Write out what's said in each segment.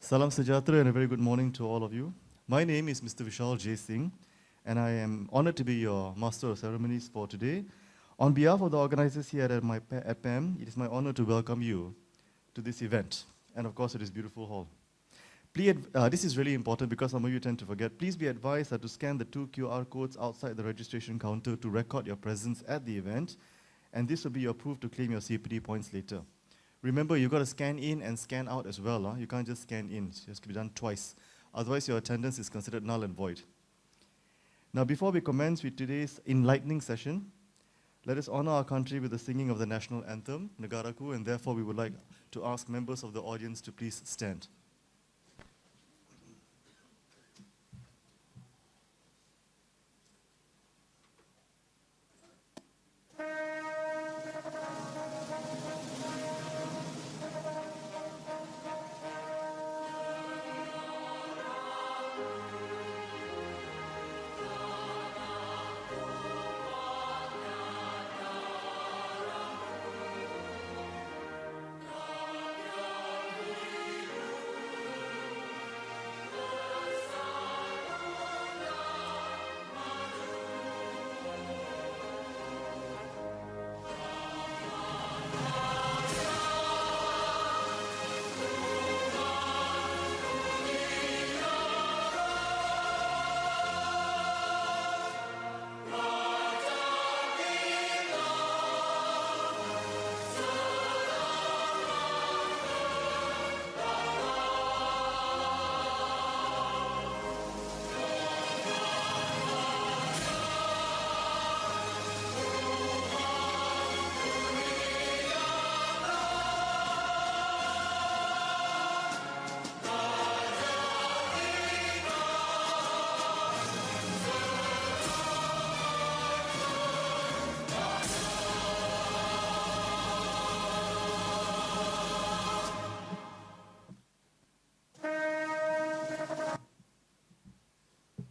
Salam Sejahtera and a very good morning to all of you. My name is Mr. Vishal J. Singh, and I am honored to be your Master of Ceremonies for today. On behalf of the organizers here at PAM, it is my honor to welcome you to this event, and of course, it is beautiful hall. This is really important because some of you tend to forget. Please be advised that to scan the 2 QR codes outside the registration counter to record your presence at the event, and this will be your proof to claim your CPD points later. Remember, you've got to scan in and scan out as well. You can't just scan in. It has to be done twice. Otherwise, your attendance is considered null and void. Now, before we commence with today's enlightening session, let us honor our country with the singing of the national anthem, Negaraku, and therefore we would like to ask members of the audience to please stand.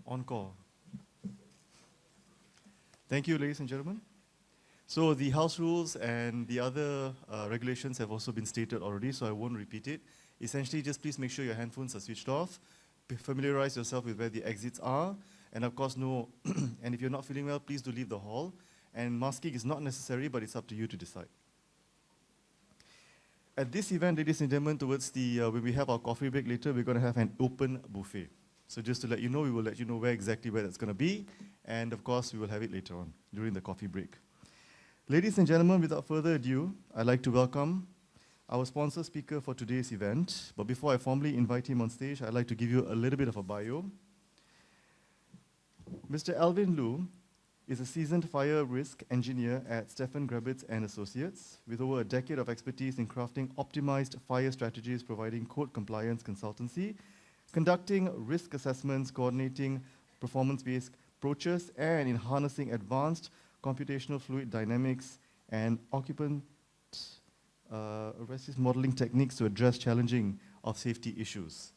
Encore. Thank you, ladies and gentlemen. So the house rules and the other regulations have also been stated already, so I won't repeat it. Essentially, just please make sure your handphones are switched off. Familiarize yourself with where the exits are. And of course, and if you're not feeling well, please do leave the hall. And masking is not necessary, but it's up to you to decide. At this event, ladies and gentlemen, towards when we have our coffee break later, we're going to have an open buffet. So just to let you know, we will let you know where that's going to be. And of course, we will have it later on during the coffee break. Ladies and gentlemen, without further ado, I'd like to welcome our sponsor speaker for today's event. But before I formally invite him on stage, I'd like to give you a little bit of a bio. Mr. ALVIN Lu is a seasoned fire risk engineer at Stephan Grabitz & Associates, with over a decade of expertise in crafting optimized fire strategies, providing code compliance consultancy, conducting risk assessments, coordinating performance-based approaches, and in harnessing advanced computational fluid dynamics and occupant modeling techniques to address challenging of safety issues.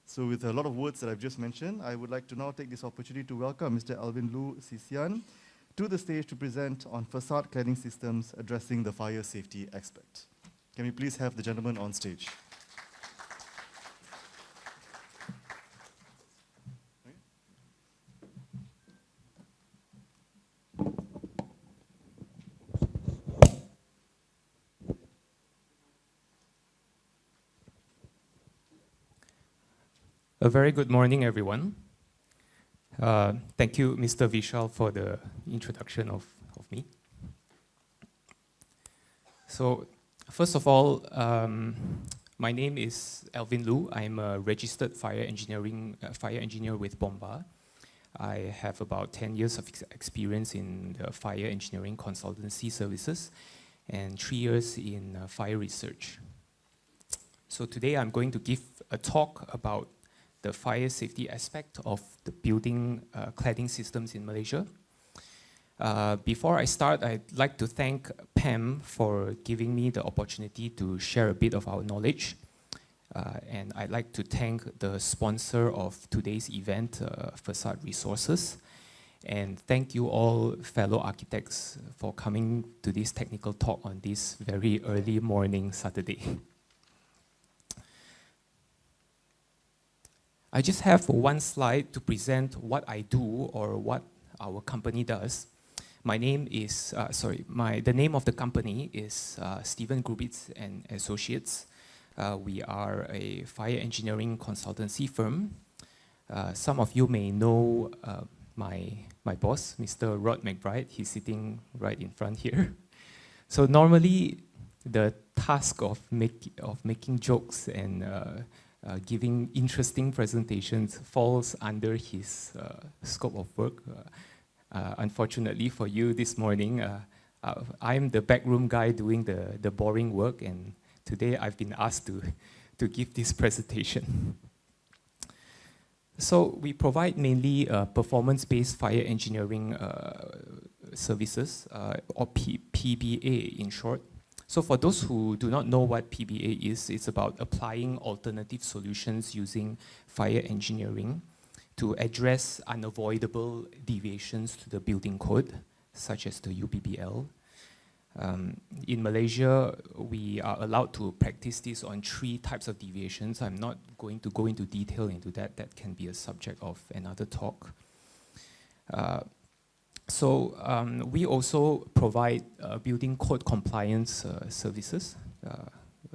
So with a lot of words that I've just mentioned, I would like to now take this opportunity to welcome Mr. ALVIN Lu XIAN to the stage to present on facade cladding systems addressing the fire safety aspect. Can we please have the gentleman on stage? A very good morning, everyone. Thank you, Mr. Vishal, for the introduction of me. So, first of all, my name is ALVIN Lu. I'm a registered fire engineer with Bomba. I have about 10 years of experience in the fire engineering consultancy services and 3 years in fire research. So today I'm going to give a talk about the fire safety aspect of the building cladding systems in Malaysia. Before I start, I'd like to thank PAM for giving me the opportunity to share a bit of our knowledge. And I'd like to thank the sponsor of today's event, Facade Resources. And thank you all fellow architects for coming to this technical talk on this very early morning Saturday. I just have one slide to present what I do or what our company does. My name is, the name of the company is Stephen Grubitz and Associates. We are a fire engineering consultancy firm. Some of you may know my boss, Mr. Rod McBride. He's sitting right in front here. So normally, the task of making jokes and giving interesting presentations falls under his scope of work. Unfortunately for you this morning, I'm the backroom guy doing the boring work, and today I've been asked to give this presentation. So we provide mainly performance-based fire engineering services, or PBA in short. So for those who do not know what PBA is, it's about applying alternative solutions using fire engineering to address unavoidable deviations to the building code, such as the UBBL. In Malaysia, we are allowed to practice this on 3 types of deviations. I'm not going to go into detail into that. That can be a subject of another talk. We also provide building code compliance services.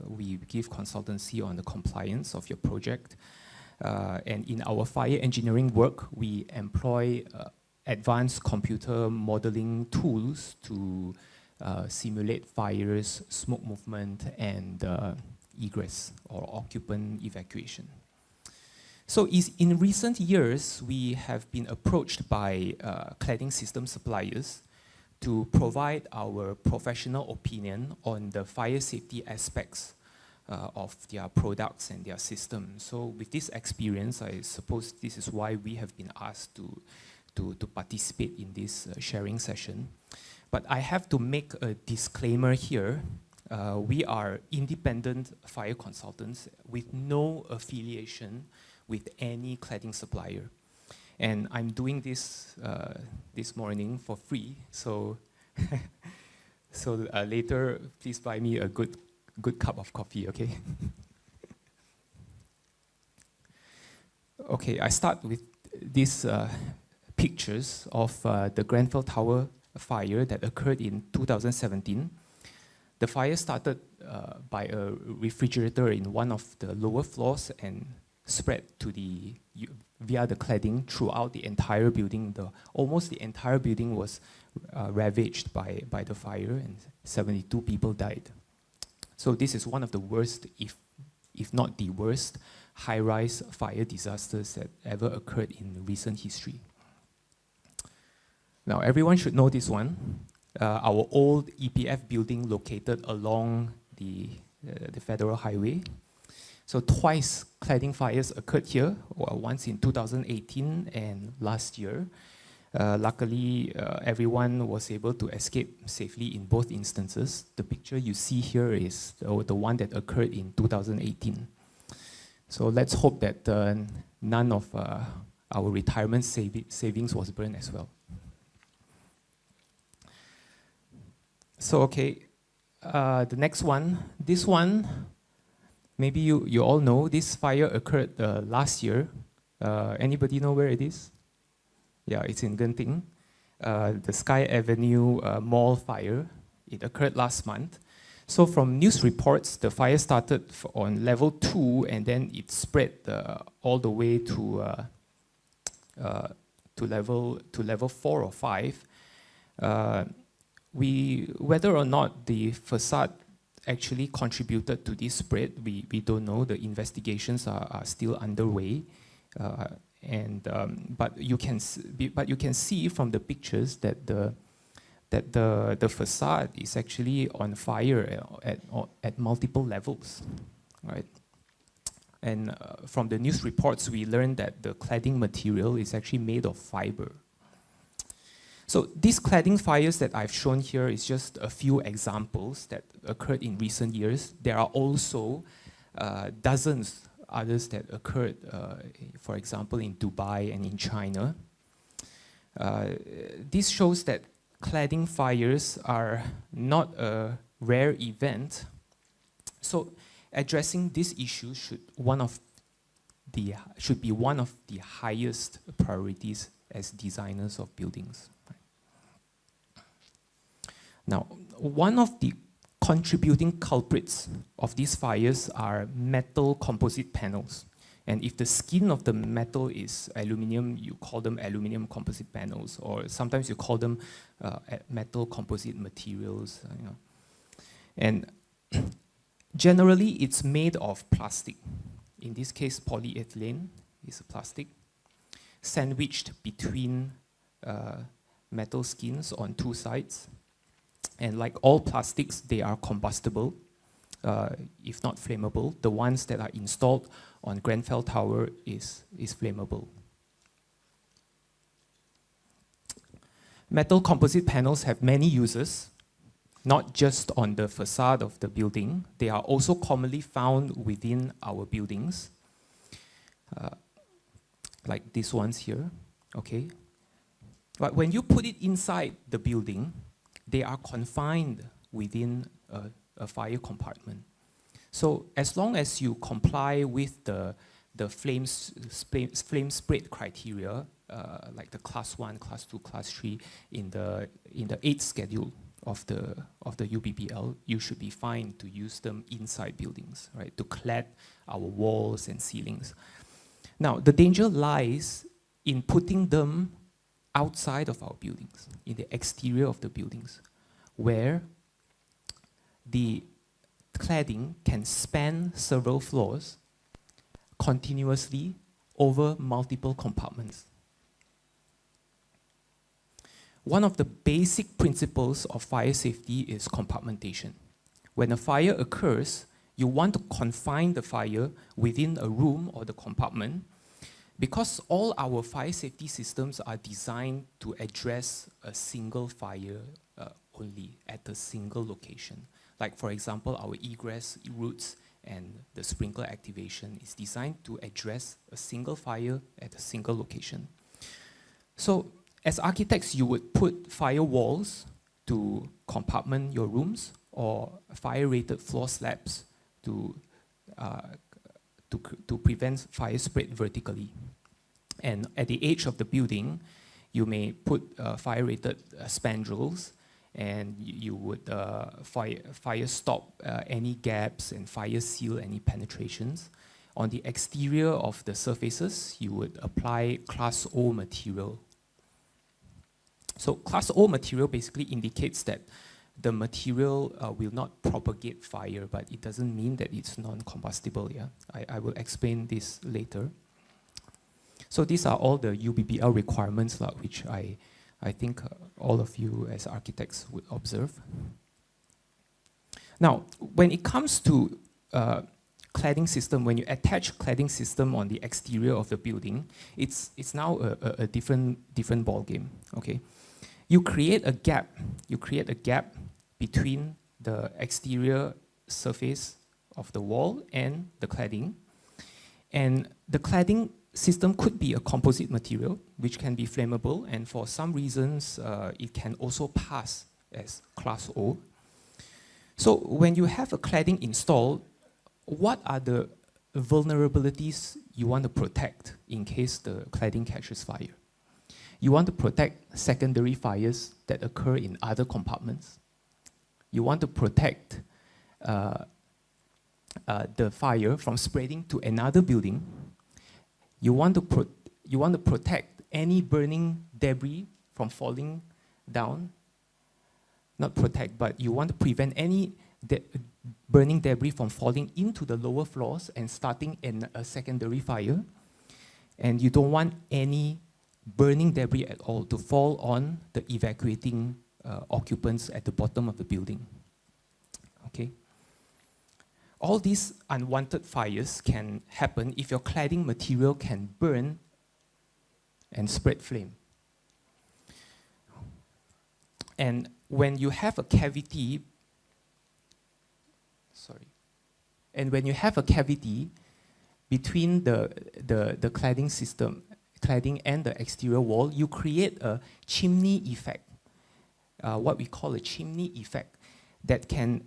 We give consultancy on the compliance of your project. And in our fire engineering work, we employ advanced computer modeling tools to simulate fires, smoke movement, and egress or occupant evacuation. So in recent years, we have been approached by cladding system suppliers to provide our professional opinion on the fire safety aspects of their products and their systems. So with this experience, I suppose this is why we have been asked to participate in this sharing session. But I have to make a disclaimer here. We are independent fire consultants with no affiliation with any cladding supplier. And I'm doing this this morning for free, so later please buy me a good cup of coffee, okay? Okay, I start with these pictures of the Grenfell Tower fire that occurred in 2017. The fire started by a refrigerator in one of the lower floors and spread to via the cladding throughout the entire building. Almost the entire building was ravaged by the fire, and 72 people died. So this is one of the worst, if not the worst, high-rise fire disasters that ever occurred in recent history. Now, everyone should know this one. Our old EPF building located along the Federal Highway. So twice cladding fires occurred here, once in 2018 and last year. Luckily, everyone was able to escape safely in both instances. The picture you see here is the one that occurred in 2018. So let's hope that none of our retirement savings was burned as well. So okay, the next one, this one, maybe you all know, this fire occurred last year. Anybody know where it is? Yeah, it's in Genting. The Sky Avenue mall fire. It occurred last month. So from news reports, the fire started on level 2 and then it spread all the way to level 4 or 5. Whether or not the facade actually contributed to this spread, we don't know. The investigations are still underway, but you can see from the pictures that the facade is actually on fire at multiple levels, right? And from the news reports, we learned that the cladding material is actually made of fiber. So these cladding fires that I've shown here is just a few examples that occurred in recent years. There are also dozens others that occurred, for example, in Dubai and in China. This shows that cladding fires are not a rare event. So addressing this issue should should be one of the highest priorities as designers of buildings. Now, one of the contributing culprits of these fires are metal composite panels. And if the skin of the metal is aluminium, you call them aluminium composite panels, or sometimes you call them metal composite materials. And generally, it's made of plastic. In this case, polyethylene is a plastic, sandwiched between metal skins on two sides. And like all plastics, they are combustible, if not flammable. The ones that are installed on Grenfell Tower is flammable. Metal composite panels have many uses, not just on the facade of the building. They are also commonly found within our buildings, like these ones here, okay? But when you put it inside the building, they are confined within a fire compartment. So as long as you comply with the flame spread criteria, like the class 1, class 2, class 3 in the 8th schedule of the UBBL, you should be fine to use them inside buildings, right? To clad our walls and ceilings. Now, the danger lies in putting them outside of our buildings, in the exterior of the buildings, where the cladding can span several floors continuously over multiple compartments. One of the basic principles of fire safety is compartmentation. When a fire occurs, you want to confine the fire within a room or the compartment, because all our fire safety systems are designed to address a single fire only at a single location. Like, for example, our egress routes and the sprinkler activation is designed to address a single fire at a single location. So, as architects, you would put firewalls to compartment your rooms, or fire-rated floor slabs to prevent fire spread vertically. And at the edge of the building, you may put fire-rated spandrels, and you would fire stop any gaps and fire seal any penetrations. On the exterior of the surfaces, you would apply Class O material. So Class O material basically indicates that the material will not propagate fire, but it doesn't mean that it's non-combustible. Yeah? I will explain this later. So these are all the UBBL requirements, which I think all of you as architects would observe. Now, when it comes to cladding system, when you attach cladding system on the exterior of the building, it's now a different ball game. Okay, you create a gap. You create a gap between the exterior surface of the wall and the cladding, and the cladding system could be a composite material, which can be flammable, and for some reasons, it can also pass as Class O. So when you have a cladding installed, what are the vulnerabilities you want to protect in case the cladding catches fire? You want to protect secondary fires that occur in other compartments. You want to protect the fire from spreading to another building. You want to protect any burning debris from falling down. Not protect, but you want to prevent any burning debris from falling into the lower floors and starting in a secondary fire. And you don't want any burning debris at all to fall on the evacuating occupants at the bottom of the building. Okay? All these unwanted fires can happen if your cladding material can burn and spread flame. And when you have a cavity, between the cladding and the exterior wall, you create a chimney effect, what we call a chimney effect, that can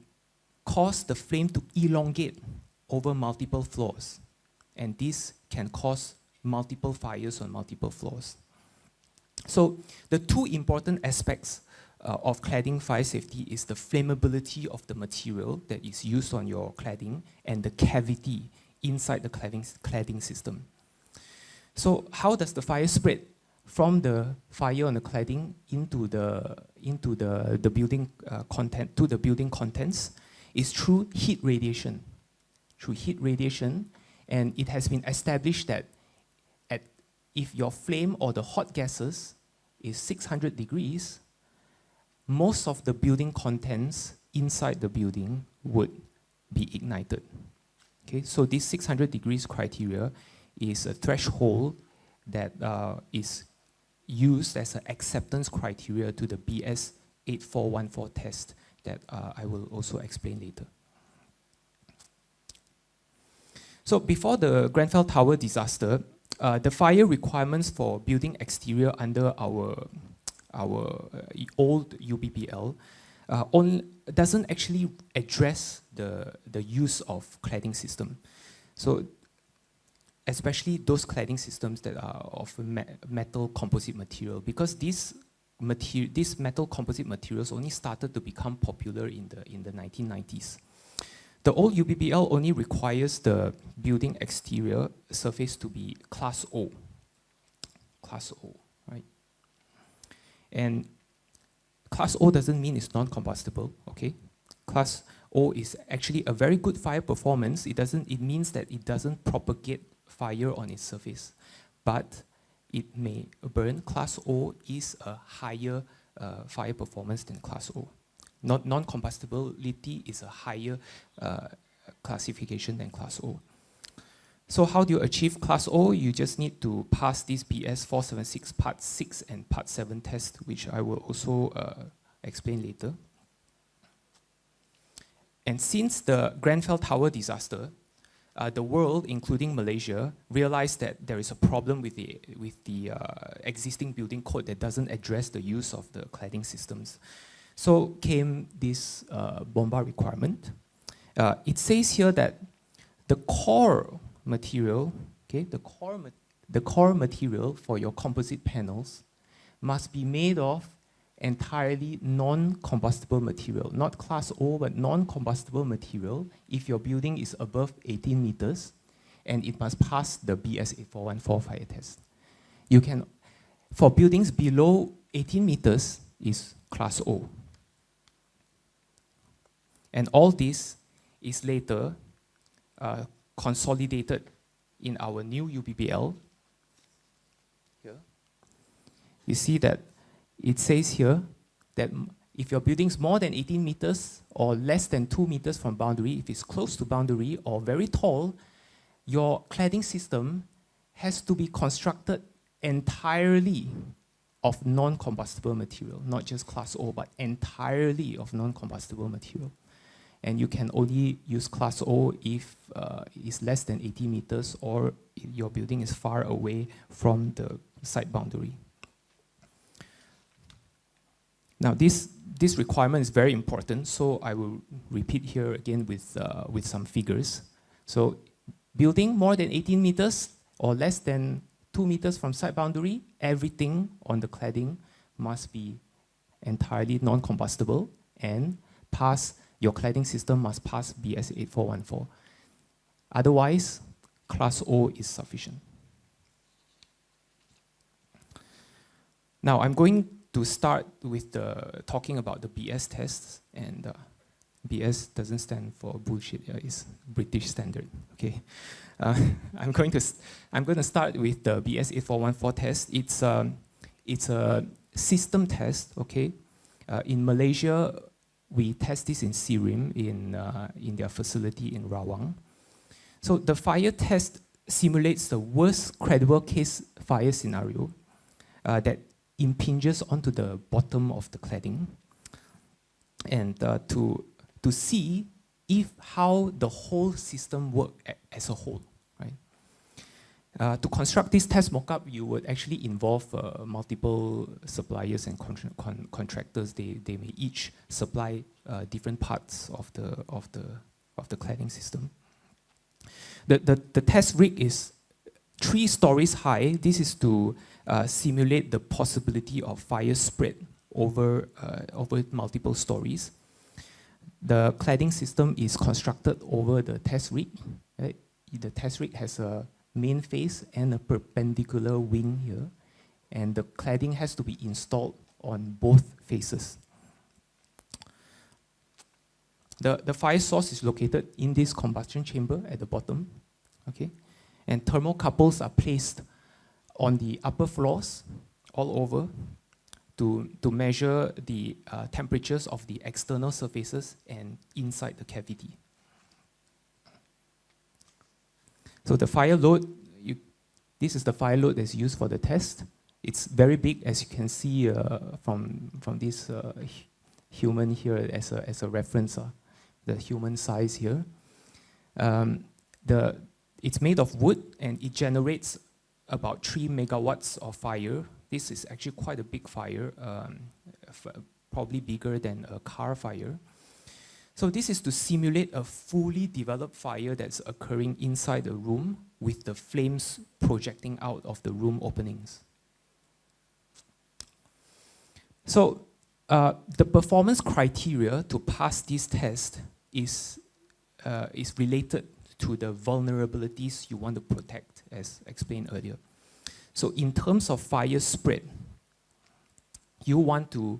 cause the flame to elongate over multiple floors. and this can cause multiple fires on multiple floors. So the two important aspects of cladding fire safety is the flammability of the material that is used on your cladding and the cavity inside the cladding system. So how does the fire spread from the fire on the cladding into the building content to the building contents? Is through heat radiation. Through heat radiation, and it has been established that if your flame or the hot gases is 600 degrees, most of the building contents inside the building would be ignited. Okay, so this 600 degrees criteria is a threshold that is used as an acceptance criteria to the BS 8414 test that I will also explain later. So before the Grenfell Tower disaster, the fire requirements for building exterior under our old UBBL doesn't actually address the use of cladding system. So especially those cladding systems that are of metal composite material, because these metal composite materials only started to become popular in the 1990s. The old UBBL only requires the building exterior surface to be Class O. Class O, right? And Class O doesn't mean it's non-combustible, okay? Class O is actually a very good fire performance. It means that it doesn't propagate fire on its surface, but it may burn. Class O is a higher fire performance than Class O. Non-combustibility is a higher classification than Class O. So how do you achieve Class O? You just need to pass this BS 476 Part 6 and Part 7 test, which I will also explain later. And since the Grenfell Tower disaster, the world, including Malaysia, realized that there is a problem with the existing building code that doesn't address the use of the cladding systems. So came this BOMBA requirement. It says here that the core material, okay, the core material for your composite panels must be made of entirely non-combustible material, not Class O, but non-combustible material if your building is above 18 meters, and it must pass the BS 8414 fire test. You can, for buildings below 18 meters, is Class O. And all this is later consolidated in our new UBBL. Here. You see that it says here that if your building is more than 18 meters or less than 2 meters from boundary, if it's close to boundary or very tall, your cladding system has to be constructed entirely of non-combustible material, not just Class O, but entirely of non-combustible material. And you can only use Class O if it's less than 80 meters or your building is far away from the site boundary. Now this requirement is very important, so I will repeat here again with some figures. So building more than 18 meters or less than 2 meters from site boundary, everything on the cladding must be entirely non-combustible and your cladding system must pass BS 8414. Otherwise, Class O is sufficient. Now I'm going to start with talking about the BS tests, and BS doesn't stand for bullshit. It's British standard. Okay, I'm going to start with the BS 8414 test. It's a system test. Okay, in Malaysia, we test this in Sirim in their facility in Rawang. So the fire test simulates the worst credible case fire scenario that impinges onto the bottom of the cladding, and to see how the whole system works as a whole, right? To construct this test mockup, you would actually involve multiple suppliers and contractors. They may each supply different parts of the cladding system. The test rig is 3 stories high. This is to simulate the possibility of fire spread over multiple stories. The cladding system is constructed over the test rig. Right? The test rig has a main face and a perpendicular wing here, and the cladding has to be installed on both faces. The fire source is located in this combustion chamber at the bottom, okay? And thermocouples are placed on the upper floors all over to measure the temperatures of the external surfaces and inside the cavity. So the fire load, this is the fire load that's used for the test. It's very big, as you can see from this human here as a reference, the human size here. It's made of wood and it generates about 3 megawatts of fire. This is actually quite a big fire, probably bigger than a car fire. So this is to simulate a fully developed fire that's occurring inside the room with the flames projecting out of the room openings. So the performance criteria to pass this test is related to the vulnerabilities you want to protect, as explained earlier. So in terms of fire spread, you want to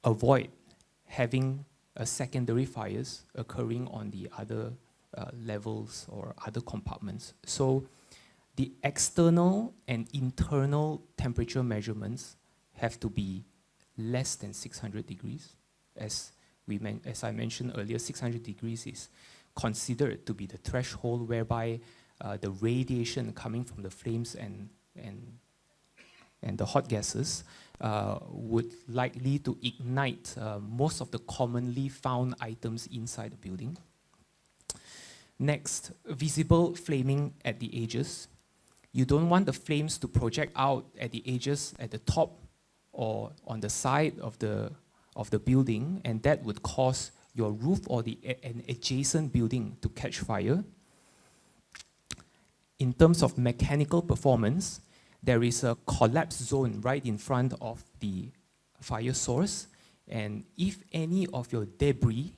avoid having secondary fires occurring on the other levels or other compartments. So the external and internal temperature measurements have to be less than 600 degrees. As I mentioned earlier, 600 degrees is considered to be the threshold whereby the radiation coming from the flames and the hot gases would likely to ignite most of the commonly found items inside the building. Next, visible flaming at the edges. You don't want the flames to project out at the edges, at the top, or on the side of the building, and that would cause your roof or an adjacent building to catch fire. In terms of mechanical performance, there is a collapse zone right in front of the fire source, and if any of your debris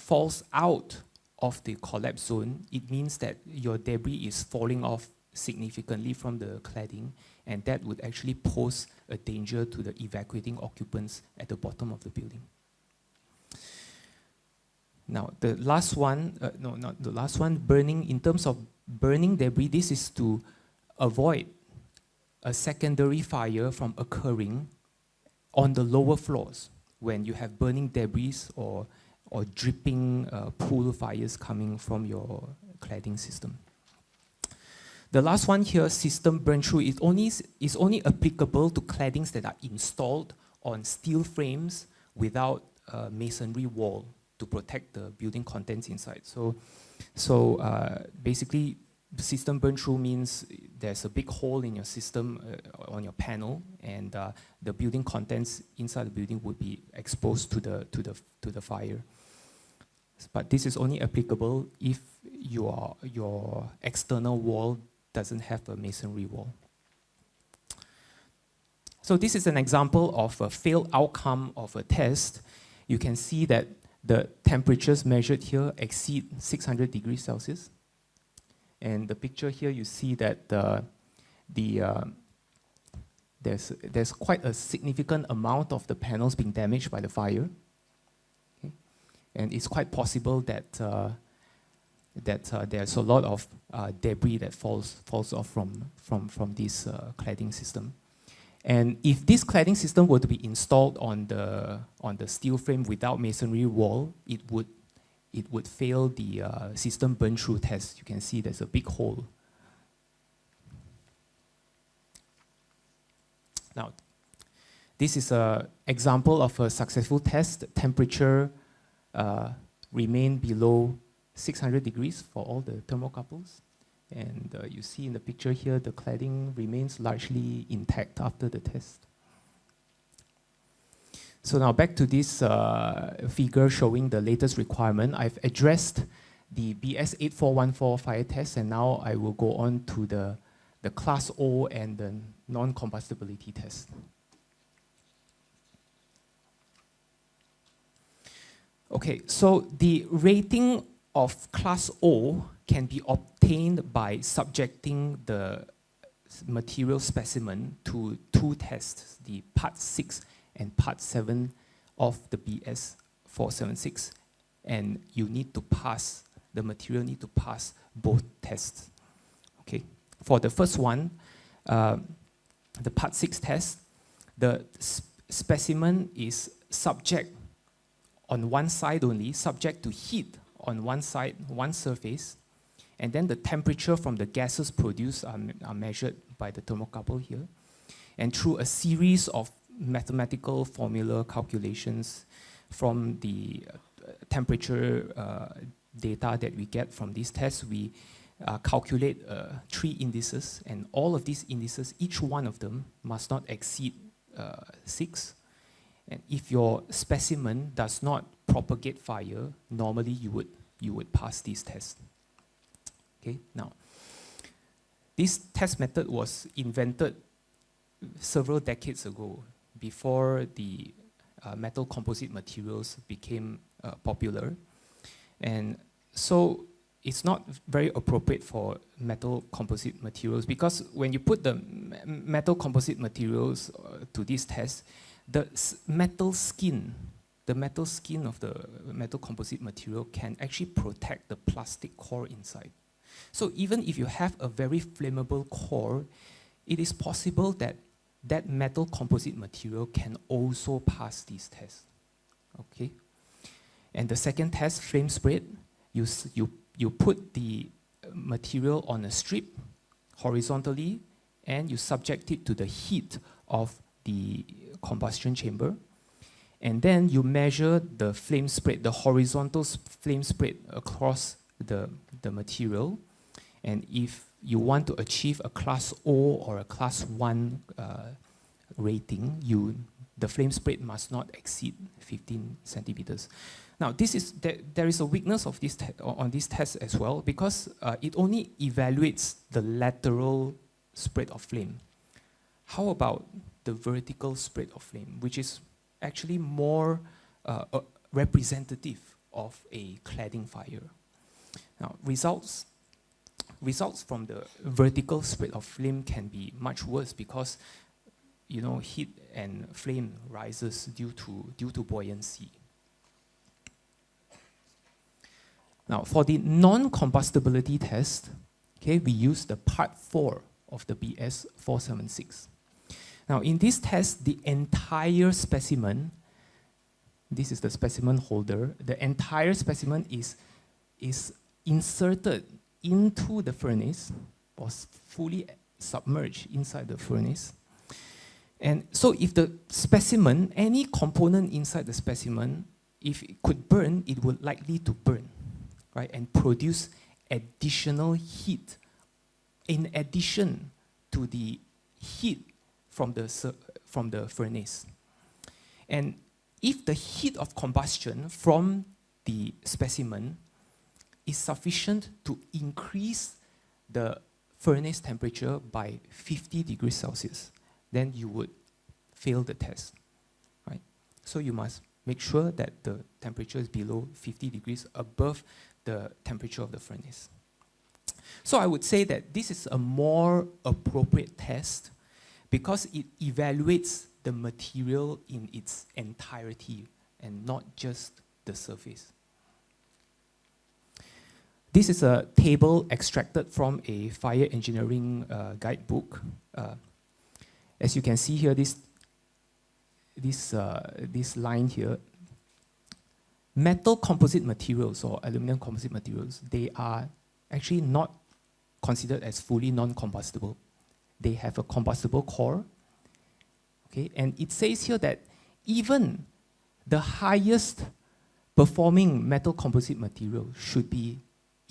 falls out of the collapse zone, it means that your debris is falling off significantly from the cladding, and that would actually pose a danger to the evacuating occupants at the bottom of the building. Now, the last one, no, not the last one, burning. In terms of burning debris, this is to avoid a secondary fire from occurring on the lower floors when you have burning debris or dripping pool fires coming from your cladding system. The last one here, system burn-through, is only applicable to claddings that are installed on steel frames without a masonry wall to protect the building contents inside. So basically, system burn-through means there's a big hole in your system on your panel, and the building contents inside the building would be exposed to the fire. But this is only applicable if your external wall doesn't have a masonry wall. So this is an example of a failed outcome of a test. You can see that the temperatures measured here exceed 600 degrees Celsius. And the picture here, you see that there's quite a significant amount of the panels being damaged by the fire. Okay? And it's quite possible that there's a lot of debris that falls off from this cladding system. And if this cladding system were to be installed on the steel frame without masonry wall, it would fail the system burn-through test. You can see there's a big hole. Now, this is an example of a successful test. Temperature remained below 600 degrees for all the thermocouples. And you see in the picture here, the cladding remains largely intact after the test. So now back to this figure showing the latest requirement. I've addressed the BS 8414 fire test, and now I will go on to the Class O and the non-combustibility test. Okay, so the rating of Class O can be obtained by subjecting the material specimen to two tests, the Part 6 and Part 7 of the BS 476, and you need to pass, the material need to pass both tests. Okay, for the first one, the Part 6 test, the specimen is subject on one side only, subject to heat on one side, one surface, and then the temperature from the gases produced are measured by the thermocouple here. And through a series of mathematical formula calculations from the temperature data that we get from these tests, we calculate 3 indices, and all of these indices, each one of them must not exceed 6. And if your specimen does not propagate fire, normally you would pass these tests. Okay, now, this test method was invented several decades ago, before the metal composite materials became popular. And so it's not very appropriate for metal composite materials, because when you put the metal composite materials to these tests, the metal skin of the metal composite material can actually protect the plastic core inside. So even if you have a very flammable core, it is possible that that metal composite material can also pass these tests. Okay? And the second test, flame spread, you put the material on a strip horizontally, and you subject it to the heat of the combustion chamber, and then you measure the flame spread, the horizontal flame spread across the material. And if you want to achieve a Class O or a Class 1 rating, the flame spread must not exceed 15 centimeters. Now, there is a weakness of this on this test as well, because it only evaluates the lateral spread of flame. How about the vertical spread of flame, which is actually more representative of a cladding fire? Now, results from the vertical spread of flame can be much worse, because heat and flame rises due to buoyancy. Now, for the non-combustibility test, okay, we use the Part 4 of the BS 476. Now, in this test, the entire specimen, this is the specimen holder, the entire specimen is inserted into the furnace, was fully submerged inside the furnace. And so if the specimen, any component inside the specimen, if it could burn, it would likely to burn, right, and produce additional heat in addition to the heat from the furnace. And if the heat of combustion from the specimen is sufficient to increase the furnace temperature by 50 degrees Celsius, then you would fail the test, right? So you must make sure that the temperature is below 50 degrees above the temperature of the furnace. So I would say that this is a more appropriate test, because it evaluates the material in its entirety and not just the surface. This is a table extracted from a fire engineering guidebook. As you can see here, this line here, metal composite materials or aluminum composite materials, they are actually not considered as fully non-combustible. They have a combustible core, okay? And it says here that even the highest performing metal composite material should be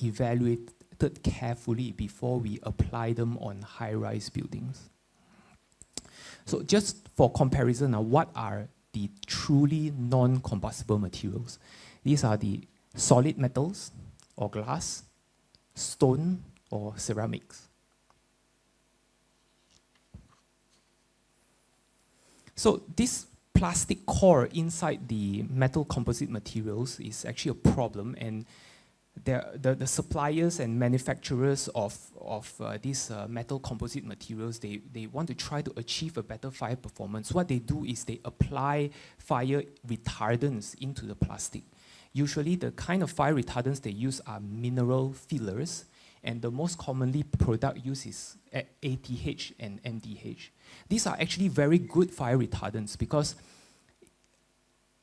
evaluated carefully before we apply them on high-rise buildings. So just for comparison, now, what are the truly non-combustible materials? These are the solid metals, or glass, stone or ceramics. So this plastic core inside the metal composite materials is actually a problem, and the suppliers and manufacturers of these metal composite materials, they want to try to achieve a better fire performance. What they do is they apply fire retardants into the plastic. Usually the kind of fire retardants they use are mineral fillers, and the most commonly product used is ATH and MDH. These are actually very good fire retardants because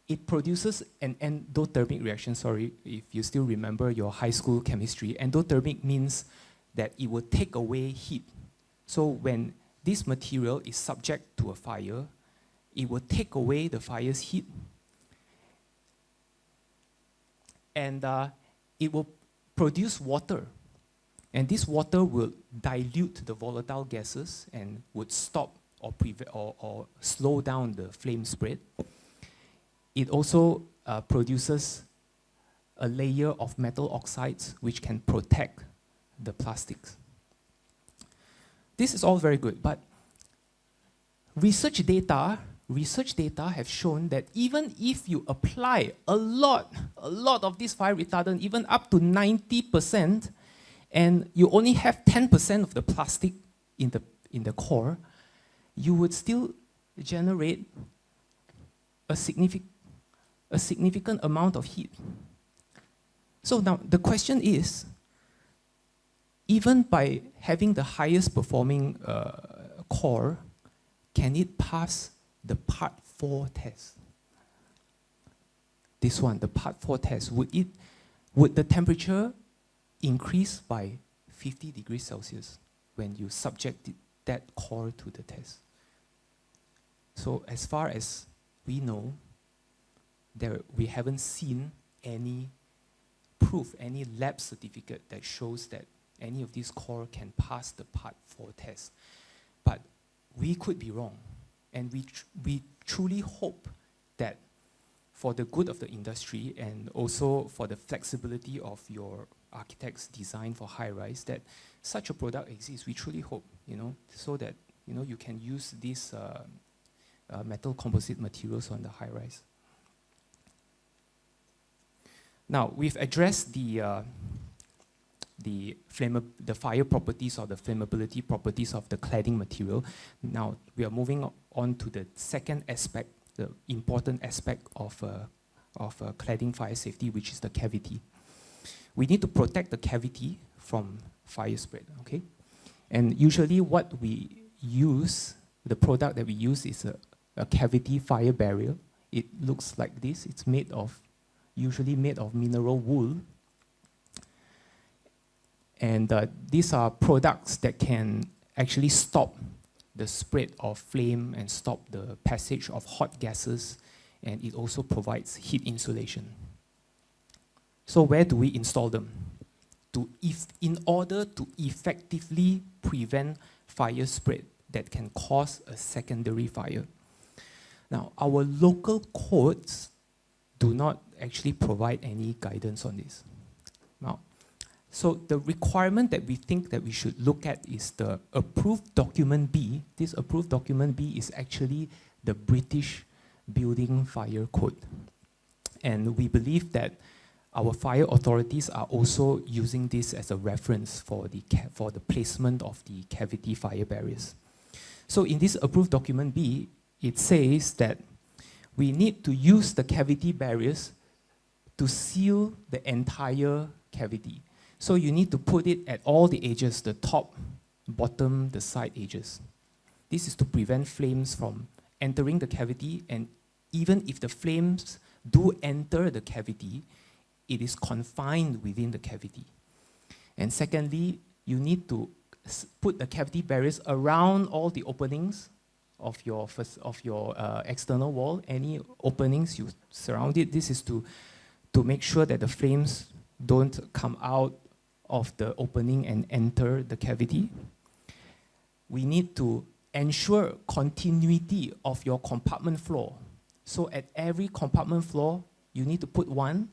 it produces an endothermic reaction. Sorry, if you still remember your high school chemistry. Endothermic means that it will take away heat. So when this material is subject to a fire, it will take away the fire's heat, and it will produce water. And this water will dilute the volatile gases and would stop or prevent or slow down the flame spread. It also produces a layer of metal oxides which can protect the plastics. This is all very good, but research data have shown that even if you apply a lot of this fire retardant, even up to 90%, and you only have 10% of the plastic in the core, you would still generate a significant amount of heat. So now the question is, even by having the highest performing core, can it pass the Part 4 test? This one, the Part 4 test, would the temperature increase by 50 degrees Celsius when you subject that core to the test? So as far as we know, we haven't seen any proof, any lab certificate that shows that any of these core can pass the Part 4 test. But we could be wrong. And we truly hope that for the good of the industry and also for the flexibility of your architect's design for high-rise, that such a product exists. We truly hope, so that, you can use these metal composite materials on the high-rise. Now, we've addressed the fire properties or the flammability properties of the cladding material. Now, we are moving on to the second aspect, the important aspect of cladding fire safety, which is the cavity. We need to protect the cavity from fire spread, okay? And usually what we use, the product that we use is a cavity fire barrier. It looks like this. It's usually made of mineral wool. And these are products that can actually stop the spread of flame and stop the passage of hot gases, and it also provides heat insulation. So where do we install them? In order to effectively prevent fire spread that can cause a secondary fire. Now, our local codes do not actually provide any guidance on this. Now, so the requirement that we think that we should look at is the approved document B. This approved document B is actually the British Building Fire Code. And we believe that our fire authorities are also using this as a reference for the placement of the cavity fire barriers. So in this approved document B, it says that we need to use the cavity barriers to seal the entire cavity. So you need to put it at all the edges, the top, bottom, the side edges. This is to prevent flames from entering the cavity, and even if the flames do enter the cavity, it is confined within the cavity. And secondly, you need to put the cavity barriers around all the openings of your external wall. Any openings, you surround it. This is to make sure that the flames don't come out of the opening and enter the cavity. We need to ensure continuity of your compartment floor. So at every compartment floor, you need to put one.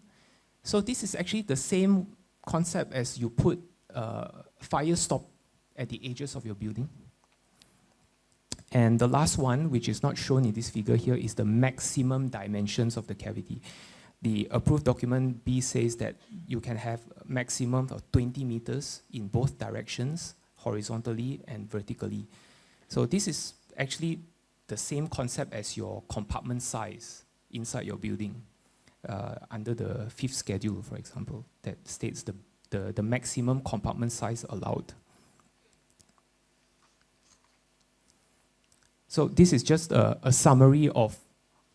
So this is actually the same concept as you put fire stop at the edges of your building. And the last one, which is not shown in this figure here, is the maximum dimensions of the cavity. The approved document B says that you can have a maximum of 20 meters in both directions, horizontally and vertically. So this is actually the same concept as your compartment size inside your building, under the 5th schedule, for example, that states the maximum compartment size allowed. So this is just a summary of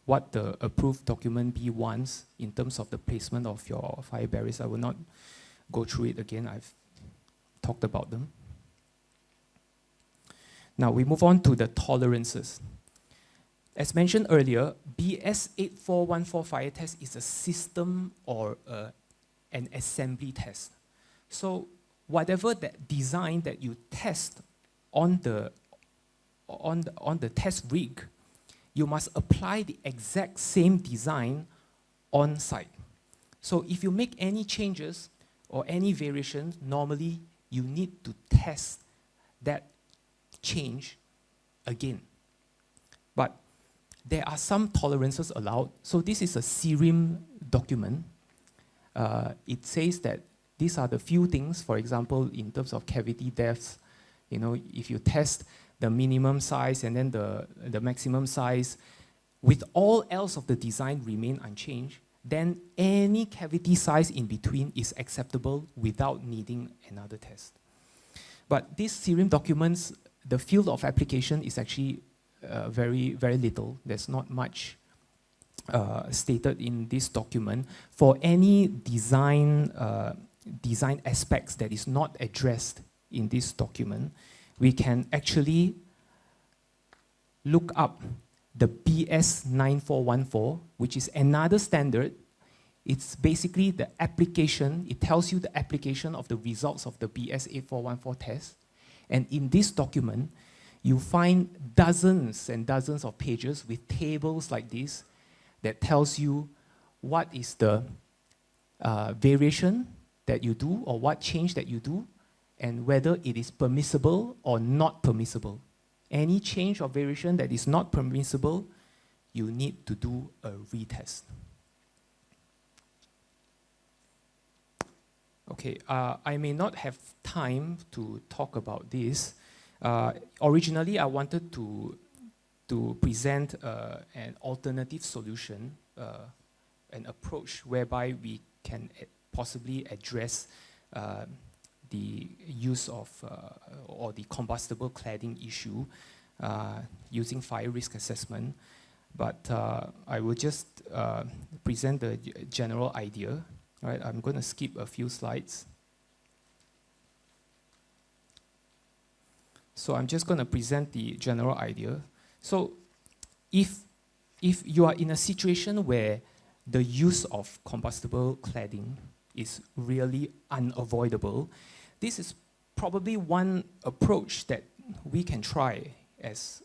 what the approved document B wants in terms of the placement of your fire barriers. I will not go through it again. I've talked about them. Now we move on to the tolerances. As mentioned earlier, BS 8414 fire test is a system or an assembly test. So whatever that design that you test on the test rig, you must apply the exact same design on site. So if you make any changes or any variations, normally you need to test that change again. But there are some tolerances allowed. So this is a SIRIM document. It says that these are the few things, for example, in terms of cavity depths, you know, if you test the minimum size and then the maximum size, with all else of the design remain unchanged, then any cavity size in between is acceptable without needing another test. But these SIRIM documents, the field of application is actually very, very little. There's not much stated in this document. For any design aspects that is not addressed in this document, we can actually look up the BS 9414, which is another standard. It's basically the application. It tells you the application of the results of the BS 8414 test. And in this document, you find dozens and dozens of pages with tables like this that tells you what is the variation that you do or what change that you do and whether it is permissible or not permissible. Any change or variation that is not permissible, you need to do a retest. Okay, I may not have time to talk about this. Originally, I wanted to present an alternative solution, an approach whereby we can possibly address the use of or the combustible cladding issue using fire risk assessment. But I will just present the general idea. All right, I'm going to skip a few slides. So I'm just going to present the general idea. So if you are in a situation where the use of combustible cladding is really unavoidable, this is probably one approach that we can try as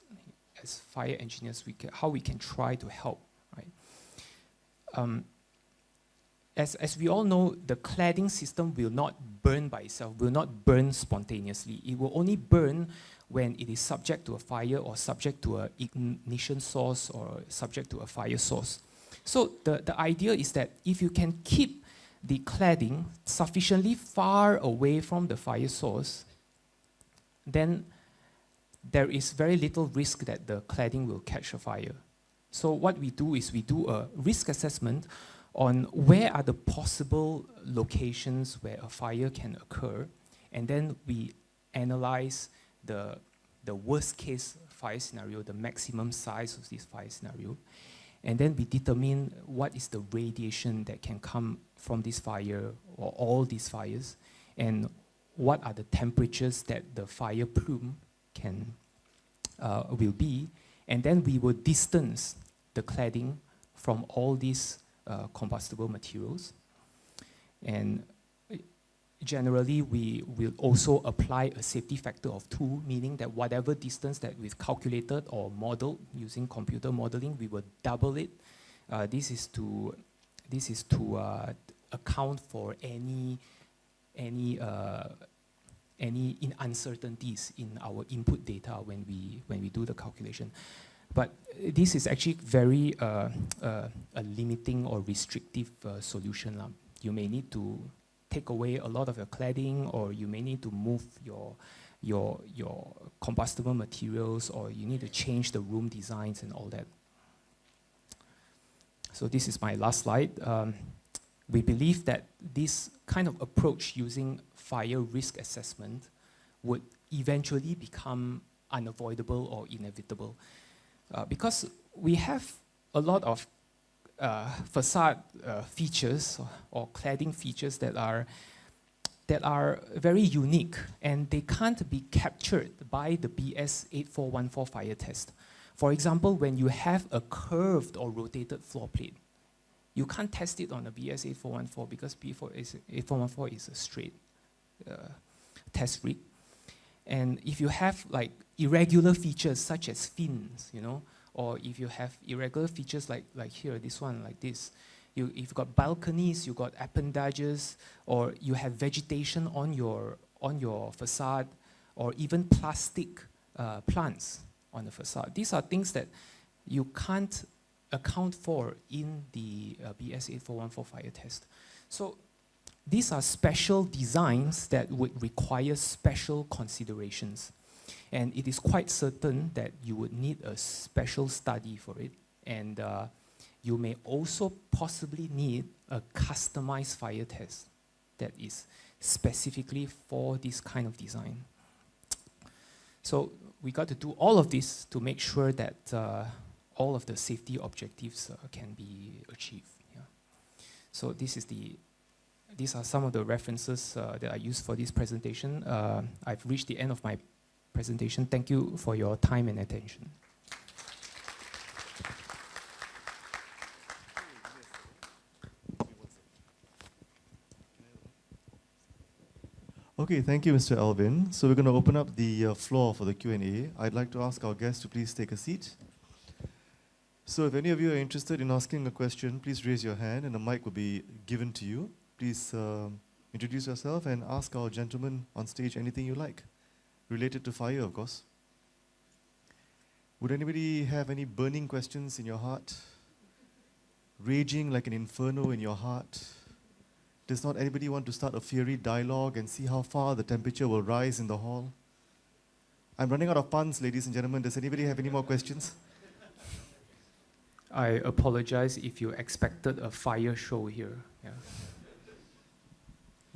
fire engineers, how we can try to help, right? As we all know, the cladding system will not burn by itself, will not burn spontaneously. It will only burn when it is subject to a fire or subject to an ignition source or subject to a fire source. So the idea is that if you can keep the cladding sufficiently far away from the fire source, then there is very little risk that the cladding will catch a fire. So what we do is we do a risk assessment on where are the possible locations where a fire can occur, and then we analyze the worst case fire scenario, the maximum size of this fire scenario, and then we determine what is the radiation that can come from this fire or all these fires, and what are the temperatures that the fire plume can will be, and then we will distance the cladding from all these combustible materials. And generally, we will also apply a safety factor of 2, meaning that whatever distance that we've calculated or modeled using computer modeling, we will double it. This is to account for any any uncertainties in our input data when we do the calculation. But this is actually very a limiting or restrictive solution. You may need to take away a lot of your cladding, or you may need to move your combustible materials, or you need to change the room designs and all that. So this is my last slide. We believe that this kind of approach using fire risk assessment would eventually become unavoidable or inevitable. Because we have a lot of facade features or cladding features that are very unique, and they can't be captured by the BS 8414 fire test. For example, when you have a curved or rotated floor plate, you can't test it on a BS 8414 because 8414 is a straight test rig. And if you have like irregular features such as fins, or if you have irregular features like here, this one, like this, if you've got balconies, you've got appendages, or you have vegetation on your facade, or even plastic plants on the facade. These are things that you can't account for in the BS 8414 fire test. So these are special designs that would require special considerations. And it is quite certain that you would need a special study for it. And you may also possibly need a customized fire test that is specifically for this kind of design. So we got to do all of this to make sure that all of the safety objectives can be achieved. Yeah. So these are some of the references that I used for this presentation. I've reached the end of my presentation. Thank you for your time and attention. Okay, thank you, Mr. Alvin. So we're going to open up the floor for the Q&A. I'd like to ask our guests to please take a seat. So if any of you are interested in asking a question, please raise your hand and a mic will be given to you. Please introduce yourself and ask our gentleman on stage anything you like, related to fire, of course. Would anybody have any burning questions in your heart? Raging like an inferno in your heart? Does not anybody want to start a fiery dialogue and see how far the temperature will rise in the hall? I'm running out of puns, ladies and gentlemen. Does anybody have any more questions? I apologize if you expected a fire show here. Yeah.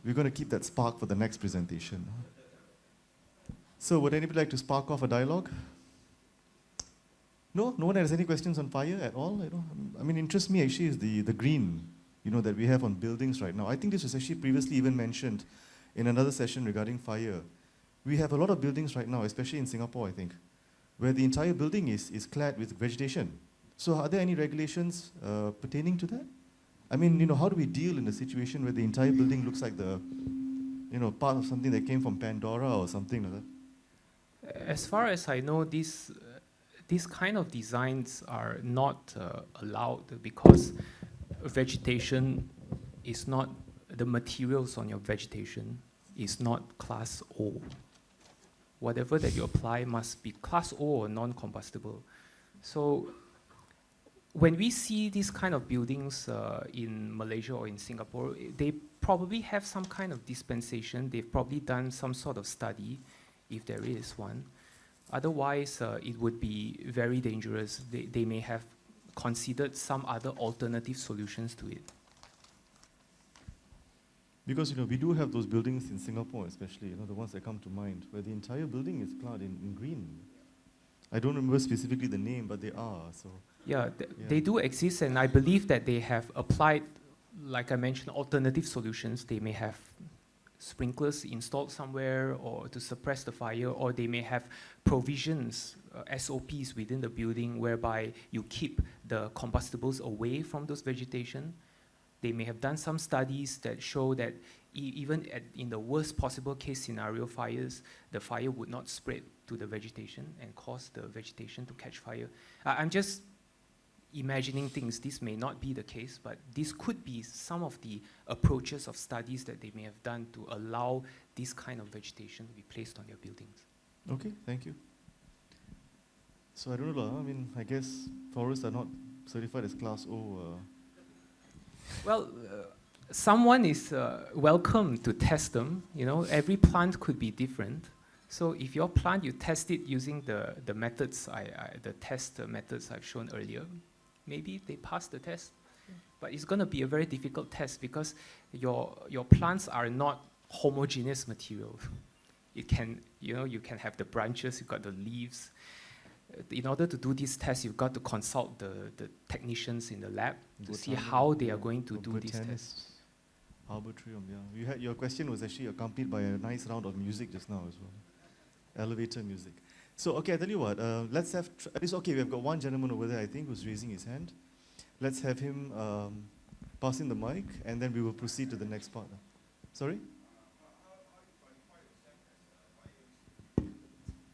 We're going to keep that spark for the next presentation. So would anybody like to spark off a dialogue? No? No one has any questions on fire at all? I mean, interests me actually is the green, that we have on buildings right now. I think this was actually previously even mentioned in another session regarding fire. We have a lot of buildings right now, especially in Singapore, I think, where the entire building is clad with vegetation. So are there any regulations pertaining to that? I mean, how do we deal in a situation where the entire building looks like the, part of something that came from Pandora or something like that? As far as I know, these kind of designs are not allowed because vegetation is not, the materials on your vegetation is not class O. Whatever that you apply must be class O or non-combustible. So when we see these kind of buildings in Malaysia or in Singapore, they probably have some kind of dispensation. They've probably done some sort of study, if there is one. Otherwise, it would be very dangerous. They may have considered some other alternative solutions to it. Because we do have those buildings in Singapore, especially the ones that come to mind, where the entire building is clad in green. I don't remember specifically the name, but they are. So yeah, they do exist, and I believe that they have applied, like I mentioned, alternative solutions. They may have sprinklers installed somewhere or to suppress the fire, or they may have provisions, SOPs within the building whereby you keep the combustibles away from those vegetation. They may have done some studies that show that even in the worst possible case scenario fires, the fire would not spread to the vegetation and cause the vegetation to catch fire. I'm just imagining things. This may not be the case, but this could be some of the approaches of studies that they may have done to allow this kind of vegetation to be placed on their buildings. Okay, thank you. So I don't know, I mean, I guess forests are not certified as Class O. Well, someone is welcome to test them. You know, every plant could be different. So if your plant, you test it using the methods, the test methods I've shown earlier, maybe they pass the test. But it's going to be a very difficult test because your plants are not homogeneous material. It can, you can have the branches, you've got the leaves. In order to do this test, you've got to consult the technicians in the lab to see how they are going to do this test. Arboretum, yeah. Your question was actually accompanied by a nice round of music just now as well. Elevator music. So, okay, I tell you what, let's have, it's okay, we've got one gentleman over there, I think, who's raising his hand. Let's have him pass in the mic, and then we will proceed to the next part. Sorry?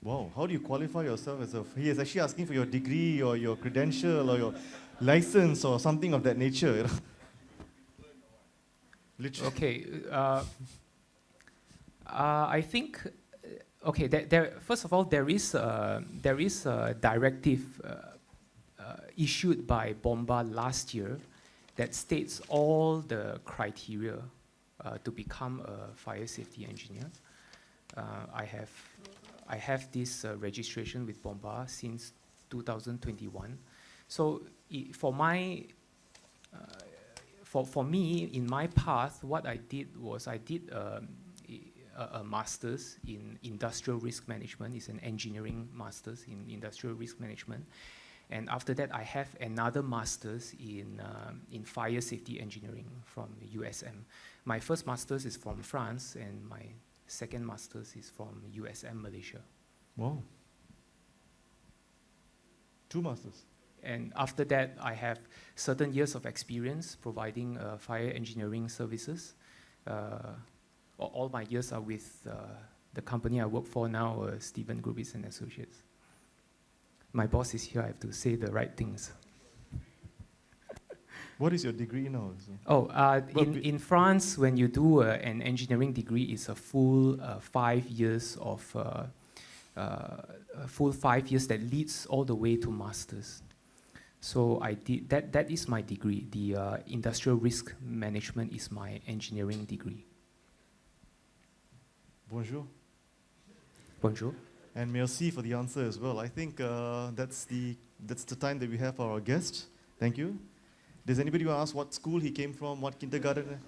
Wow, how do you qualify yourself as a, he is actually asking for your degree or your credential or your license or something of that nature. You know? Literally. Okay, I think, okay, first of all, there is a directive issued by Bomba last year that states all the criteria to become a fire safety engineer. I have this registration with Bomba since 2021. So for me, in my path, what I did was I did a master's in industrial risk management. It's an engineering master's in industrial risk management. And after that, I have another master's in fire safety engineering from USM. My first master's is from France, and my second master's is from USM Malaysia. Wow. 2 masters. And after that, I have certain years of experience providing fire engineering services. All my years are with the company I work for now, Stephen Grubis and Associates. My boss is here, I have to say the right things. What is your degree now? Oh, in France, when you do an engineering degree, it's a full 5 years of full 5 years that leads all the way to masters. So I did that is my degree. The industrial risk management is my engineering degree. Bonjour. Bonjour. And merci for the answer as well. I think that's the time that we have for our guest. Thank you. Does anybody want to ask what school he came from, what kindergarten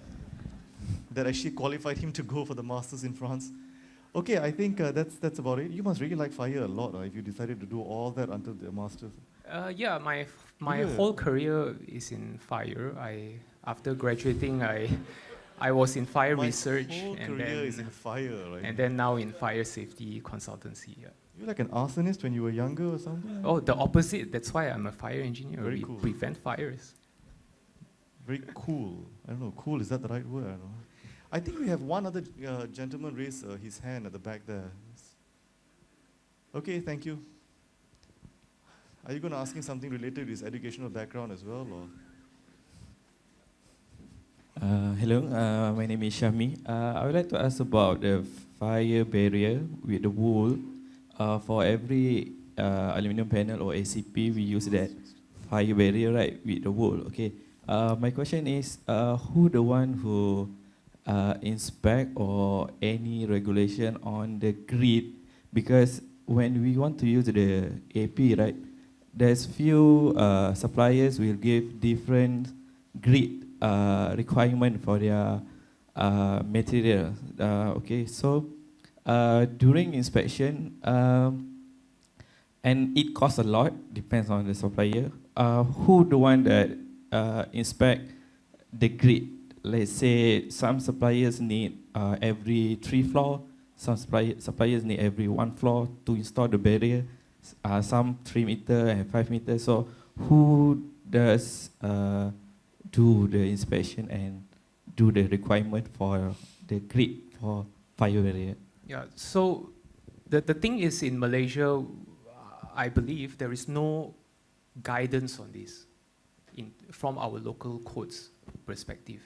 that actually qualified him to go for the masters in France? Okay, I think that's about it. You must really like fire a lot if you decided to do all that until the masters. Yeah, my whole career is in fire. After graduating, I was in fire research. My whole career is in fire, right? And then now in fire safety consultancy. Yeah. You're like an arsonist when you were younger or something? Oh, the opposite. That's why I'm a fire engineer. Very cool. Prevent fires. Very cool. I don't know, cool, is that the right word? I don't know. I think we have one other gentleman raise his hand at the back there. Okay, thank you. Are you going to ask him something related to his educational background as well? Or? Hello, my name is Shami. I would like to ask about the fire barrier with the wool. For every aluminum panel or ACP, we use that fire barrier, right, with the wool. Okay. My question is, who the one who inspect or any regulation on the grid? Because when we want to use the AP, right, there's few suppliers will give different grid requirement for their material. Okay, so during inspection, and it costs a lot, depends on the supplier. Who the one that inspect the grid? Let's say some suppliers need every 3 floors, some suppliers need every 1 floor to install the barrier, some 3 meters and 5 meters. So who does do the inspection and do the requirement for the grid for fire barrier? Yeah, so the thing is, in Malaysia, I believe there is no guidance on this. from our local codes perspective.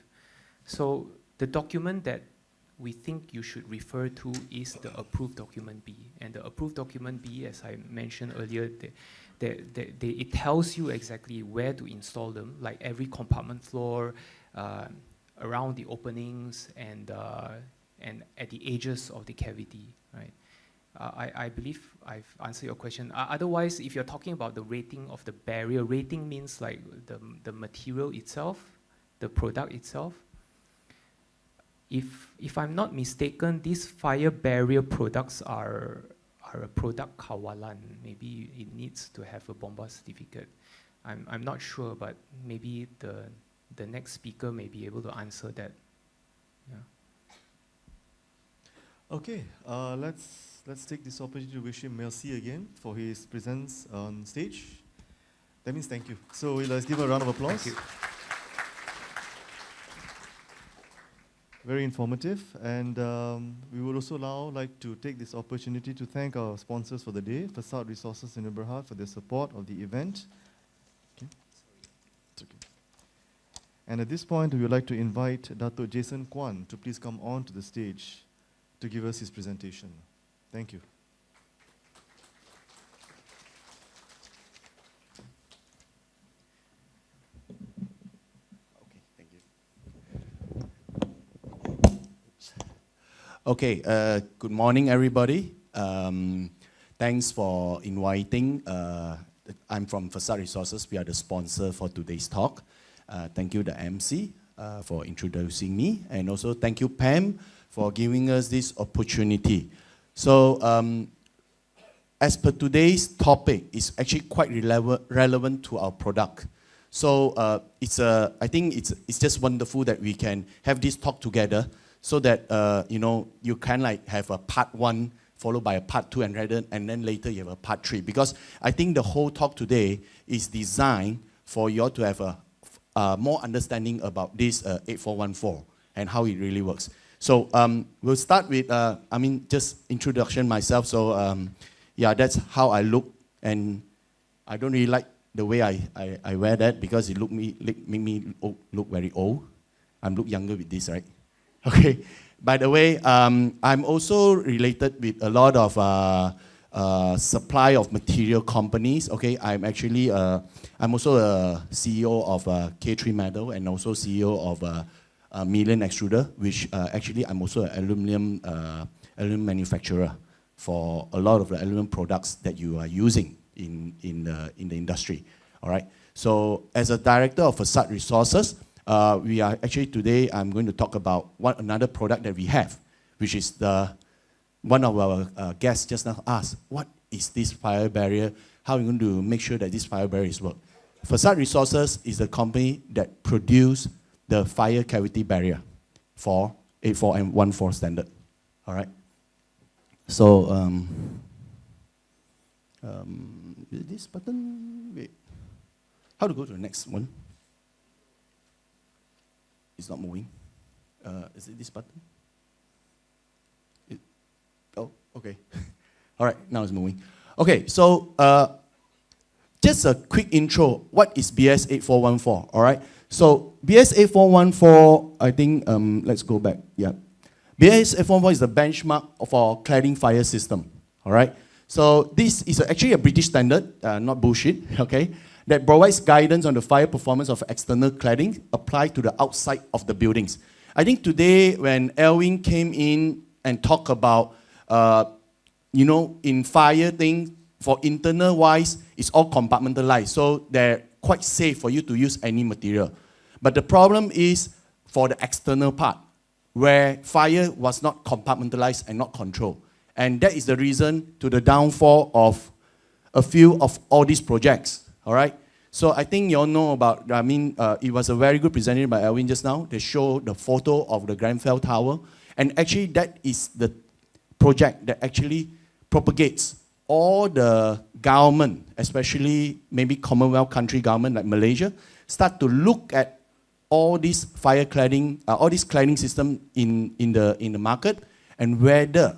So the document that we think you should refer to is the approved document B. And the approved document B, as I mentioned earlier, it tells you exactly where to install them, like every compartment floor, around the openings, and at the edges of the cavity, right? I believe I've answered your question. Otherwise, if you're talking about the rating of the barrier, rating means like the material itself, the product itself. If I'm not mistaken, these fire barrier products are a product kawalan. Maybe it needs to have a bomba certificate. I'm not sure, but maybe the next speaker may be able to answer that. Yeah. Okay, let's take this opportunity to wish him merci again for his presence on stage. That means thank you. So let's give a round of applause. Thank you. Very informative, and we would also now like to take this opportunity to thank our sponsors for the day, Facade Resources in Berhad, for their support of the event. Okay. It's okay. And at this point, we would like to invite Dato' Jason Kwan to please come on to the stage to give us his presentation. Thank you. Okay, good morning, everybody. Thanks for inviting. I'm from Facade Resources. We are the sponsor for today's talk. Thank you, the MC, for introducing me. And also thank you, PAM, for giving us this opportunity. So, as per today's topic, it's actually quite relevant to our product. So, I think it's just wonderful that we can have this talk together, so that you can like have a part 1 followed by a part 2 and then later you have a part 3, because I think the whole talk today is designed for you all to have a more understanding about this 8414 and how it really works. So we'll start with just introduction myself. So yeah, that's how I look, and I don't really like the way I wear that, because it make me look very old. I look younger with this, right? Okay. By the way, I'm also related with a lot of supply of material companies. Okay, I'm actually I'm also a CEO of K3 Metal and also CEO of Million Extruder, which actually I'm also an aluminum manufacturer for a lot of the aluminum products that you are using in the industry. All right. So as a director of Facade Resources, we are actually today, I'm going to talk about another product that we have, which is one of our guests just now asked, what is this fire barrier? How are we going to make sure that this fire barriers work? Facade Resources is the company that produce the fire cavity barrier for 8414 standard. All right. So, this button, wait. How to go to the next one? It's not moving. Is it this button? Oh, okay. All right, now it's moving. Okay, so just a quick intro. What is BS 8414? All right. So BS 8414, I think, let's go back. Yeah. BS 8414 is the benchmark of our cladding fire system. All right. So this is actually a British standard, not bullshit. Okay. That provides guidance on the fire performance of external cladding applied to the outside of the buildings. I think today when ALVIN came in and talked about, in fire thing, for internal wise, it's all compartmentalized. So they're quite safe for you to use any material. But the problem is for the external part, where fire was not compartmentalized and not controlled. And that is the reason to the downfall of a few of all these projects. All right. So I think you all know about, it was a very good presentation by ALVIN just now. They showed the photo of the Grenfell Tower. And actually that is the project that actually propagates all the government, especially maybe Commonwealth country government like Malaysia, start to look at all these fire cladding, all these cladding system in the market, and whether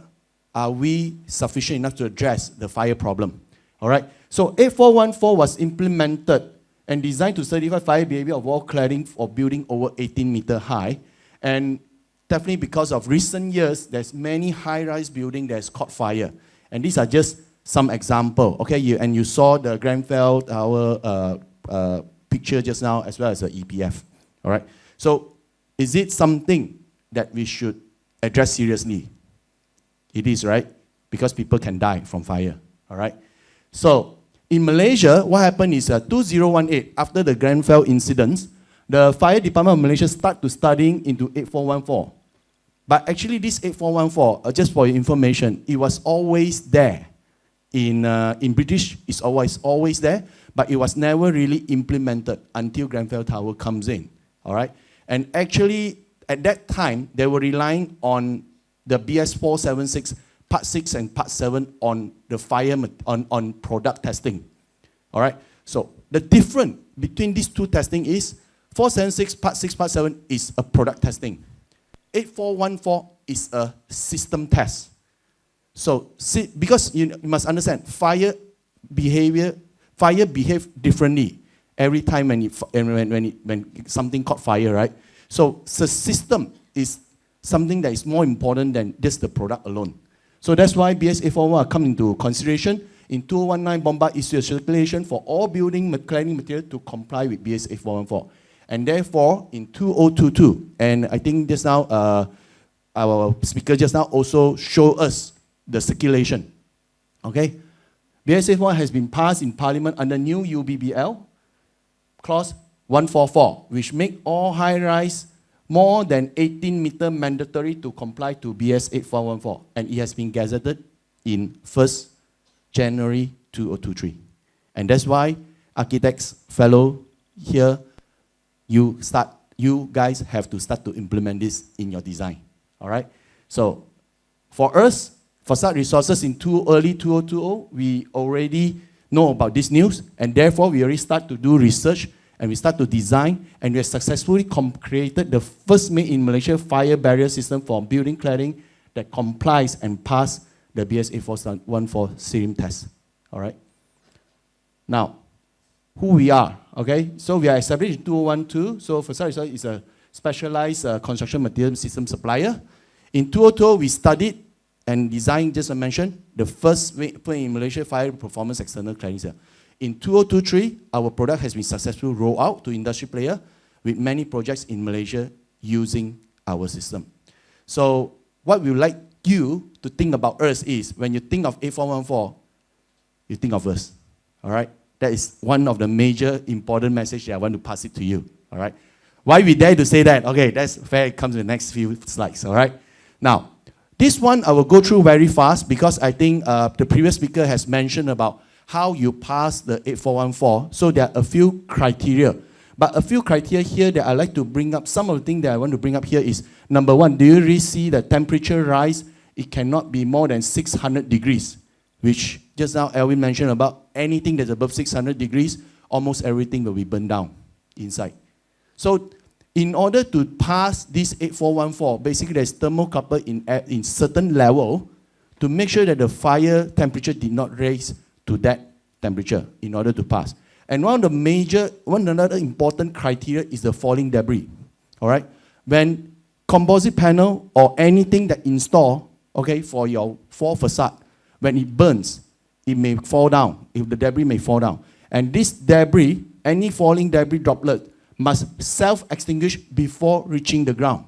are we sufficient enough to address the fire problem. All right. So 8414 was implemented, and designed to certify fire behavior of wall cladding for building over 18-meter high. And definitely because of recent years, there's many high-rise building that's caught fire. And these are just some example, okay? And you saw the Grenfell Tower picture just now, as well as the EPF, all right? So is it something that we should address seriously? It is, right? Because people can die from fire, all right? So in Malaysia, what happened is 2018, after the Grenfell incidents, the Fire Department of Malaysia start to studying into 8414. But actually this 8414, just for your information, it was always there. In British, it's always there, but it was never really implemented until Grenfell Tower comes in, all right? And actually, at that time, they were relying on the BS 476, Part 6 and Part 7 on the fire, on product testing, all right? So the difference between these two testing is 476, Part 6, Part 7 is a product testing. 8414 is a system test. So, because you must understand, fire behave differently every time when something caught fire, right? So the system is something that is more important than just the product alone. So that's why BS 841 come into consideration. In 2019, Bombard issued a circulation for all building cladding material to comply with BS 8414. And therefore, in 2022, and I think just now, our speaker just now also showed us the circulation, okay? BS 841 has been passed in Parliament under new UBBL, clause 144, which make all high-rise more than 18-meter mandatory to comply to BS 8414, and it has been gazetted in 1st January 2023. And that's why architects fellow here, you guys have to start to implement this in your design, all right? So for us, Facade Resources in early 2020, we already know about this news, and therefore we already start to do research, and we start to design, and we have successfully created the first made in Malaysia fire barrier system for building cladding that complies and pass the BS 8414 SIRIM test, all right? Now, who we are, okay? So we are established in 2012, so Facade Resources is a specialized construction material system supplier. In 2012, we studied and designed, just as I mentioned, the first in Malaysia fire performance external cladding system. In 2023, our product has been successfully rolled out to industry player with many projects in Malaysia using our system. So what we would like you to think about us is, when you think of 8414, you think of us, all right? That is one of the major important messages that I want to pass it to you, all right? Why we dare to say that? Okay, that's fair, it comes in the next few slides, all right? Now, this one I will go through very fast because I think the previous speaker has mentioned about how you pass the 8414. So there are a few criteria. But a few criteria here that I like to bring up, some of the things that I want to bring up here is, number one, do you really see the temperature rise? It cannot be more than 600 degrees, which just now Alvin mentioned about anything that's above 600 degrees, almost everything will be burned down inside. So in order to pass this 8414, basically there's thermocouple in certain level to make sure that the fire temperature did not raise to that temperature in order to pass. And another important criteria is the falling debris, all right? When composite panel or anything that install, okay, for your facade, when it burns, it may fall down, if the debris may fall down. And this debris, any falling debris droplet, must self-extinguish before reaching the ground.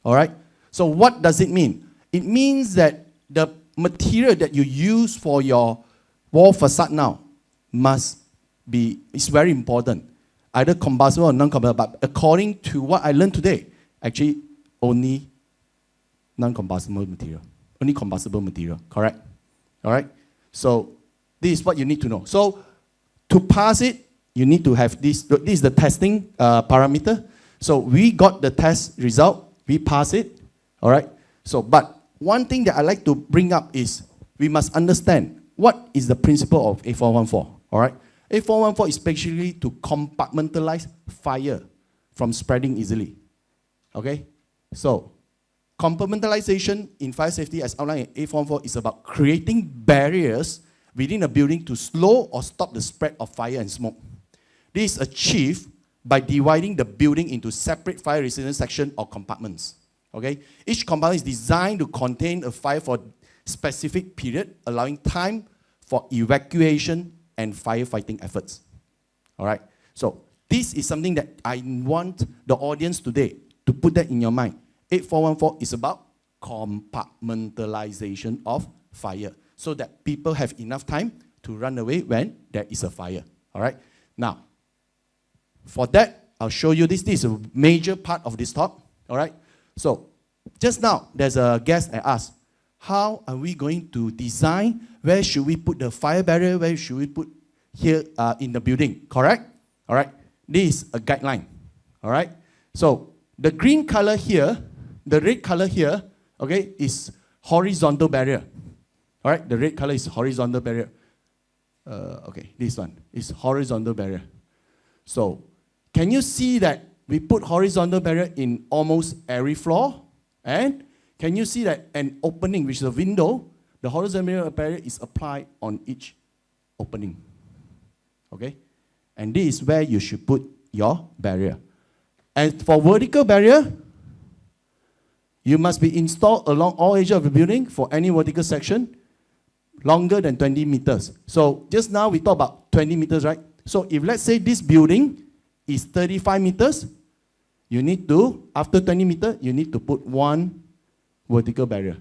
All right? So what does it mean? It means that the material that you use for your wall facade now must be, it's very important, either combustible or non-combustible, but according to what I learned today, actually only non-combustible material, only combustible material, correct? All right? So this is what you need to know. So to pass it, you need to have this. This is the testing parameter. So we got the test result. We pass it. All right. So, but one thing that I like to bring up is we must understand what is the principle of 8414. All right. 8414 is basically to compartmentalize fire from spreading easily. Okay. So compartmentalization in fire safety, as outlined in 8414, is about creating barriers within a building to slow or stop the spread of fire and smoke. This is achieved by dividing the building into separate fire resistant sections or compartments. Okay? Each compartment is designed to contain a fire for specific period, allowing time for evacuation and firefighting efforts. All right? So this is something that I want the audience today to put that in your mind. 8414 is about compartmentalization of fire so that people have enough time to run away when there is a fire. All right? Now, for that, I'll show you this. This is a major part of this talk. All right? So, just now, there's a guest I asked, how are we going to design? Where should we put the fire barrier? Where should we put here in the building? Correct? All right? This is a guideline. All right? So, the green color here, the red color here, okay, is horizontal barrier. All right? The red color is horizontal barrier. Okay, this one is horizontal barrier. So, can you see that we put horizontal barrier in almost every floor? And can you see that an opening, which is a window, the horizontal barrier is applied on each opening? Okay? And this is where you should put your barrier. And for vertical barrier, you must be installed along all edges of the building for any vertical section longer than 20 meters. So just now we talked about 20 meters, right? So if let's say this building is 35 meters, you need to, after 20 meters, you need to put one vertical barrier.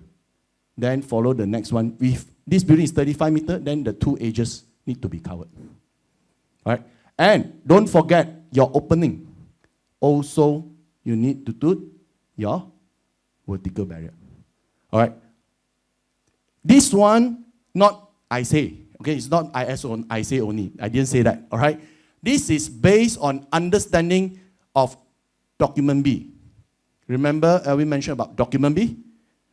Then follow the next one. If this building is 35 meters, then the two edges need to be covered. All right? And don't forget your opening. Also, you need to do your vertical barrier. All right? This one, not I say. Okay, it's not ISO, I say only. I didn't say that. All right? This is based on understanding of document B. Remember, we mentioned about document B?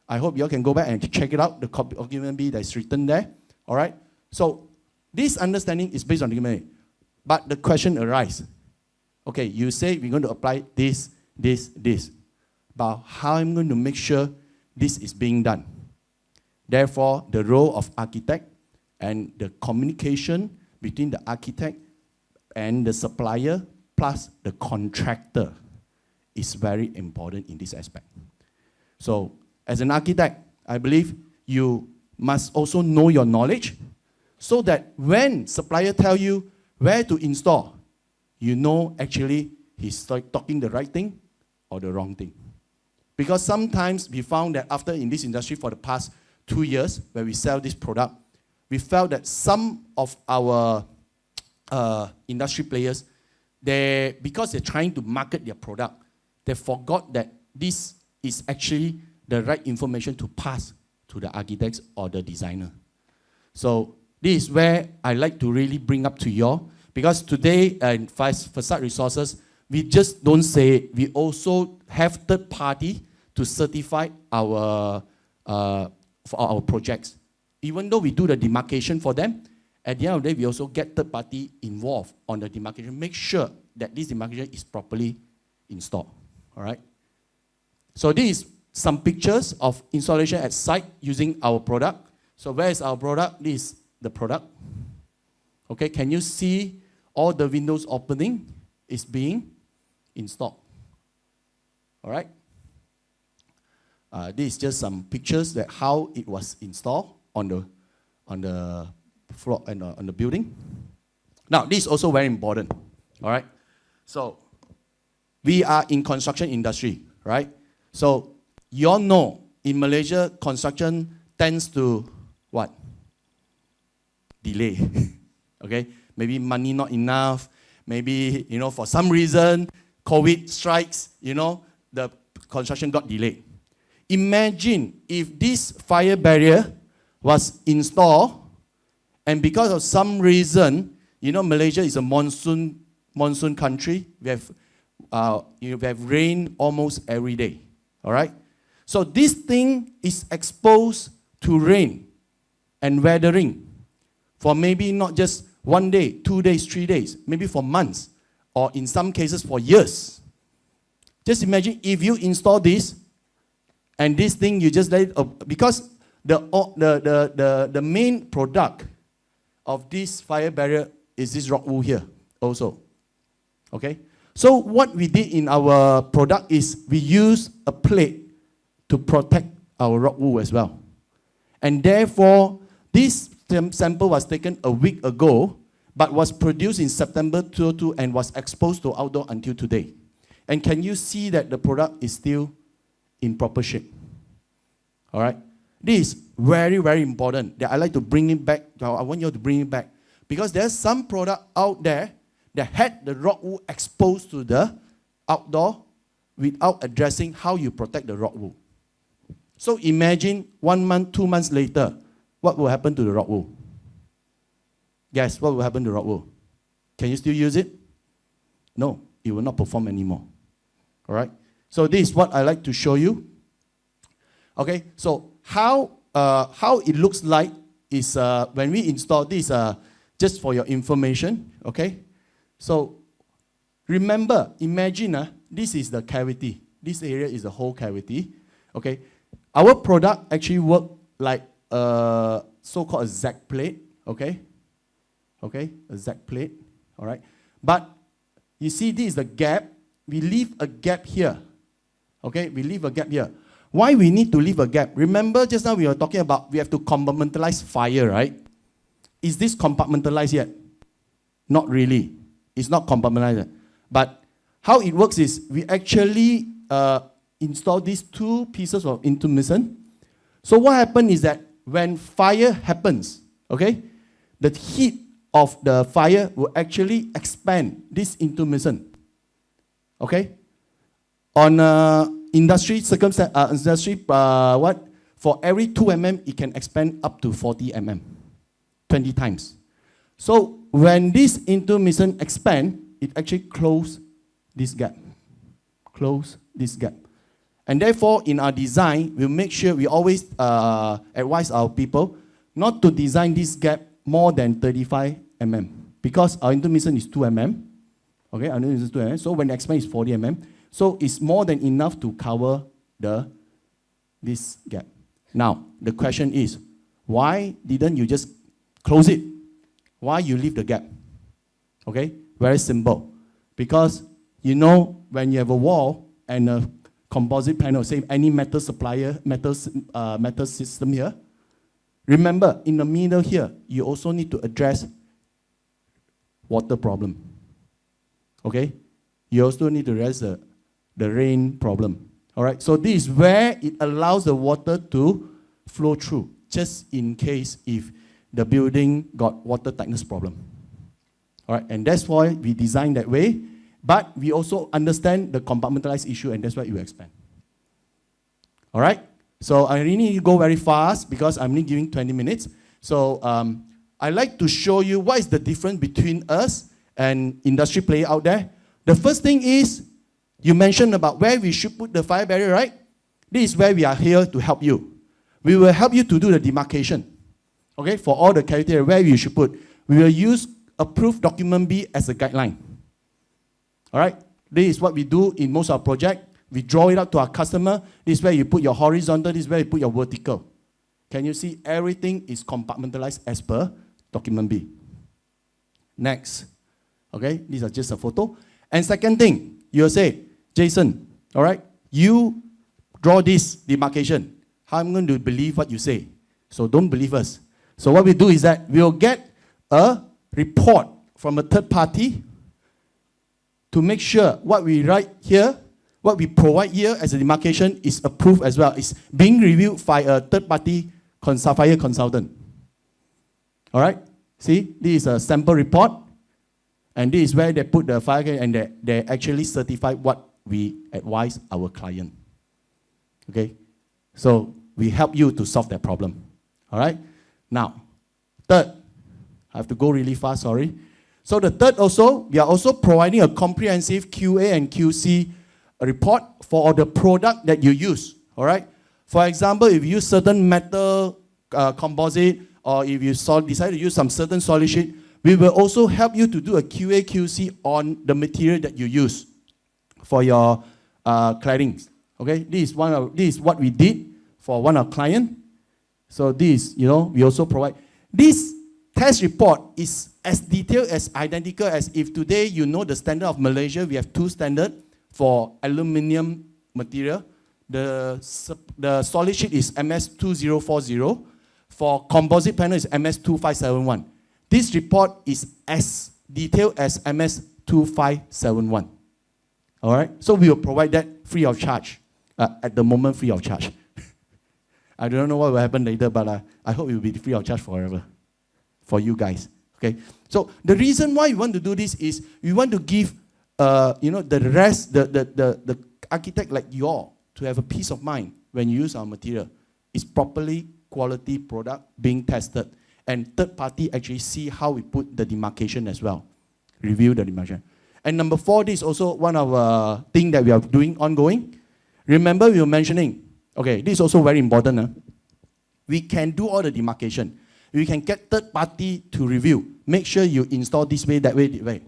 I hope you all can go back and check it out, the document B that's written there. All right? So, this understanding is based on document A. But the question arises. Okay, you say we're going to apply this. But how am I going to make sure this is being done? Therefore, the role of architect and the communication between the architect and the supplier plus the contractor is very important in this aspect. So, as an architect, I believe you must also know your knowledge so that when supplier tell you where to install, you know actually he's talking the right thing or the wrong thing. Because sometimes we found that after in this industry for the past 2 years, where we sell this product, we felt that some of our industry players, because they're trying to market their product, they forgot that this is actually the right information to pass to the architects or the designer. So this is where I like to really bring up to you all, because today in Facade Resources, we just don't say it. We also have third party to certify our for our projects. Even though we do the demarcation for them, at the end of the day, we also get third party involved on the demarcation, make sure that this demarcation is properly installed. All right? So this is some pictures of installation at site using our product. So where is our product? This is the product. Okay, can you see all the windows opening is being installed? All right? This is just some pictures that how it was installed on the floor and on the building. Now, this is also very important. All right? So, we are in construction industry, right? So, you all know, in Malaysia, construction tends to what? Delay. Okay? Maybe money not enough. Maybe, for some reason, COVID strikes, the construction got delayed. Imagine if this fire barrier was installed, and because of some reason, Malaysia is a monsoon country. We have rain almost every day. All right? So this thing is exposed to rain and weathering for maybe not just 1 day, 2 days, 3 days, maybe for months, or in some cases for years. Just imagine if you install this, and this thing you just let it, because the main product of this fire barrier is this rock wool here also. Okay? So what we did in our product is we use a plate to protect our rock wool as well. And therefore, this sample was taken a week ago, but was produced in September 2022 and was exposed to outdoor until today. And can you see that the product is still in proper shape? All right? This is very, very important that I like to bring it back. I want you to bring it back. Because there's some product out there that had the rock wool exposed to the outdoor without addressing how you protect the rock wool. So imagine 1 month, 2 months later, what will happen to the rock wool? Guess what will happen to rock wool? Can you still use it? No, it will not perform anymore. All right? So this is what I like to show you. Okay, so how it looks like is when we install this, just for your information, okay? So remember, imagine this is the cavity. This area is the whole cavity, okay? Our product actually works like a so-called a Z plate, okay? Okay, a Z plate, all right? But you see this is the gap. We leave a gap here, okay? We leave a gap here. Why we need to leave a gap? Remember just now we were talking about we have to compartmentalize fire, right? Is this compartmentalized yet? Not really. It's not compartmentalized. But how it works is we actually install these two pieces of intermission. So what happens is that when fire happens, okay, the heat of the fire will actually expand this intermission. Okay? On industry circumstance, for every 2 mm, it can expand up to 40 mm, 20 times. So when this intermission expand, it actually close this gap. Close this gap. And therefore, in our design, we'll make sure we always advise our people not to design this gap more than 35 mm. Because our intermission is 2 mm. Okay, our intermission is 2 mm. So when the expand is 40 mm. So it's more than enough to cover this gap. Now, the question is, why didn't you just close it? Why you leave the gap? Okay, very simple. Because you know when you have a wall and a composite panel, say any metal supplier, metal system here, remember in the middle here, you also need to address water problem. Okay, you also need to address the rain problem. All right, so this is where it allows the water to flow through, just in case if the building got water tightness problem. All right, and that's why we design that way, but we also understand the compartmentalized issue, and that's why you expand. All right, so I really need to go very fast because I'm only giving 20 minutes. So I like to show you what is the difference between us and industry player out there. The first thing is, you mentioned about where we should put the fire barrier, right? This is where we are here to help you. We will help you to do the demarcation, okay, for all the criteria where you should put. We will use approved document B as a guideline. All right, this is what we do in most of our projects. We draw it out to our customer. This is where you put your horizontal, this is where you put your vertical. Can you see everything is compartmentalized as per document B? Next, okay, these are just a photo. And second thing, you'll say, Jason, all right, you draw this demarcation. How am I going to believe what you say? So don't believe us. So what we do is that we'll get a report from a third party to make sure what we write here, what we provide here as a demarcation is approved as well. It's being reviewed by a third party fire consultant. All right, see, this is a sample report. And this is where they put the fire and they actually certify what we advise our client. Okay? So we help you to solve that problem. All right? Now, third, I have to go really fast, sorry. So the third also, we are also providing a comprehensive QA and QC report for the product that you use. All right? For example, if you use certain metal composite, or if you decide to use some certain solid sheet, we will also help you to do a QA, QC on the material that you use for your cladding. Okay, this is what we did for one of our client. So this, you know, we also provide. This test report is as detailed, as identical as if today you know the standard of Malaysia. We have 2 standards for aluminium material. The solid sheet is MS2040. For composite panel is MS2571. This report is as detailed as MS2571. All right? So we will provide that free of charge. At the moment, free of charge. I don't know what will happen later, but I hope it will be free of charge forever for you guys. Okay? So the reason why we want to do this is we want to give the rest, the architect like you all, to have a peace of mind when you use our material. It's properly quality product being tested. And third party actually see how we put the demarcation as well. Review the demarcation. And number 4, this is also one of the things that we are doing ongoing. Remember we were mentioning, okay, this is also very important. We can do all the demarcation. We can get third party to review. Make sure you install this way, that way, that way.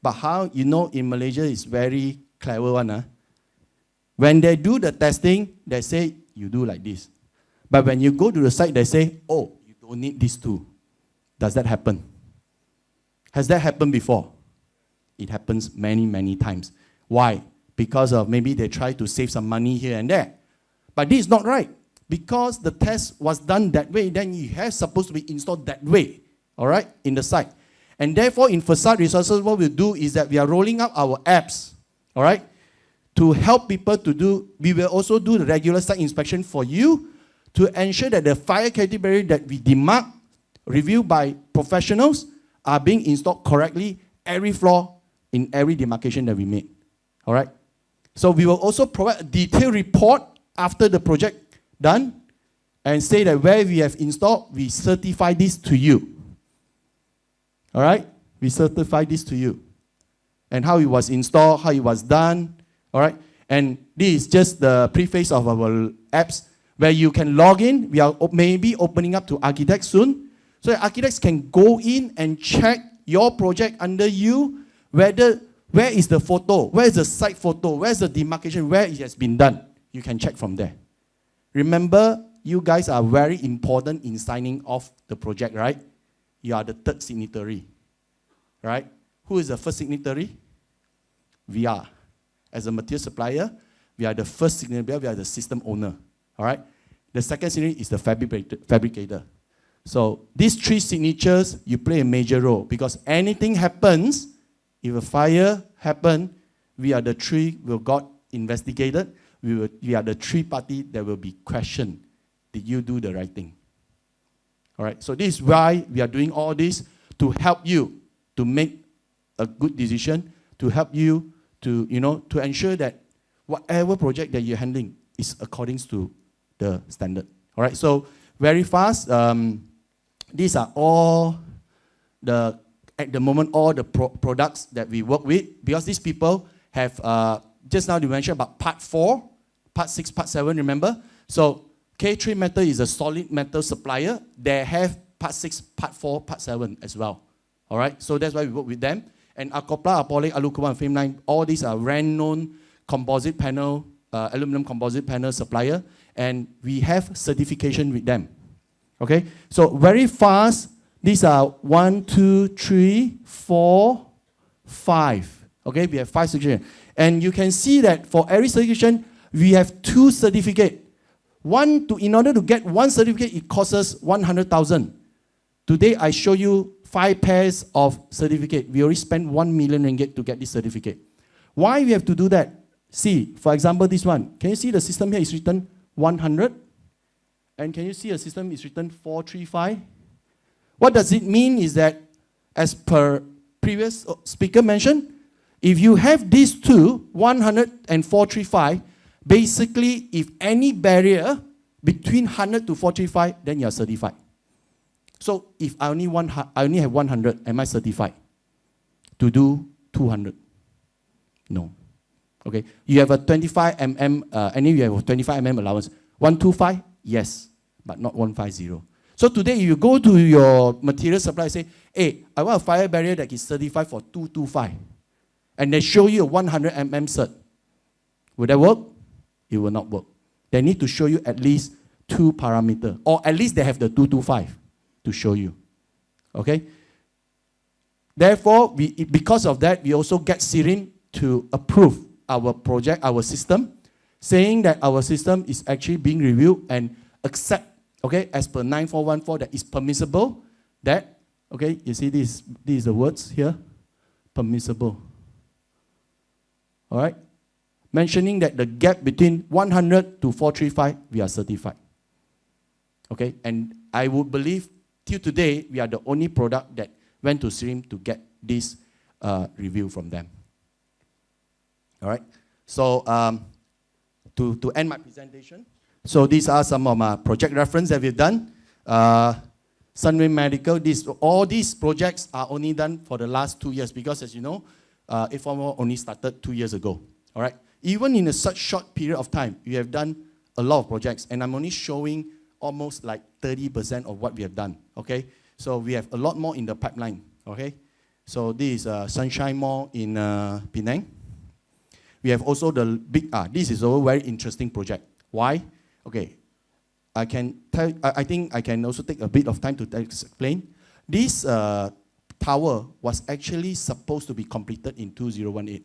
But how, in Malaysia is very clever one. When they do the testing, they say, you do like this. But when you go to the site, they say, oh, you don't need these 2. Does that happen? Has that happened before? It happens many, many times. Why? Because of maybe they try to save some money here and there. But this is not right. Because the test was done that way, then you have supposed to be installed that way, all right, in the site. And therefore, in Facade Resources, what we'll do is that we are rolling out our apps, all right, to help people to do, we will also do the regular site inspection for you to ensure that the fire category that we demark, reviewed by professionals, are being installed correctly, every floor, in every demarcation that we made, all right? So we will also provide a detailed report after the project done and say that where we have installed, we certify this to you. All right? We certify this to you. And how it was installed, how it was done. All right? And this is just the preface of our apps where you can log in. We are maybe opening up to architects soon. So architects can go in and check your project under you, whether where is the photo, where is the site photo, where is the demarcation, where it has been done. You can check from there. Remember, you guys are very important in signing off the project, right? You are the third signatory, right? Who is the first signatory? We are. As a material supplier, we are the first signatory, we are the system owner, all right? The second signatory is the fabricator. So these 3 signatures, you play a major role because anything happens, if a fire happens, we are the 3 who got investigated. We are the 3 party that will be questioned. Did you do the right thing? All right, so this is why we are doing all this, to help you to make a good decision, to help you to, to ensure that whatever project that you're handling is according to the standard. All right, so very fast, these are all at the moment, all the products that we work with, because these people have, just now you mentioned about part 4, part 6, part 7, remember? So K3 Metal is a solid metal supplier. They have part 6, part 4, part 7 as well. All right, so that's why we work with them. And Acopla, Apollo, Alucoma, and Frame9, all these are renowned composite panel, aluminum composite panel supplier, and we have certification with them. Okay, so very fast, these are 1, 2, 3, 4, 5. Okay, we have 5 certifications. And you can see that for every certification, we have 2 certificates. In order to get 1 certificate, it costs us 100,000. Today, I show you 5 pairs of certificate. We already spent 1 million ringgit to get this certificate. Why we have to do that? See, for example, this one. Can you see the system here is written 100? And can you see a system is written 435? What does it mean is that, as per previous speaker mentioned, if you have these 2, 100 and 435, basically, if any barrier between 100 to 435, then you are certified. So if I only have 100, am I certified to do 200? No. Okay. You have a 25 mm, you have a 25 mm allowance. 125, yes, but not 150. So today, if you go to your material supplier, say, hey, I want a fire barrier that is certified for 225, and they show you a 100 mm cert. Will that work? It will not work. They need to show you at least 2 parameters, or at least they have the 225 to show you. Okay? Therefore, because of that, we also get SIRIN to approve our project, our system, saying that our system is actually being reviewed and accept, okay, as per 9414, that is permissible, that, okay, you see these are the words here, permissible. All right? Mentioning that the gap between 100 to 435, we are certified. Okay? And I would believe, till today, we are the only product that went to SIRIN to get this review from them. All right? So, to end my presentation, so these are some of my project reference that we've done. Sunway Medical, all these projects are only done for the last 2 years because, as you know, 841 only started 2 years ago. All right? Even in such short period of time, we have done a lot of projects, and I'm only showing almost like 30% of what we have done. Okay? So we have a lot more in the pipeline. Okay? So this is Sunshine Mall in Penang. We have also the big, this is a very interesting project. Why? Okay, I think I can also take a bit of time to explain. This tower was actually supposed to be completed in 2018.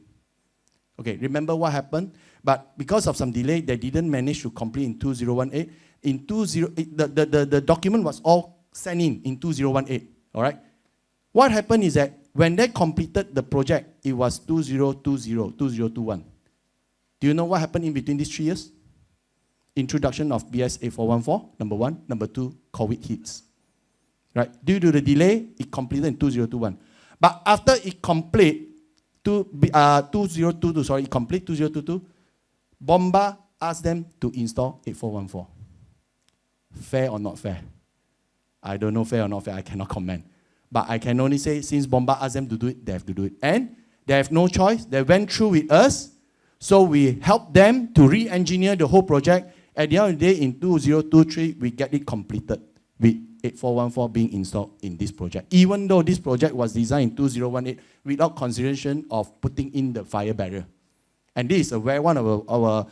Okay, remember what happened? But because of some delay, they didn't manage to complete in 2018. The document was all sent in 2018, all right? What happened is that when they completed the project, it was 2020, 2021. Do you know what happened in between these 3 years? Introduction of BS 8414, number 1. Number 2, COVID hits. Right? Due to the delay, it completed in 2021. But after it complete, 2022, Bomba asked them to install 8414. Fair or not fair? I don't know fair or not fair, I cannot comment. But I can only say, since Bomba asked them to do it, they have to do it. And they have no choice. They went through with us. So we helped them to re-engineer the whole project. At the end of the day, in 2023, we get it completed with 8414 being installed in this project. Even though this project was designed in 2018 without consideration of putting in the fire barrier. And this is one of our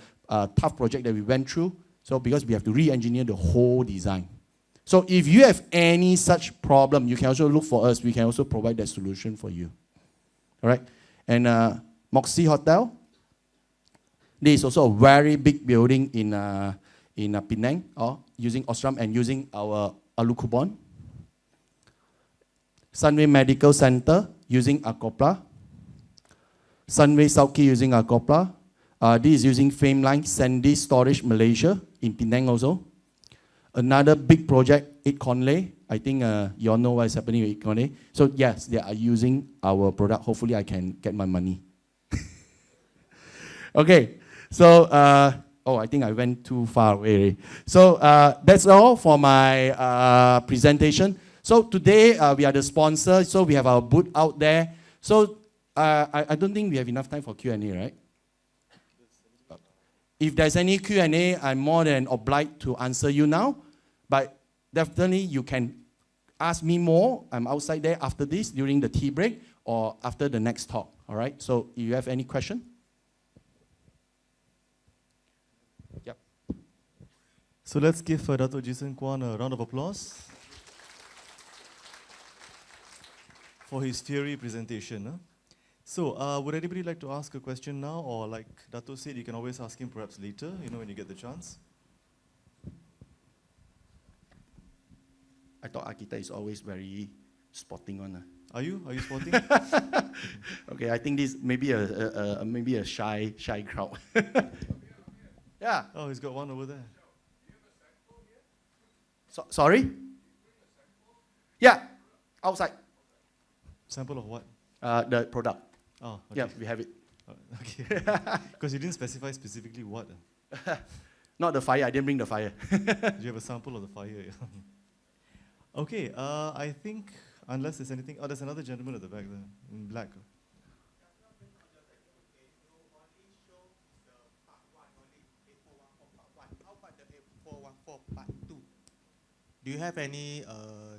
tough project that we went through. So because we have to re-engineer the whole design. So if you have any such problem, you can also look for us. We can also provide that solution for you. All right? And Moxie Hotel. This is also a very big building in Penang, using Ostrom and using our Alukubon. Sunway Medical Center using Acopla. Sunway Sauki using Acopla. This is using Fameline Sandy Storage Malaysia in Penang also. Another big project, 8 Conley. I think you all know what is happening with 8 Conley. So yes, they are using our product. Hopefully I can get my money. Okay. So, I think I went too far away. So that's all for my presentation. So today we are the sponsor, so we have our booth out there. So I don't think we have enough time for Q&A, right? If there's any Q&A, I'm more than obliged to answer you now. But definitely you can ask me more. I'm outside there after this, during the tea break, or after the next talk, all right? So if you have any question? Yep. So let's give Dato' Jason Kwan a round of applause for his theory presentation. So would anybody like to ask a question now, or like Dato' said, you can always ask him perhaps later, when you get the chance. I thought architect is always very spotting one. Are you spotting? Okay, I think this maybe a shy crowd. Yeah. Oh, he's got one over there. Sorry? Yeah, outside. Sample of what? The product. Oh, okay. Yeah, we have it. Okay. Because you didn't specify specifically what. Not the fire, I didn't bring the fire. Do you have a sample of the fire? Okay, I think, unless there's anything, there's another gentleman at the back there, in black. Do you have any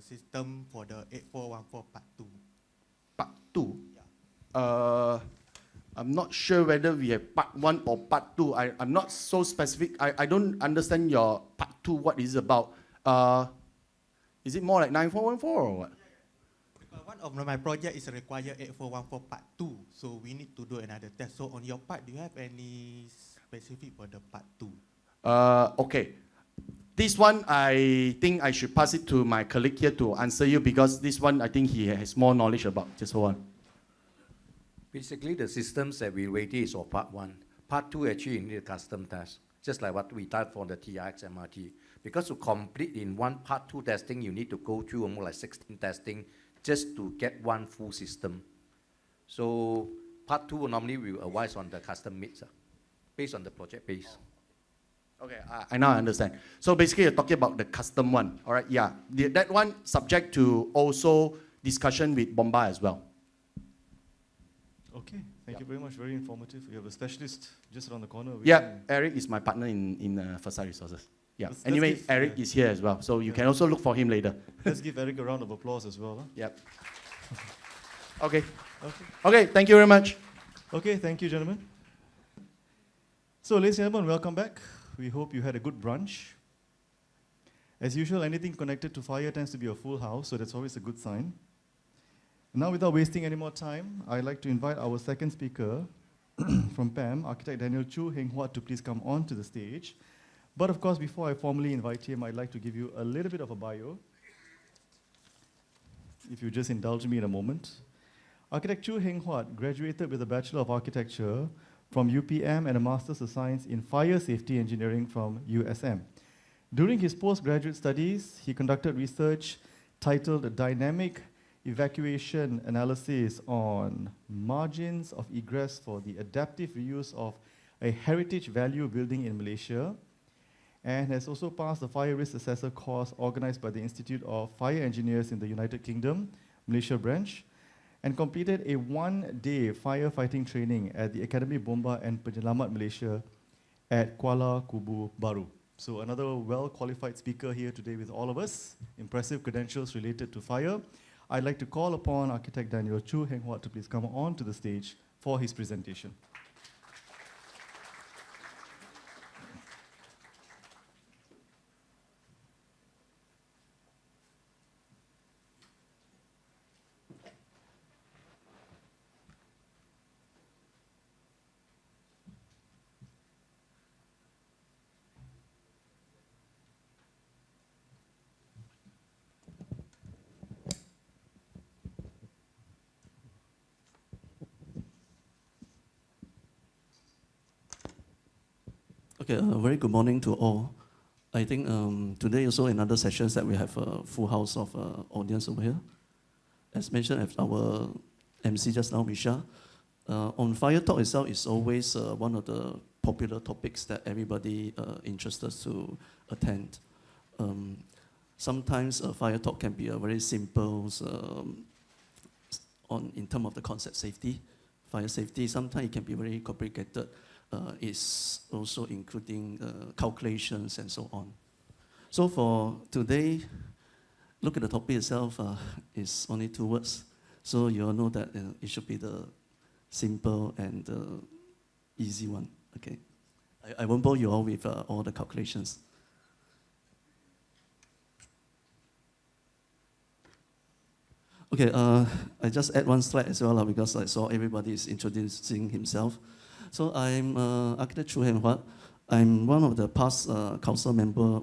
system for the 8414 Part 2? Part 2? Yeah. I'm not sure whether we have Part 1 or Part 2. I'm not so specific. I don't understand your Part 2, what is it about. Is it more like 9414 or what? One of my project is require 8414 part 2, so we need to do another test. So on your part, do you have any specific for the part 2? Okay. This one, I think I should pass it to my colleague here to answer you because this one, I think he has more knowledge about. Just hold on. Basically, the systems that we rated is for part 1. Part 2, actually, you need a custom test, just like what we did for the TRX MRT. Because to complete in one part 2 testing, you need to go through almost like 16 testing just to get one full system. So part 2 normally we will advise on the custom mix, based on the project base. Okay, I now understand. So basically, you're talking about the custom one, all right? Yeah, that one subject to also discussion with Bomba as well. Okay, thank you very much. Very informative. We have a specialist just around the corner. Yeah, Eric is my partner in Facade Resources. Yeah. Let's Anyway, give- Eric is here as well, so you can also look for him later. Let's give Eric a round of applause as well. Huh? Yep. Okay. Okay. Okay, thank you very much. Okay, thank you, gentlemen. So, ladies and gentlemen, welcome back. We hope you had a good brunch. As usual, anything connected to fire tends to be a full house, so that's always a good sign. Now, without wasting any more time, I'd like to invite our second speaker from PAM, Architect Daniel CHOO, HUAT, to please come on to the stage. But of course, before I formally invite him, I'd like to give you a little bit of a bio, if you just indulge me in a moment. Architect CHOO HUAT graduated with a Bachelor of Architecture from UPM and a Master's of Science in Fire Safety Engineering from USM. During his postgraduate studies, he conducted research titled Dynamic Evacuation Analysis on Margins of Egress for the Adaptive Reuse of a Heritage Value Building in Malaysia, and has also passed the Fire Risk Assessor course organized by the Institute of Fire Engineers in the United Kingdom, Malaysia branch, and completed a one-day firefighting training at the Academy Bomba and Penyelamat Malaysia at Kuala Kubu Baru. So another well-qualified speaker here today with all of us, impressive credentials related to fire. I'd like to call upon Architect Daniel CHOO HUAT to please come on to the stage for his presentation. Okay, very good morning to all. I think today also another sessions that we have a full house of audience over here. As mentioned, as our MC just now, Misha, on Fire Talk itself is always one of the popular topics that everybody interested to attend. Sometimes a Fire Talk can be a very simple in terms of the concept safety, fire safety. Sometimes it can be very complicated. It's also including calculations and so on. So for today, look at the topic itself, it's only 2 words. So you all know that it should be the simple and easy one, okay? I won't bore you all with all the calculations. Okay, I just add one slide as well because I saw everybody is introducing himself. So I'm Architect CHOO HUAT. I'm one of the past council member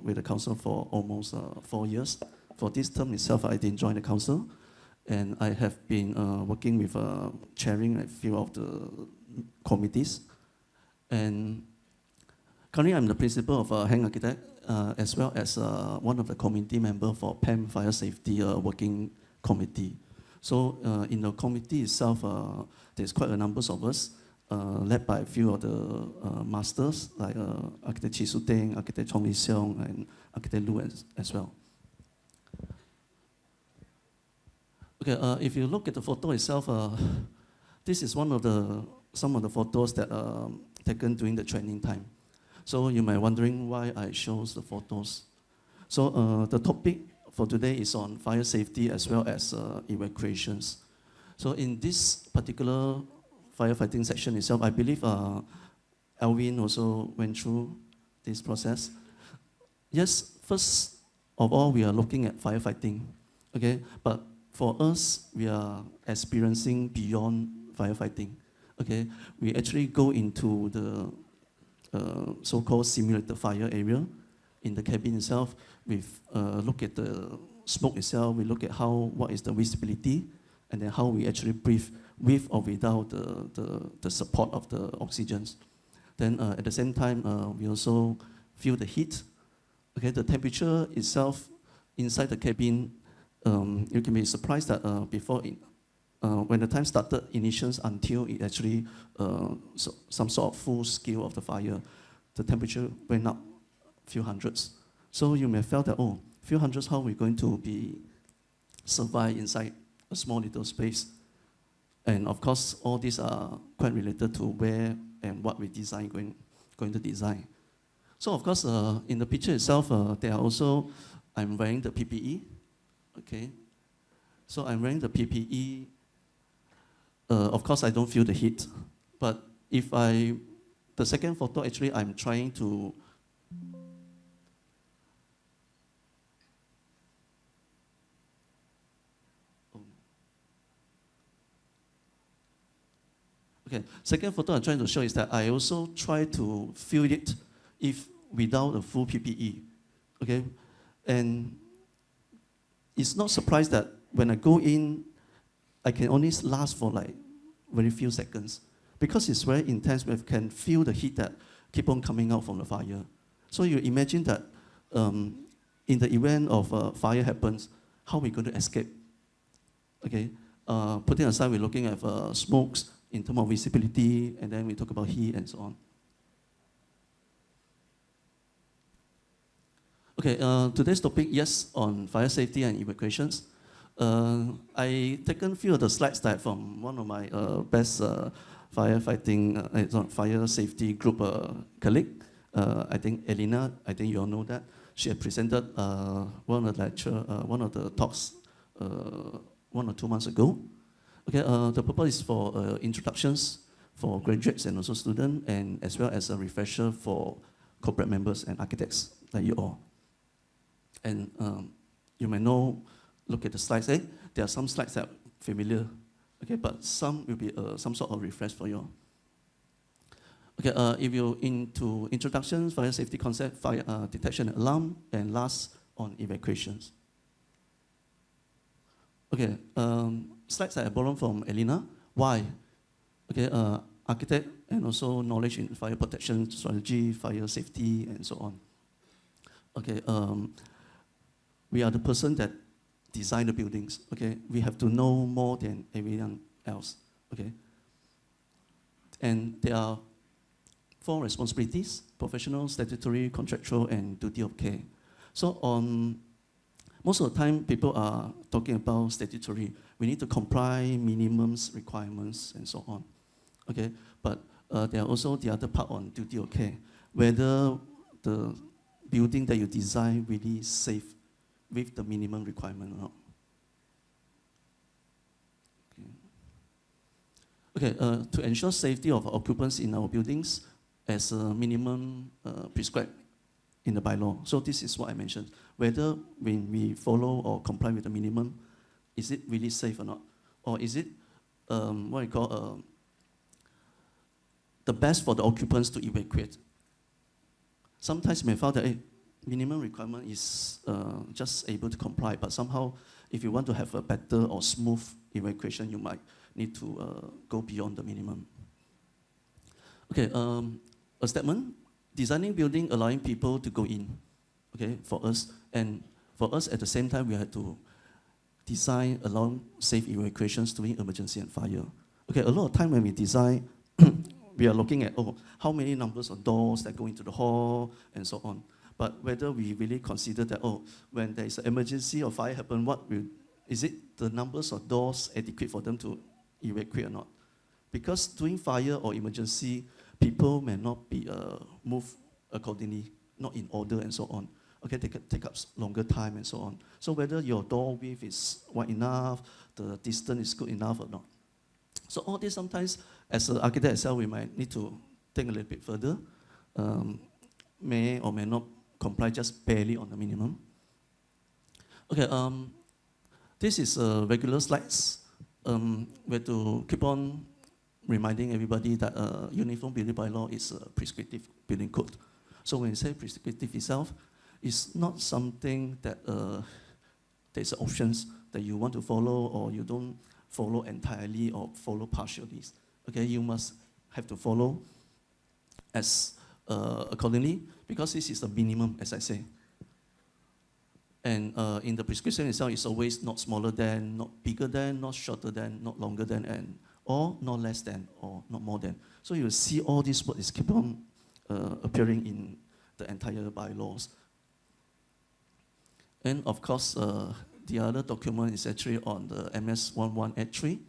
with the council for almost 4 years. For this term itself, I didn't join the council, and I have been working with chairing a few of the committees. And currently, I'm the principal of HENG Architect, as well as one of the committee member for PAM Fire Safety Working Committee. So in the committee itself, there's quite a number of us. Led by a few of the masters, like Architect Chi Su Teng, Architect Chong Li Seong, and Architect Lu as well. Okay, if you look at the photo itself, this is some of the photos that are taken during the training time. So you might wondering why I shows the photos. So the topic for today is on fire safety as well as evacuations. So in this particular firefighting section itself, I believe ALVIN also went through this process. Yes, first of all, we are looking at firefighting, okay? But for us, we are experiencing beyond firefighting. Okay, we actually go into the so-called simulated fire area in the cabin itself. We look at the smoke itself. We look at what is the visibility, and then how we actually breathe with or without the support of the oxygens. Then at the same time, we also feel the heat. Okay, the temperature itself inside the cabin, you can be surprised that when the time started, initials until it actually some sort of full scale of the fire, the temperature went up a few hundreds. So you may feel that, oh, few hundreds, how are we going to survive inside a small little space? And of course, all these are quite related to where and what we design going to design. So of course, in the picture itself, there are also, I'm wearing the PPE, okay? So I'm wearing the PPE. Of course, I don't feel the heat, but the second photo, actually, I'm trying to, okay, second photo I'm trying to show is that I also try to feel it if without a full PPE, okay? And it's not surprised that when I go in, I can only last for like very few seconds because it's very intense. We can feel the heat that keep on coming out from the fire. So you imagine that in the event of a fire happens, how are we going to escape? Okay, putting aside, we're looking at smokes in terms of visibility, and then we talk about heat and so on. Okay, today's topic, yes, on fire safety and evacuations. I taken few of the slides that from one of my best fire safety group colleague. I think Elena, I think you all know that. She had presented one of the talks 1 or 2 months ago. Okay, the purpose is for introductions for graduates and also students, and as well as a refresher for corporate members and architects like you all. And you may know, look at the slides. There are some slides that are familiar, okay, but some will be some sort of refresh for you all. Okay, if you're into introductions, fire safety concept, fire detection and alarm, and last on evacuations. Okay, slides that I borrowed from Elena. Why? Okay, architect and also knowledge in fire protection strategy, fire safety, and so on. Okay, we are the person that design the buildings. Okay, we have to know more than everyone else. Okay, and there are 4 responsibilities: professional, statutory, contractual, and duty of care. So most of the time, people are talking about statutory. We need to comply minimums, requirements, and so on. Okay, but there are also the other part on duty of care, whether the building that you design really safe with the minimum requirement or not. Okay, to ensure safety of occupants in our buildings as a minimum prescribed in the bylaw. So this is what I mentioned. Whether when we follow or comply with the minimum, is it really safe or not? Or is it what we call the best for the occupants to evacuate? Sometimes you may find that minimum requirement is just able to comply, but somehow if you want to have a better or smooth evacuation, you might need to go beyond the minimum. Okay, a statement: designing building, allowing people to go in. Okay, for us, and for us at the same time, we had to design along safe evacuations during emergency and fire. Okay, a lot of time when we design, we are looking at how many numbers of doors that go into the hall and so on. But whether we really consider that when there is an emergency or fire happen, is it the numbers of doors adequate for them to evacuate or not? Because during fire or emergency, people may not be moved accordingly, not in order and so on. Okay, take up longer time and so on. So whether your door width is wide enough, the distance is good enough or not. So all this sometimes, as an architect itself, we might need to think a little bit further. May or may not comply just barely on the minimum. Okay, This is regular slides. Where to keep on reminding everybody that Uniform Building Bylaw is a prescriptive building code. So when you say prescriptive itself, it's not something that there's options that you want to follow or you don't follow entirely or follow partially. Okay, you must have to follow as accordingly, because this is the minimum, as I say. And in the prescription itself, it's always not smaller than, not bigger than, not shorter than, not longer than, and or not less than, or not more than. So you will see all these words keep on appearing in the entire bylaws. And of course, the other document is actually on the MS 1183.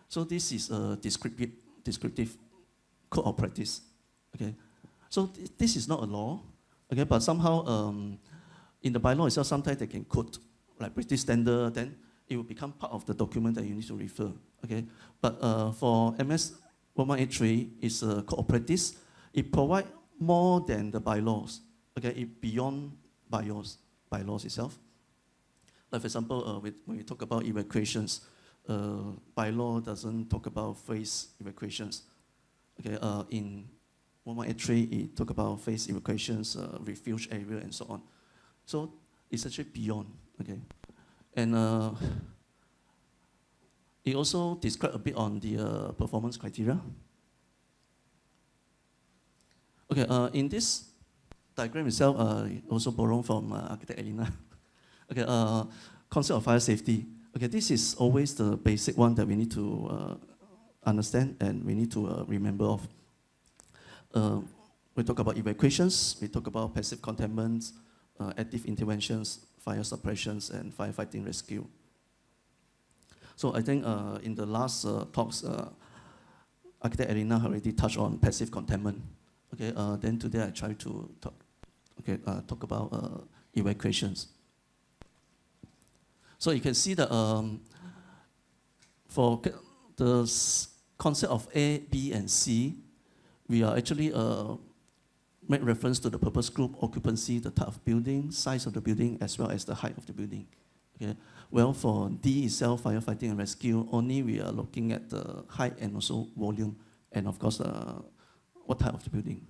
So this is a descriptive code of practice. Okay, so this is not a law. Okay, but somehow in the bylaw itself, sometimes they can quote like British standard, then it will become part of the document that you need to refer. Okay, but for MS 1183, it's a code of practice. It provides more than the bylaws. Okay, it beyond bylaws itself. Like for example, when we talk about evacuations, bylaw doesn't talk about phase evacuations. Okay, in 1183, it talk about phase evacuations, refuge area, and so on. So it's actually beyond. Okay, and it also describes a bit on the performance criteria. Okay, in this diagram itself, also borrowed from architect Elena. Okay, concept of fire safety. Okay, this is always the basic one that we need to understand and we need to remember of. We talk about evacuations, we talk about passive containment, active interventions, fire suppressions, and firefighting rescue. So I think in the last talks, architect Elena already touched on passive containment. Okay, then today I try to talk about evacuations. So you can see that for the concept of A, B, and C, we are actually make reference to the purpose group, occupancy, the type of building, size of the building, as well as the height of the building. Okay. Well, for D itself, firefighting and rescue, only we are looking at the height and also volume, and of course, what type of the building.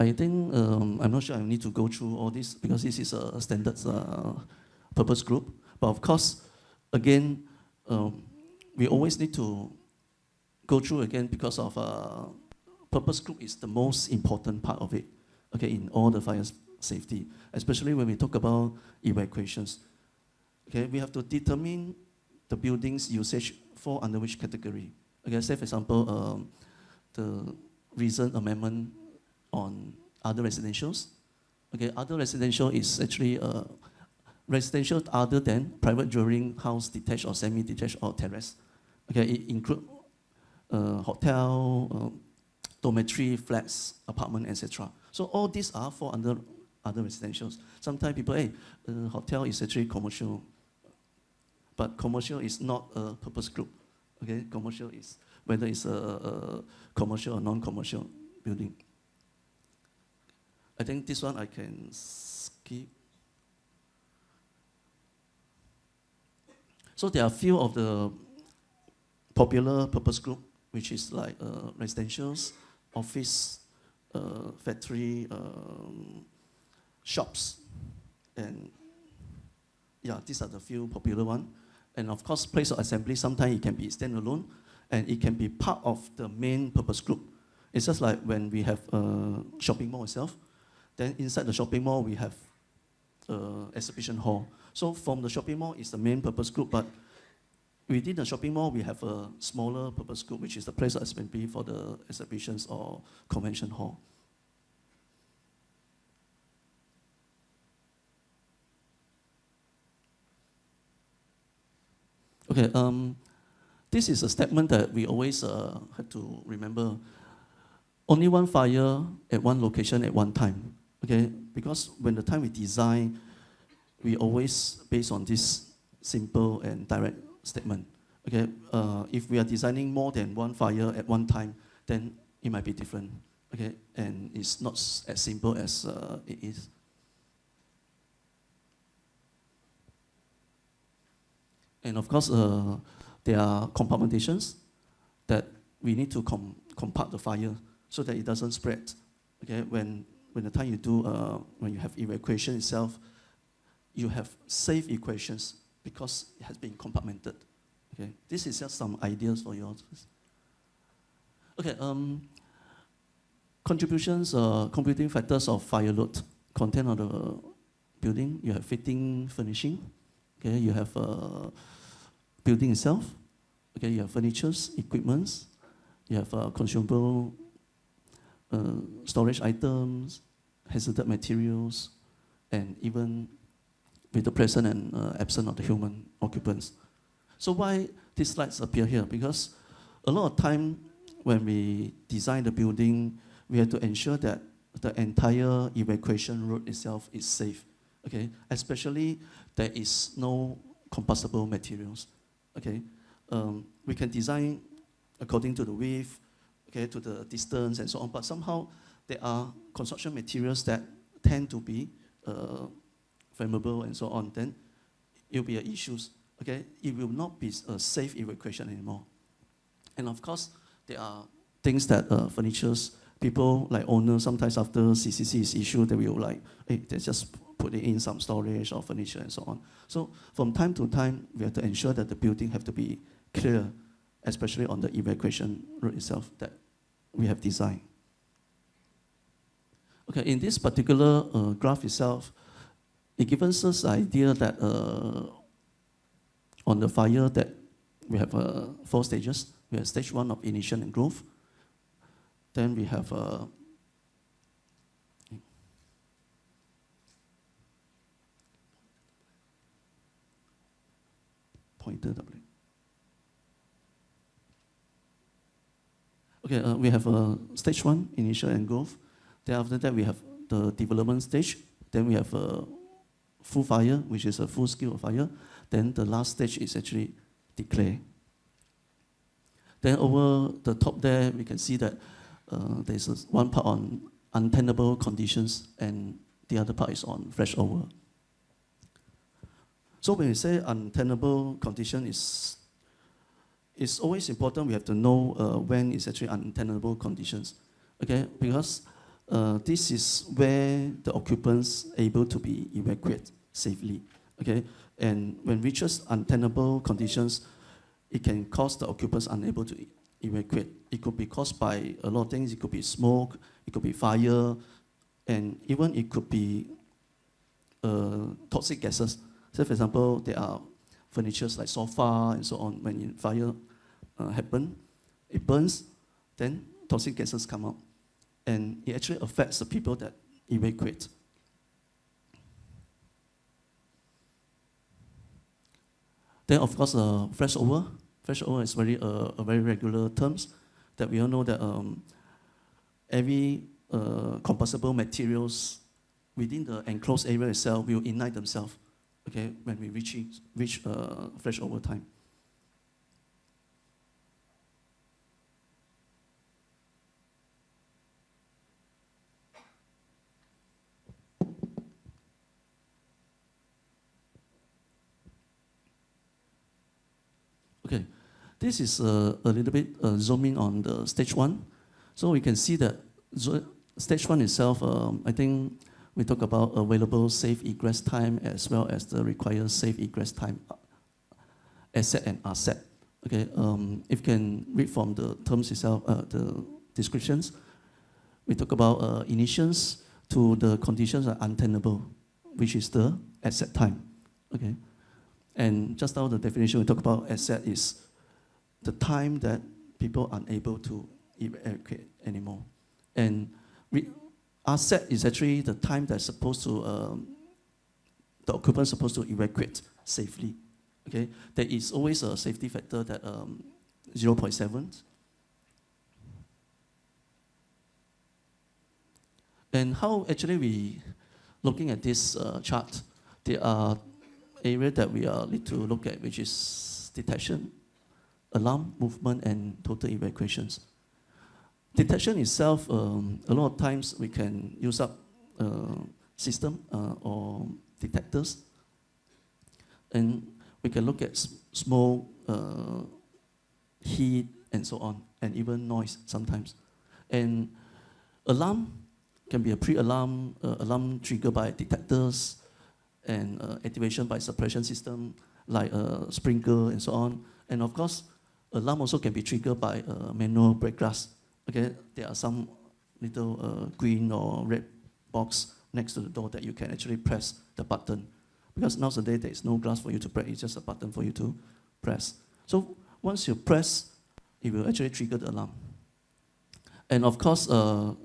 I think, I'm not sure I need to go through all this because this is a standard purpose group. But of course, again, we always need to go through again because of purpose group is the most important part of it, okay, in all the fire safety, especially when we talk about evacuations. Okay, we have to determine the building's usage fall under which category. Okay, say for example, the recent amendment on other residentials. Okay, other residential is actually residential other than private dwelling, house, detached or semi-detached or terrace. Okay, it include hotel, dormitory, flats, apartment, etc. So all these are fall under other residentials. Sometimes people, hey, hotel is actually commercial, but commercial is not a purpose group. Okay, commercial is whether it's a commercial or non-commercial building. I think this one I can skip. So there are a few of the popular purpose group, which is like residentials, office, factory, shops, and yeah, these are the few popular ones. And of course, place of assembly, sometimes it can be standalone, and it can be part of the main purpose group. It's just like when we have a shopping mall itself, then inside the shopping mall, we have exhibition hall. So from the shopping mall is the main purpose group, but within the shopping mall, we have a smaller purpose group, which is the place of assembly for the exhibitions or convention hall. Okay, this is a statement that we always have to remember. Only one fire at one location at one time. Okay, because when the time we design, we always based on this simple and direct statement. Okay, if we are designing more than one fire at one time, then it might be different. Okay, and it's not as simple as it is. And of course, there are compartmentations that we need to compart the fire so that it doesn't spread. Okay, when the time you do, when you have evacuation itself, you have safe evacuations because it has been compartmented. Okay, this is just some ideas for you. Okay, contributions, computing factors of fire load, content of the building. You have fitting, furnishing. Okay, you have building itself. Okay, you have furnitures, equipments. You have consumable storage items, hazardous materials, and even with the present and absent of the human occupants. So why these slides appear here? Because a lot of time when we design the building, we have to ensure that the entire evacuation route itself is safe. Okay, especially there is no combustible materials. Okay, we can design according to the width, okay, to the distance and so on, but somehow there are construction materials that tend to be flammable and so on, then it will be issues. Okay, it will not be a safe evacuation anymore. And of course, there are things that furnitures, people like owners, sometimes after CCC is issued, they will like, hey, they just put it in some storage or furniture and so on. So from time to time, we have to ensure that the building have to be clear, especially on the evacuation route itself that we have designed. Okay, in this particular graph itself, it gives us the idea that on the fire that we have 4 stages. We have stage 1 of initial and growth. Then we have pointer W. Okay, we have stage 1, initial and growth. Then after that, we have the development stage. Then we have full fire, which is a full scale of fire. Then the last stage is actually declare. Then over the top there, we can see that there's one part on untenable conditions and the other part is on flashover. So when we say untenable condition, it's always important we have to know when it's actually untenable conditions. Okay, because this is where the occupants able to be evacuated safely. Okay, and when reaches untenable conditions, it can cause the occupants unable to evacuate. It could be caused by a lot of things. It could be smoke, it could be fire, and even it could be toxic gases. So for example, there are furnitures like sofa and so on. When fire happen, it burns, then toxic gases come out. And it actually affects the people that evacuate. Then of course, flashover. Flashover is a very regular terms that we all know that every combustible materials within the enclosed area itself will ignite themselves. Okay, when we reach flashover time. Okay, this is a little bit zooming on the stage 1. So we can see that stage 1 itself, I think we talk about available safe egress time as well as the required safe egress time, asset and asset. Okay, if you can read from the terms itself, the descriptions, we talk about initials to the conditions are untenable, which is the asset time. Okay. And just now the definition we talk about asset is the time that people are unable to evacuate anymore. And asset is actually the time that's supposed to, the occupant is supposed to evacuate safely. Okay, there is always a safety factor that 0.7. And how actually we, looking at this chart, there are area that we need to look at, which is detection, alarm, movement, and total evacuations. Detection itself, a lot of times we can use up system or detectors. And we can look at smoke, heat, and so on, and even noise sometimes. And alarm can be a pre-alarm, alarm triggered by detectors, and activation by suppression system, like sprinkler and so on. And of course, alarm also can be triggered by manual break glass. Okay, there are some little green or red box next to the door that you can actually press the button. Because nowadays there is no glass for you to press, it's just a button for you to press. So once you press, it will actually trigger the alarm. And of course, there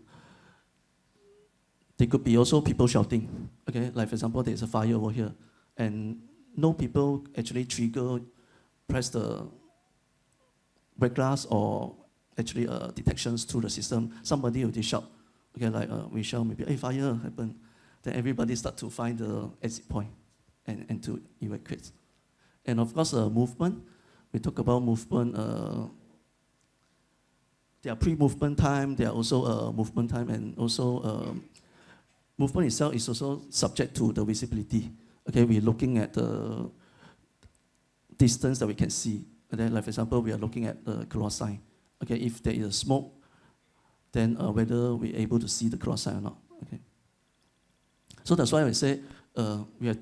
could be also people shouting. Okay, like for example, there's a fire over here, and no people actually press the break glass or actually detections through the system. Somebody will shout. Okay, like we shout maybe, hey, fire happened. Then everybody start to find the exit point and to evacuate. And of course, movement. We talk about movement. There are pre-movement time. There are also movement time, and also movement itself is also subject to the visibility. Okay, we're looking at the distance that we can see. And then, like for example, we are looking at the cross sign. Okay, if there is smoke, then whether we're able to see the cross sign or not. Okay. So that's why I say we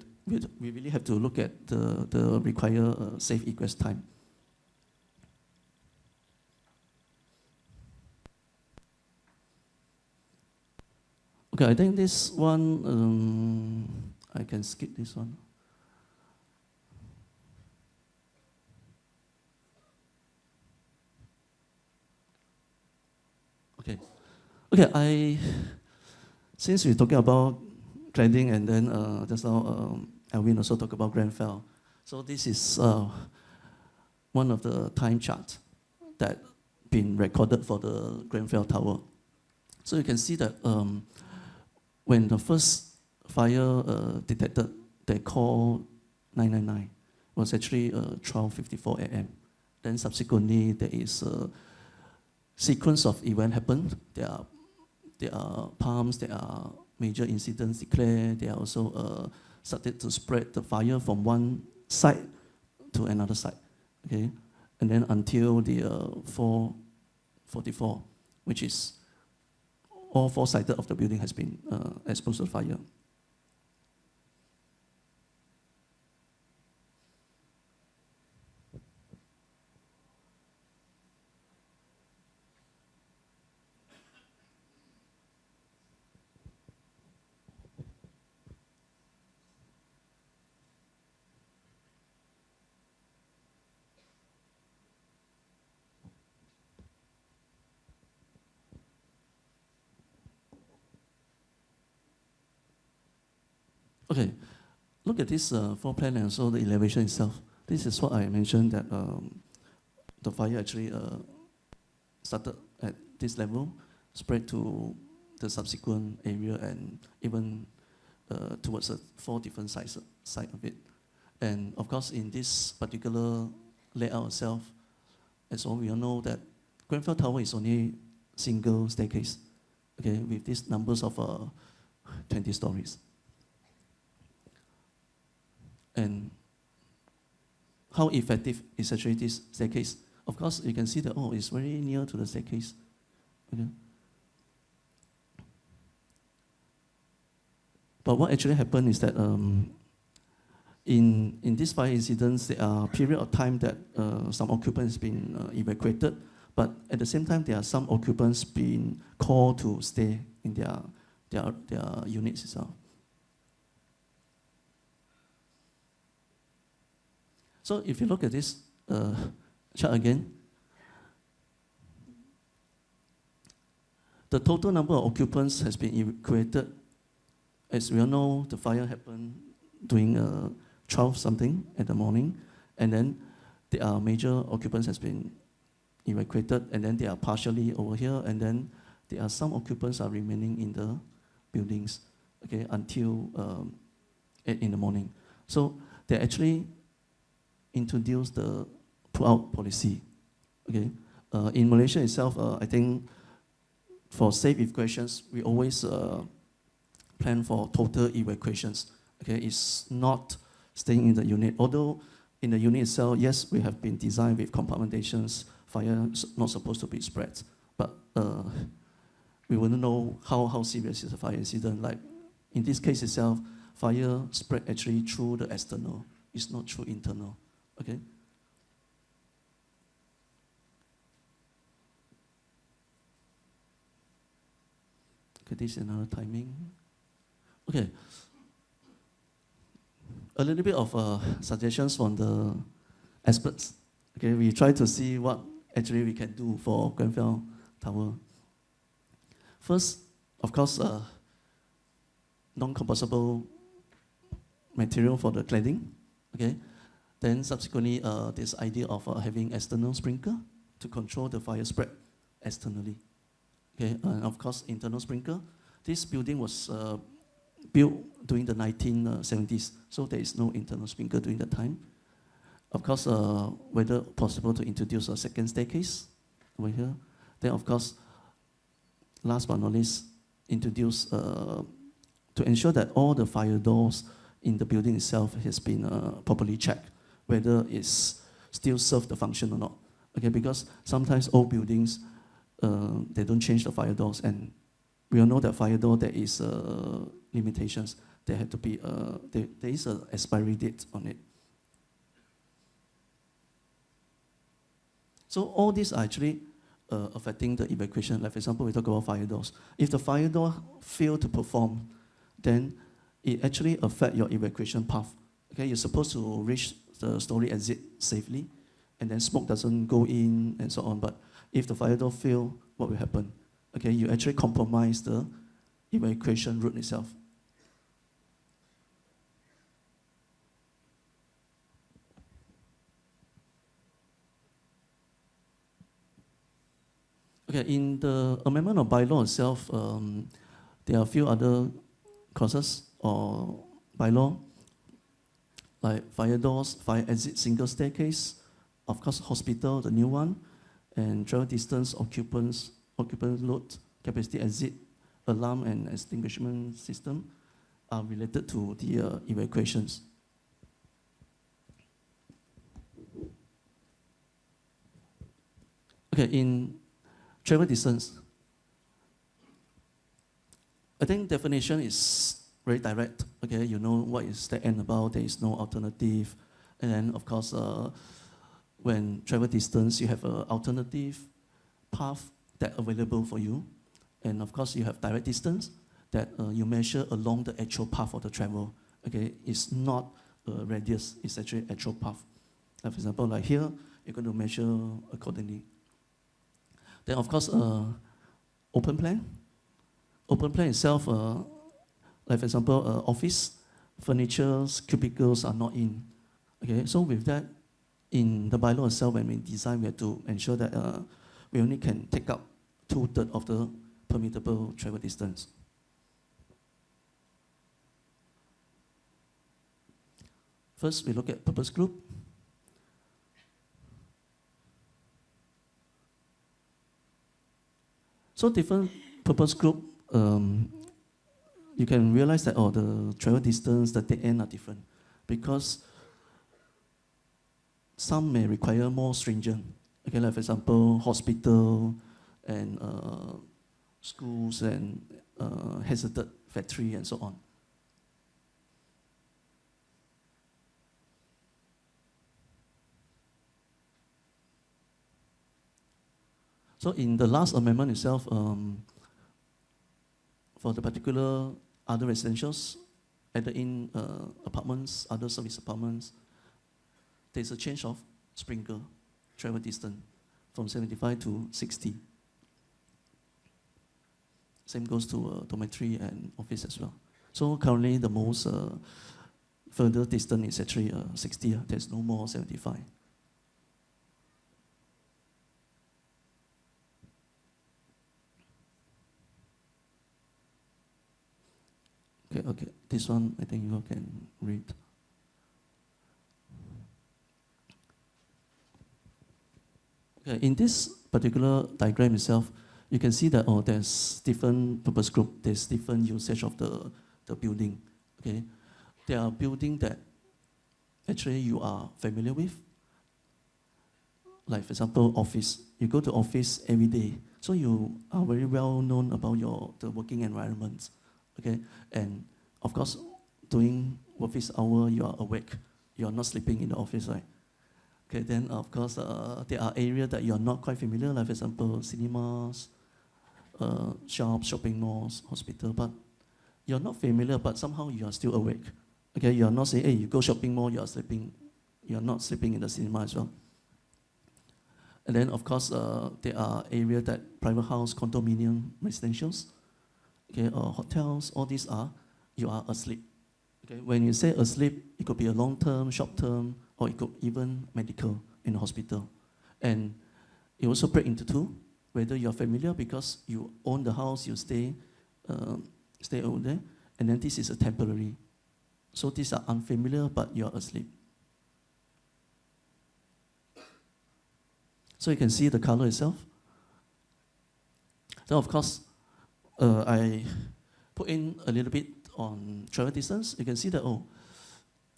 really have to look at the required safe egress time. Okay, I think this one, I can skip this one. Okay, since we're talking about cladding, and then just now Alvin also talked about Grenfell. So this is one of the time charts that been recorded for the Grenfell Tower. So you can see that when the first fire detected, they called 999. It was actually 12:54 a.m. Then subsequently, there is a sequence of events happened. There are PAMs, there are major incidents declared. They are also started to spread the fire from one site to another site. Okay, and then until the 4:44, which is all four sides of the building has been exposed to fire. Okay, look at this floor plan and also the elevation itself. This is what I mentioned that the fire actually started at this level, spread to the subsequent area, and even towards the 4 different sides of it. And of course, in this particular layout itself, as all we all know that Grenfell Tower is only single staircase, okay, with these numbers of 20 stories. And how effective is actually this staircase? Of course, you can see that, oh, it's very near to the staircase. Okay. But what actually happened is that in these fire incidents, there are period of time that some occupants been evacuated, but at the same time, there are some occupants being called to stay in their units itself. So if you look at this chart again, the total number of occupants has been evacuated. As we all know, the fire happened during 12 something in the morning, and then there are major occupants has been evacuated, and then they are partially over here, and then there are some occupants are remaining in the buildings, okay, until 8 in the morning. So they actually introduced the pull-out policy. Okay, in Malaysia itself, I think for safe evacuations, we always plan for total evacuations. Okay, it's not staying in the unit. Although in the unit itself, yes, we have been designed with compartmentations. Fire not supposed to be spread, but we wouldn't know how serious is a fire incident. Like in this case itself, fire spread actually through the external. It's not through internal. Okay. Okay, this is another timing. Okay. A little bit of suggestions from the experts. Okay, we try to see what actually we can do for Grenfell Tower. First, of course, non-combustible material for the cladding. Okay, then subsequently, this idea of having external sprinkler to control the fire spread externally. Okay, and of course, internal sprinkler. This building was built during the 1970s, so there is no internal sprinkler during that time. Of course, whether possible to introduce a second staircase over here. Then, of course, last but not least, introduce to ensure that all the fire doors in the building itself has been properly checked, whether it's still serve the function or not. Okay, because sometimes old buildings, they don't change the fire doors, and we all know that fire door there is limitations. There have to be there is an expiry date on it. So all these are actually affecting the evacuation. Like for example, we talk about fire doors. If the fire door fail to perform, then it actually affects your evacuation path. Okay, you're supposed to reach the story exit safely, and then smoke doesn't go in and so on. But if the fire door fail, what will happen? Okay, you actually compromise the evacuation route itself. Okay, in the amendment of bylaw itself, there are a few other clauses or bylaw, like fire doors, fire exit single staircase, of course hospital, the new one, and travel distance, occupant load, capacity exit, alarm and extinguishment system are related to the evacuations. Okay, in travel distance, I think definition is very direct. Okay, you know what is the end about, there is no alternative. And then of course, when travel distance, you have an alternative path that available for you. And of course, you have direct distance that you measure along the actual path of the travel. Okay, it's not a radius, it's actually actual path. Like for example, like here, you're going to measure accordingly. Then of course, open plan. Open plan itself, like for example, office, furniture, cubicles are not in. Okay, so with that, in the bylaw itself, when we design, we have to ensure that we only can take up 2/3 of the permittable travel distance. First, we look at purpose group. So different purpose group, you can realize that the travel distance, the dead end are different, because some may require more stringent. Okay, like for example, hospital and schools and hazarded factory and so on. So in the last amendment itself, for the particular other residentials, added in apartments, other service apartments, there's a change of sprinkler travel distance from 75 to 60. Same goes to dormitory and office as well. So currently the most further distance is actually 60. There's no more 75. Okay, this one I think you can read. Okay, in this particular diagram itself, you can see that there's different purpose group, there's different usage of the building. Okay, there are buildings that actually you are familiar with. Like for example, office. You go to office every day, so you are very well known about the working environment. Okay, and of course, during office hour, you are awake. You are not sleeping in the office, right? Okay, then of course, there are areas that you are not quite familiar, like for example, cinemas, shops, shopping malls, hospital, but you're not familiar, but somehow you are still awake. Okay, you are not saying, hey, you go shopping mall, you are sleeping. You are not sleeping in the cinema as well. And then, of course, there are areas that private house, condominium, residentials, okay, hotels, all these you are asleep. Okay, when you say asleep, it could be a long-term, short-term, or it could even medical in the hospital. And it also break into two, whether you're familiar because you own the house, you stay over there, and then this is a temporary. So these are unfamiliar, but you're asleep. So you can see the color itself. Then of course, I put in a little bit on travel distance. You can see that,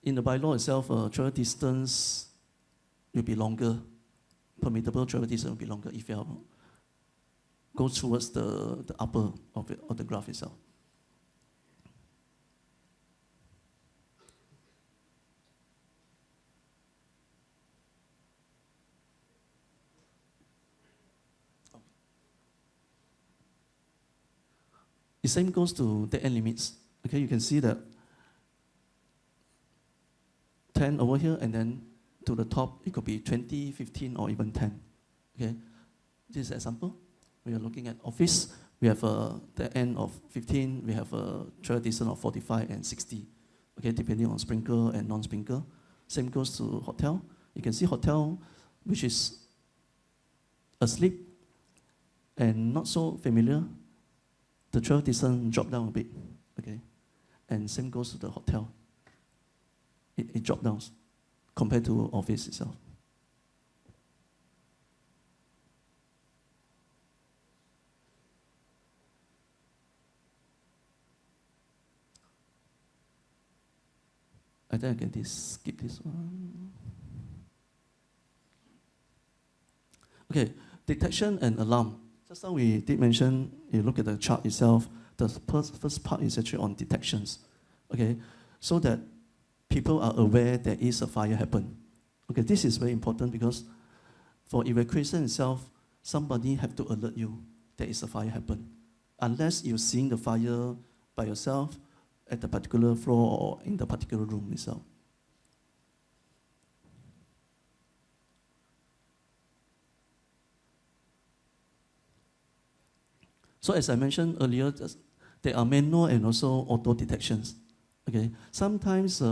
in the bylaw itself, travel distance will be longer. Permittable travel distance will be longer if you go towards the upper of the graph itself. The same goes to the end limits. Okay, you can see that 10 over here, and then to the top, it could be 20, 15, or even 10. Okay, this is an example. We are looking at office. We have the end of 15. We have a travel distance of 45 and 60. Okay, depending on sprinkler and non-sprinkler. Same goes to hotel. You can see hotel, which is asleep and not so familiar. The travel distance dropped down a bit, okay? And same goes to the hotel. It dropped down compared to office itself. I think I can skip this one. Okay, detection and alarm. Just now we did mention, you look at the chart itself, the first part is actually on detections, okay? So that people are aware there is a fire happen. Okay, this is very important because for evacuation itself, somebody have to alert you there is a fire happen. Unless you're seeing the fire by yourself at the particular floor or in the particular room itself. So as I mentioned earlier, there are manual and also auto detections. Okay, sometimes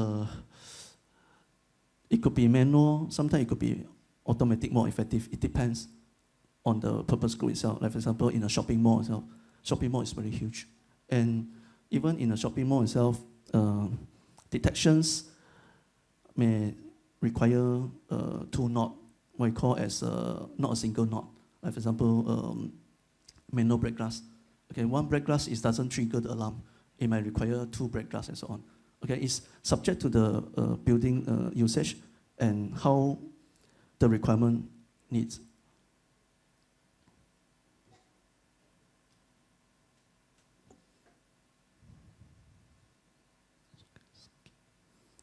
it could be manual, sometimes it could be automatic, more effective. It depends on the purpose group itself. Like for example, in a shopping mall itself, shopping mall is very huge. And even in a shopping mall itself, detections may require two knot, what we call as not a single knot. Like for example, manual break glass. Okay, one break glass doesn't trigger the alarm. It might require two break glass and so on. Okay, it's subject to the building usage and how the requirement needs.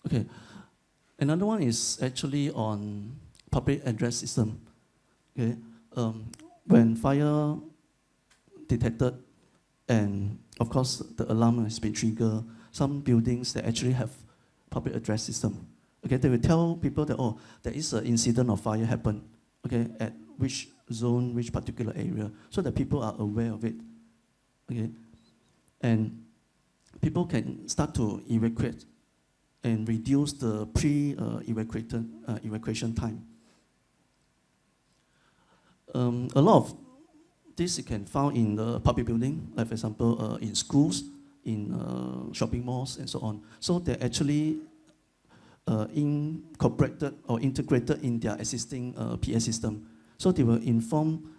Okay, another one is actually on public address system. Okay, when fire detected, and of course the alarm has been triggered, some buildings that actually have public address system. Okay, they will tell people that, oh, there is an incident of fire happened, okay, at which zone, which particular area, so that people are aware of it. Okay, and people can start to evacuate and reduce the evacuation time. A lot of this you can find in the public building, like for example, in schools, in shopping malls, and so on. So they're actually incorporated or integrated in their existing PA system. So they will inform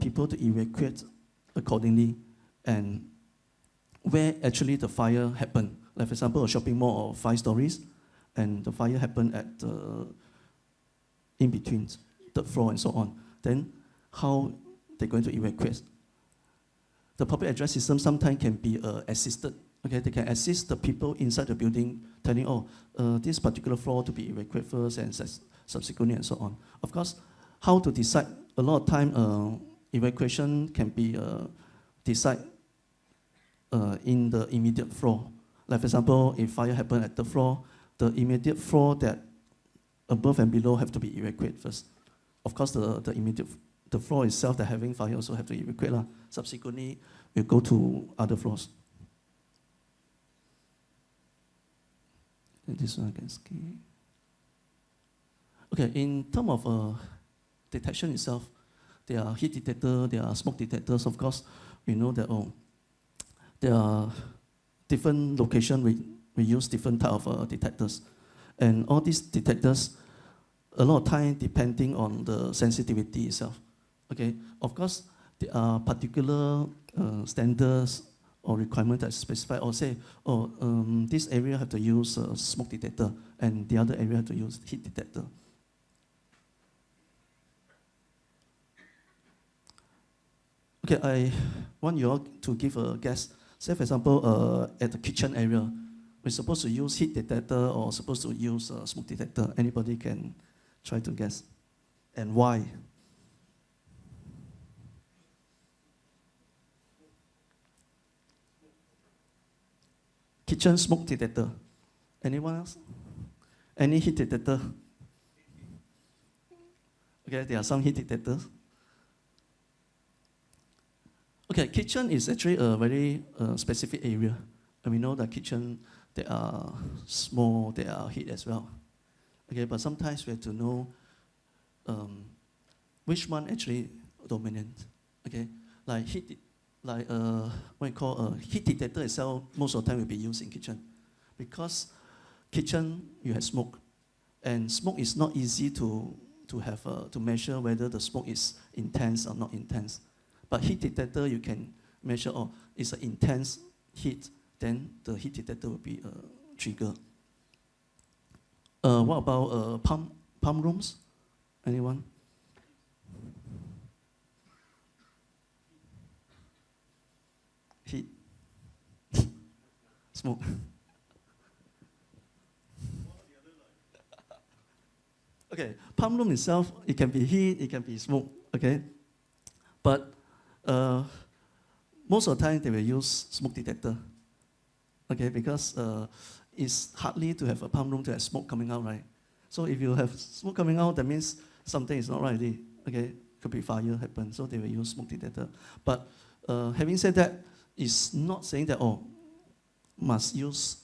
people to evacuate accordingly and where actually the fire happened. Like for example, a shopping mall of 5 stories, and the fire happened at in between the floor and so on, then how they're going to evacuate? The public address system sometimes can be assisted. Okay, they can assist the people inside the building, telling, oh, this particular floor to be evacuated first and subsequently and so on. Of course, how to decide? A lot of time, evacuation can be decided in the immediate floor. Like for example, if fire happened at the floor, the immediate floor that above and below have to be evacuated first. Of course, the floor itself that having fire also have to evacuate. Subsequently, we'll go to other floors. And this one I can skip. Okay, in terms of detection itself, there are heat detectors, there are smoke detectors. Of course, we know that there are different locations we use different type of detectors. And all these detectors, a lot of time depending on the sensitivity itself. Okay, of course, there are particular standards or requirements that specify or say, this area have to use a smoke detector and the other area have to use heat detector. Okay, I want you all to give a guess. Say for example, at the kitchen area, we're supposed to use heat detector or supposed to use smoke detector. Anybody can try to guess. And why? Kitchen smoke detector. Anyone else? Any heat detector? Okay, there are some heat detectors. Okay, kitchen is actually a very specific area. And we know that kitchen, there are small, there are heat as well. Okay, but sometimes we have to know which one actually dominant. Okay, like what you call a heat detector itself, most of the time will be used in kitchen. Because kitchen, you have smoke. And smoke is not easy to measure whether the smoke is intense or not intense. But heat detector, you can measure, it's an intense heat, then the heat detector will be a trigger. What about pump rooms? Anyone? Heat. Smoke. Okay, pump room itself, it can be heat, it can be smoke, okay? But most of the time they will use smoke detector, okay? Because it's hardly to have a pump room to have smoke coming out, right? So if you have smoke coming out, that means something is not right, okay? Could be fire happen, so they will use smoke detector. But having said that, it's not saying that, must use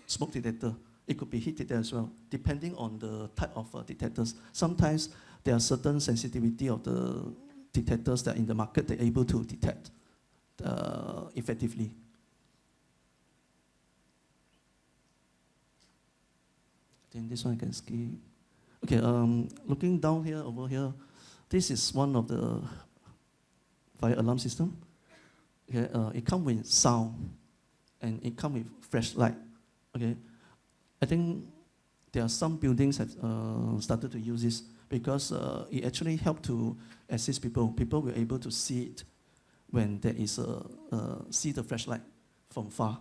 smoke detector. It could be heat detector as well, depending on the type of detectors. Sometimes there are certain sensitivity of the detectors that in the market they're able to detect effectively. Then this one I can skip. Okay, looking down here, over here, this is one of the fire alarm system. Okay, it comes with sound, and it comes with flashlight. Okay, I think there are some buildings have started to use this because it actually helped to assist people. People were able to see it when there is see the flashlight from far.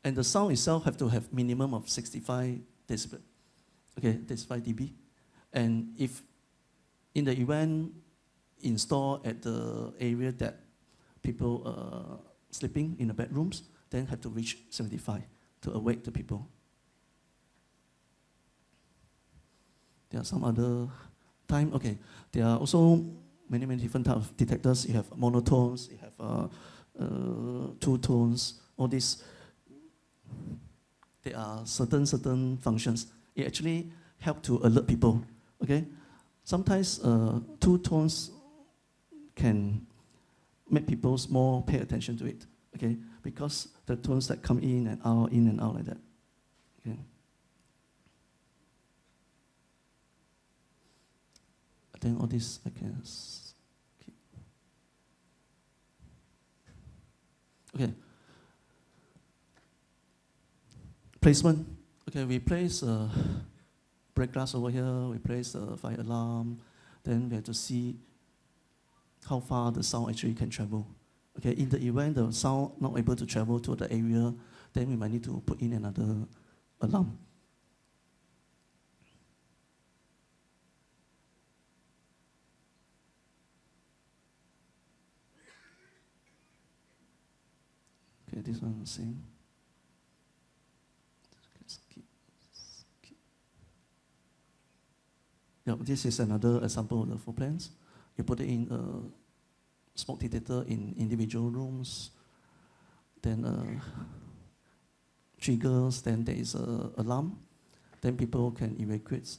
And the sound itself have to have minimum of 65 decibel. Okay, that's 5 dB. And if in the event installed at the area that people sleeping in the bedrooms, then have to reach 75 to awake the people. There are some other time, okay. There are also many different types of detectors. You have monotones, you have two tones, all these. There are certain functions. It actually help to alert people, okay? Sometimes two tones can make people more pay attention to it, okay? Because the tones that come in and out like that, okay? I think all this I can keep. Okay. Placement. Okay, we place break glass over here, we place a fire alarm, then we have to see how far the sound actually can travel. Okay, in the event the sound not able to travel to the area, then we might need to put in another alarm. Okay, this one is the same. Yeah, this is another example of the floor plans. You put it in a smoke detector in individual rooms, then triggers, then there is an alarm, then people can evacuate.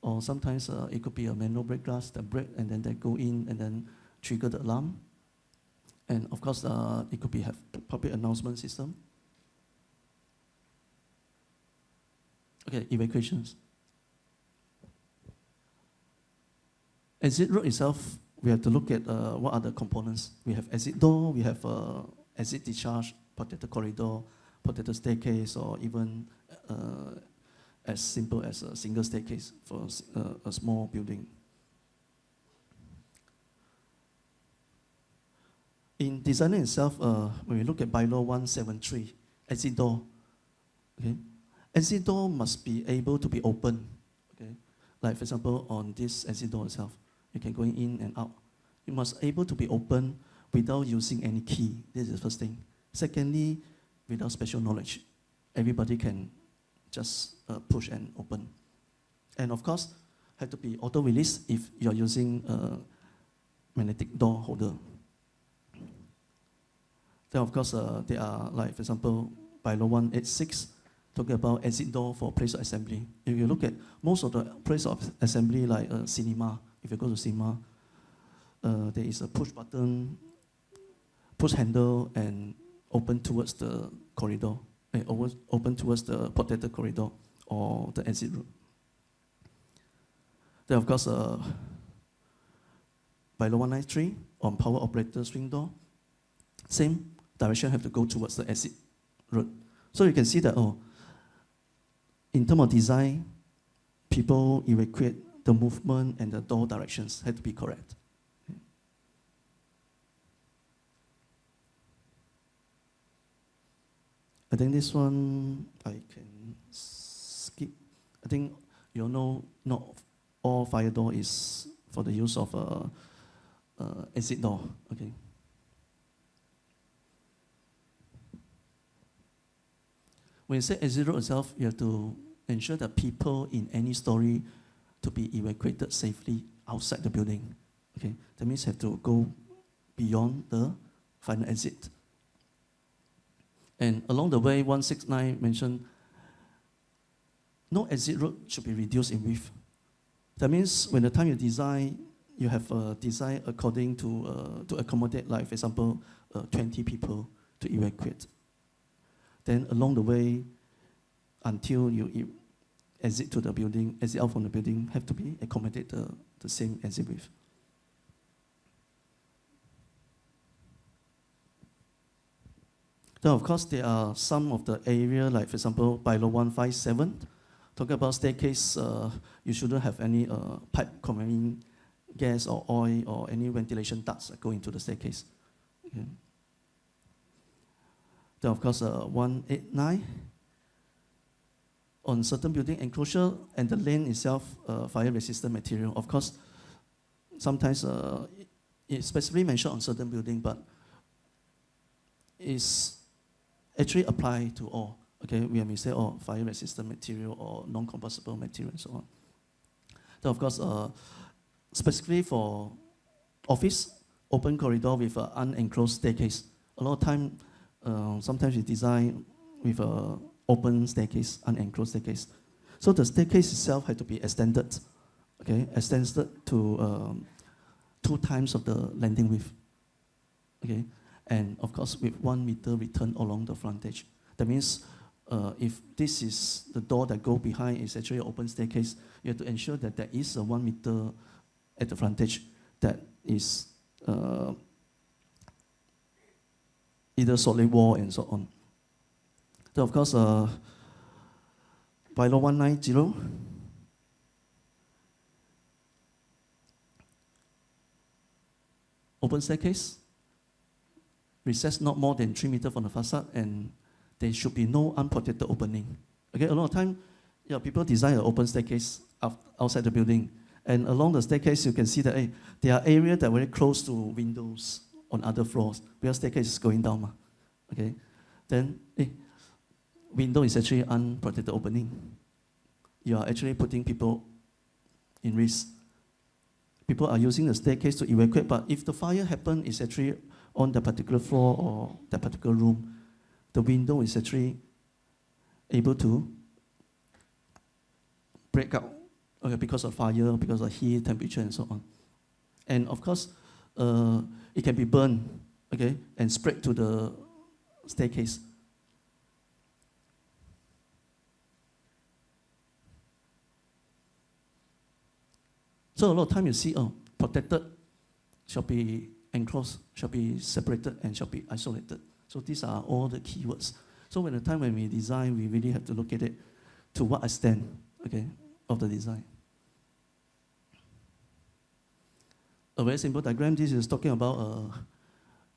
Or sometimes it could be a manual break glass that break and then they go in and then trigger the alarm. And of course, it could be have public announcement system. Okay, evacuations. Exit route itself, we have to look at what are the components. We have exit door, we have exit discharge, protected corridor, protected staircase, or even as simple as a single staircase for a small building. In designing itself, when we look at bylaw 173, exit door, okay, exit door must be able to be open, okay. Like for example, on this exit door itself, you can go in and out. You must able to be open without using any key. This is the first thing. Secondly, without special knowledge, everybody can just push and open. And of course, have to be auto release if you're using a magnetic door holder. Then of course, there are, like for example, bylaw 186, talking about exit door for place of assembly. If you look at most of the place of assembly, like cinema, if you go to cinema, there is a push button, push handle, and open towards the corridor, open towards the protected corridor or the exit route. Then of course, bylaw 193 on power operator swing door, same direction have to go towards the exit route. So you can see that, in terms of design, people evacuate, the movement and the door directions have to be correct. Okay. I think this one I can skip. I think you know not all fire door is for the use of exit door. Okay. When you say exit route itself, you have to ensure that people in any story to be evacuated safely outside the building. Okay, that means have to go beyond the final exit. And along the way, 169 mentioned no exit route should be reduced in width. That means when the time you design, you have a design according to accommodate, like for example, 20 people to evacuate. Then along the way, until you exit to the building, exit out from the building, have to be accommodate the same exit width. Then of course there are some of the area, like for example, bylaw 157, talking about staircase, you shouldn't have any pipe conveying gas or oil or any ventilation ducts that go into the staircase. Okay. Then of course 189, on certain building enclosure and the lane itself, fire-resistant material. Of course, sometimes it's specifically mentioned on certain building, but it's actually applied to all. Okay, we may say, fire-resistant material or non-combustible material and so on. Then of course, specifically for office, open corridor with an unenclosed staircase. A lot of time, sometimes we design with a open staircase, unenclosed staircase. So the staircase itself had to be extended, okay, extended to 2 times of the landing width, okay, and of course with 1 meter return along the frontage. That means if this is the door that go behind is actually an open staircase, you have to ensure that there is a 1 meter at the frontage that is either solid wall and so on. Then of course, bylaw 190. Open staircase, recess not more than 3 meters from the facade, and there should be no unprotected opening. Okay, a lot of time, yeah, people design an open staircase outside the building, and along the staircase, you can see that there are areas that are very close to windows on other floors, because staircase is going down. Okay, then window is actually unprotected opening. You are actually putting people in risk. People are using the staircase to evacuate, but if the fire happens, it's actually on that particular floor or that particular room, the window is actually able to break out because of fire, because of heat, temperature, and so on. And of course, it can be burned, okay, and spread to the staircase. So a lot of time you see, protected shall be enclosed, shall be separated, and shall be isolated. So these are all the keywords. So when the time when we design, we really have to look at it to what extent, okay, of the design. A very simple diagram. This is talking about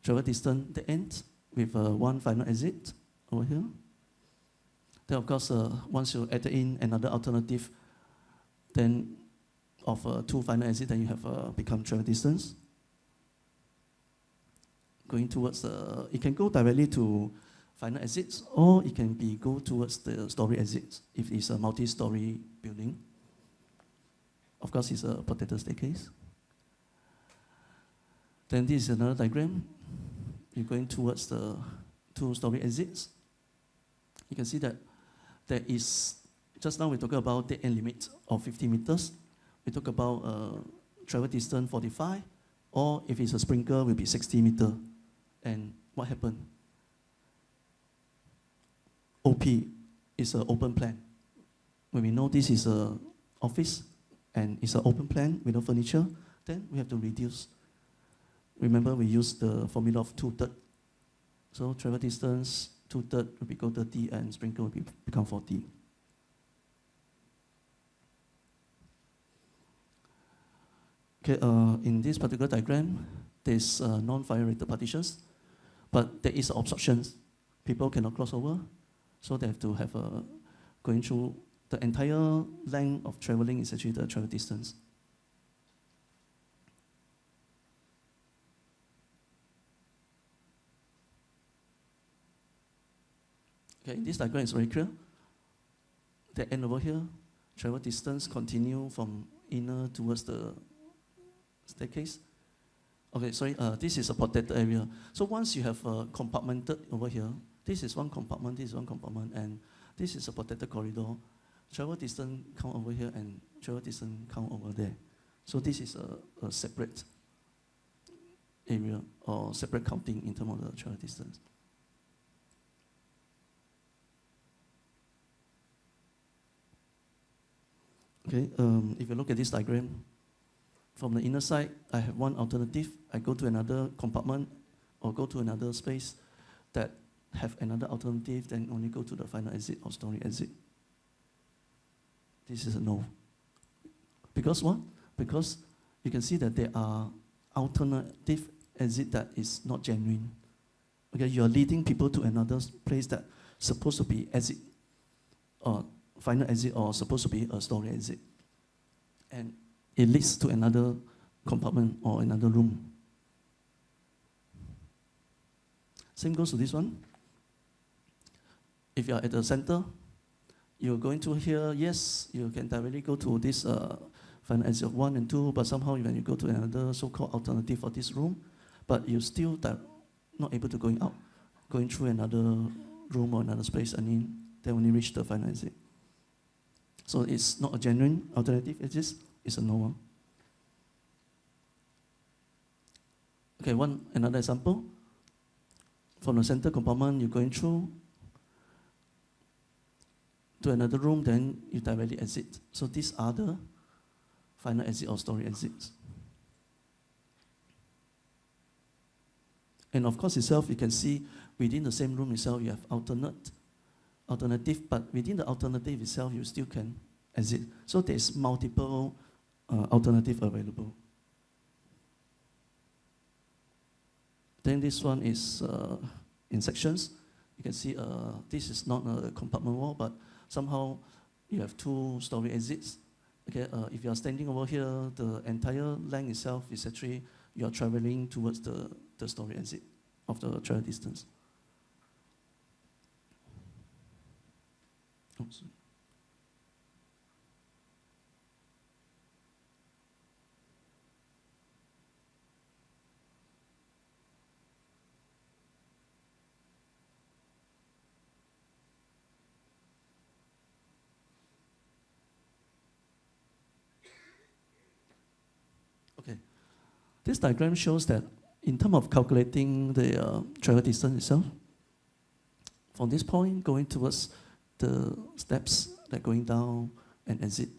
travel distance, the end with one final exit over here. Then of course, once you add in another alternative, then of two final exits, then you have become travel distance. Going towards it can go directly to final exits, or it can go towards the story exits if it's a multi-story building. Of course, it's a protected staircase. Then this is another diagram. You're going towards the two-story exits. You can see that there is, just now we talked about the end limit of 50 meters. We talk about travel distance 45, or if it's a sprinkler, will be 60 meters. And what happened? OP is an open plan. When we know this is an office and it's an open plan without furniture, then we have to reduce. Remember, we use the formula of 2/3. So travel distance 2/3 will become 30, and sprinkler will become 40. Okay, in this particular diagram, there's non-fire rated partitions, but there is obstructions. People cannot cross over, so they have to have going through the entire length of traveling is actually the travel distance. Okay, this diagram is very clear. The end over here, travel distance continue from inner towards the staircase. Okay, sorry, this is a protected area. So once you have compartmented over here, this is one compartment, this is one compartment, and this is a protected corridor. Travel distance count over here, and travel distance count over there. So this is a separate area, or separate counting in terms of the travel distance. Okay, if you look at this diagram, from the inner side, I have one alternative. I go to another compartment or go to another space that have another alternative, then only go to the final exit or story exit. This is a no. Because what? Because you can see that there are alternative exit that is not genuine. Okay, you are leading people to another place that supposed to be exit or final exit, or supposed to be a story exit. And it leads to another compartment or another room. Same goes to this one. If you are at the center, you're going to here, yes, you can directly go to this final exit of 1 and 2, but somehow when you go to another so-called alternative for this room, but you're still not able to going out, going through another room or another space, and then only reach the final exit. So it's not a genuine alternative, it's a no one. Okay, another example. From the center compartment, you're going through to another room, then you directly exit. So these are the final exit or story exits. And of course itself, you can see within the same room itself, you have alternate alternative, but within the alternative itself, you still can exit. So there's multiple alternative available. Then this one is in sections. You can see this is not a compartment wall, but somehow you have 2-story exits. Okay, if you are standing over here, the entire length itself is actually you are traveling towards the story exit of the travel distance. Oh, sorry. Okay, this diagram shows that in terms of calculating the travel distance itself, from this point going towards the steps that going down and exit.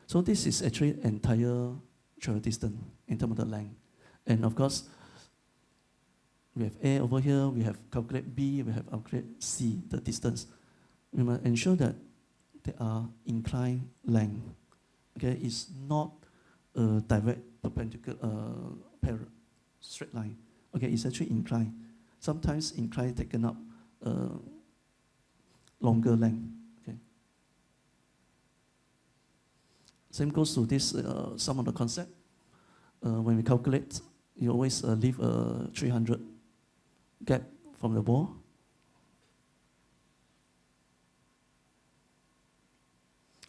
So this is actually entire travel distance in terms of the length. And of course, we have A over here, we have calculate B, we have calculate C, the distance. We must ensure that they are inclined length. Okay, it's not a direct perpendicular straight line. Okay, it's actually inclined. Sometimes inclined taken up longer length. Okay. Same goes to this some of the concept. When we calculate, you always leave a 300 gap from the wall.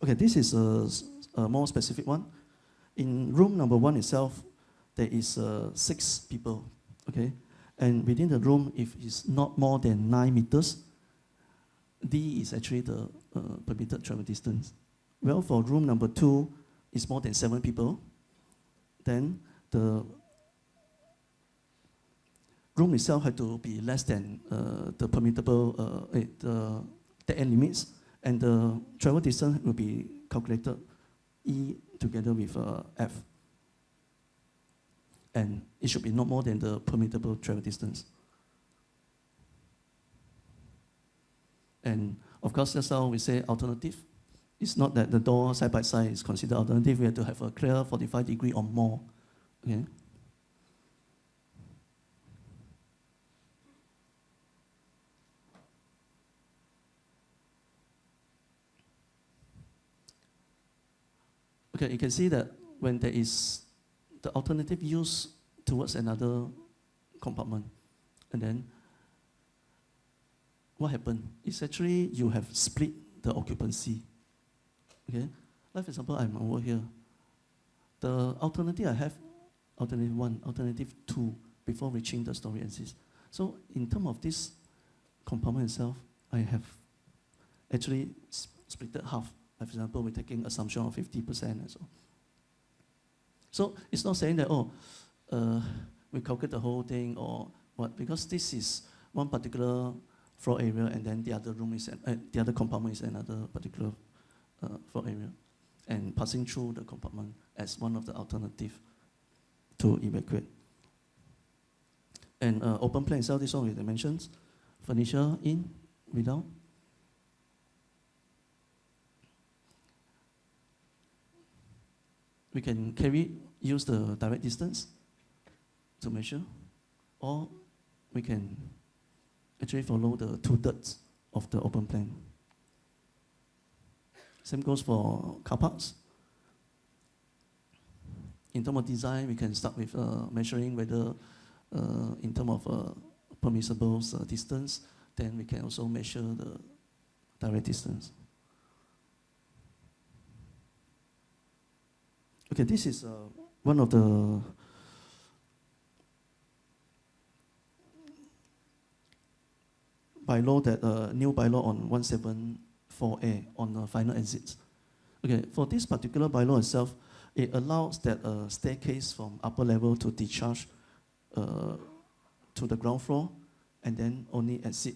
Okay, this is a more specific one. In room number 1 itself, there is 6 people. Okay, and within the room, if it's not more than 9 meters, D is actually the permitted travel distance. Well, for room number 2, it's more than 7 people. Then the room itself had to be less than the permittable the end limits, and the travel distance will be calculated E together with F. And it should be not more than the permittable travel distance. And of course, that's how we say alternative. It's not that the door side by side is considered alternative. We have to have a clear 45 degree or more. Okay. Okay, you can see that when there is the alternative use towards another compartment, and then what happened? It's actually you have split the occupancy. Okay, like for example, I'm over here. The alternative I have, alternative 1, alternative 2, before reaching the story exit. So in terms of this compartment itself, I have actually split it half. For example, we're taking assumption of 50% and so. So it's not saying that, we calculate the whole thing or what, because this is one particular floor area and then the other room is, the other compartment is another particular floor area. And passing through the compartment as one of the alternative to evacuate. And open plan itself, this one with dimensions, furniture in, without. We can use the direct distance to measure, or we can actually follow the 2/3 of the open plan. Same goes for car parks. In terms of design, we can start with measuring whether in terms of permissible distance, then we can also measure the direct distance. Okay, this is one of the bylaw that new bylaw on 174A on the final exits. Okay, for this particular bylaw itself, it allows that a staircase from upper level to discharge to the ground floor and then only exit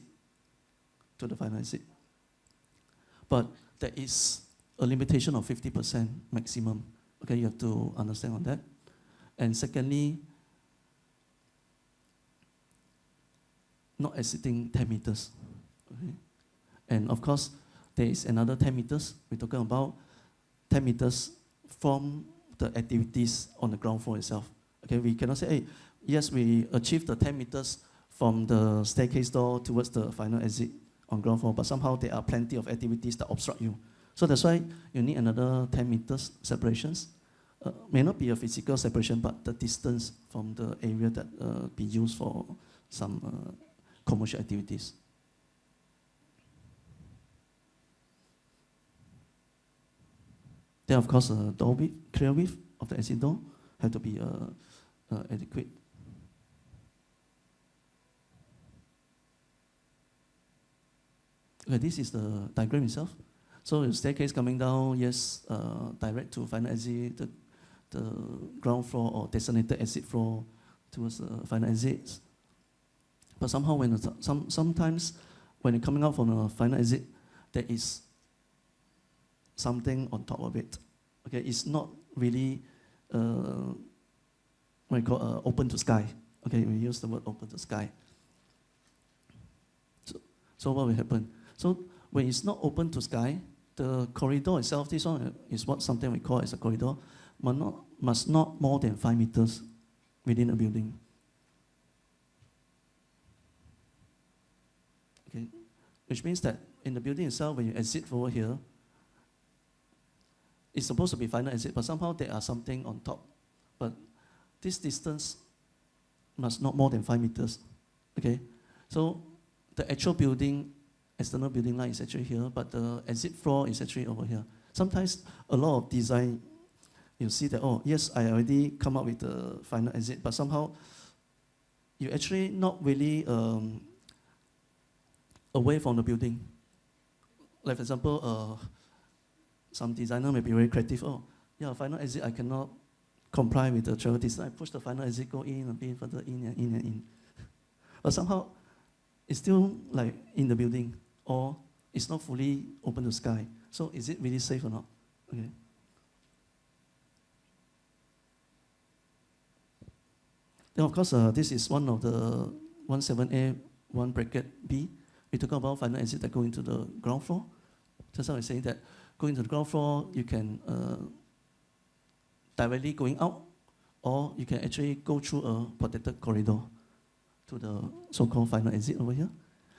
to the final exit. But there is a limitation of 50% maximum. Okay, you have to understand on that. And secondly, not exceeding 10 meters. Okay? And of course, there is another 10 meters. We're talking about 10 meters from the activities on the ground floor itself. Okay, we cannot say, hey, yes, we achieved the 10 meters from the staircase door towards the final exit on ground floor, but somehow there are plenty of activities that obstruct you. So that's why you need another 10 meters separations. May not be a physical separation, but the distance from the area that be used for some commercial activities. Then of course, door width, clear width of the exit door have to be adequate. Okay, this is the diagram itself. So the staircase coming down, yes, direct to final exit, the ground floor or designated exit floor towards the final exits. But somehow when sometimes when you're coming out from the final exit, there is something on top of it. Okay, it's not really what you call open to sky. Okay, we use the word open to sky. So what will happen? So when it's not open to sky, the corridor itself, this one is what something we call as a corridor, must not more than 5 meters within a building. Okay, which means that in the building itself, when you exit over here, it's supposed to be final exit, but somehow there are something on top. But this distance must not more than 5 meters. Okay, so the actual building, external building line is actually here, but the exit floor is actually over here. Sometimes a lot of design, you see that, oh, yes, I already come up with the final exit, but somehow you actually not really away from the building. Like for example, some designer may be very creative. Oh, yeah, final exit, I cannot comply with the travel distance. I push the final exit, go in a bit further, in and in and in. But somehow, it's still like in the building, or it's not fully open to sky. So is it really safe or not? Okay. Then of course, this is one of the 17A, 1 bracket B. We talk about final exit that go into the ground floor. Just how I say that going to the ground floor, you can directly going out, or you can actually go through a protected corridor to the so-called final exit over here.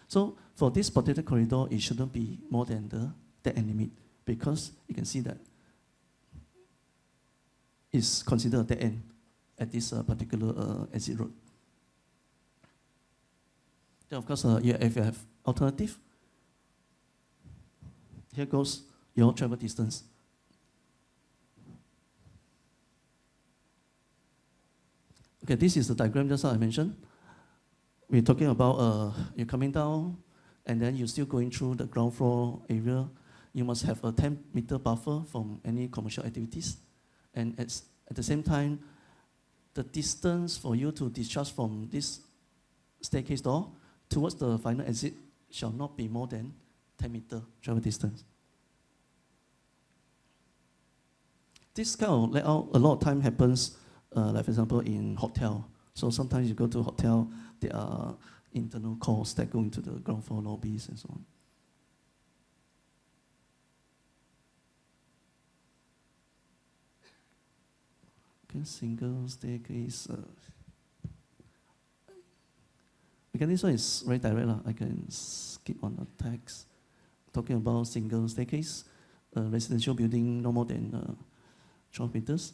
So for this protected corridor, it shouldn't be more than the dead end limit, because you can see that it's considered a dead end at this particular exit road. Then of course, if you have alternative, here goes your travel distance. Okay, this is the diagram just how I mentioned. We're talking about you're coming down and then you're still going through the ground floor area. You must have a 10-meter buffer from any commercial activities. And at the same time, the distance for you to discharge from this staircase door towards the final exit shall not be more than 10-meter travel distance. This kind of layout a lot of time happens, like for example in hotel. So sometimes you go to a hotel, there are internal calls that go into the ground floor lobbies and so on. Okay, single staircase. Okay, this one is very direct. I can skip on the text. Talking about single staircase, residential building no more than 12 meters.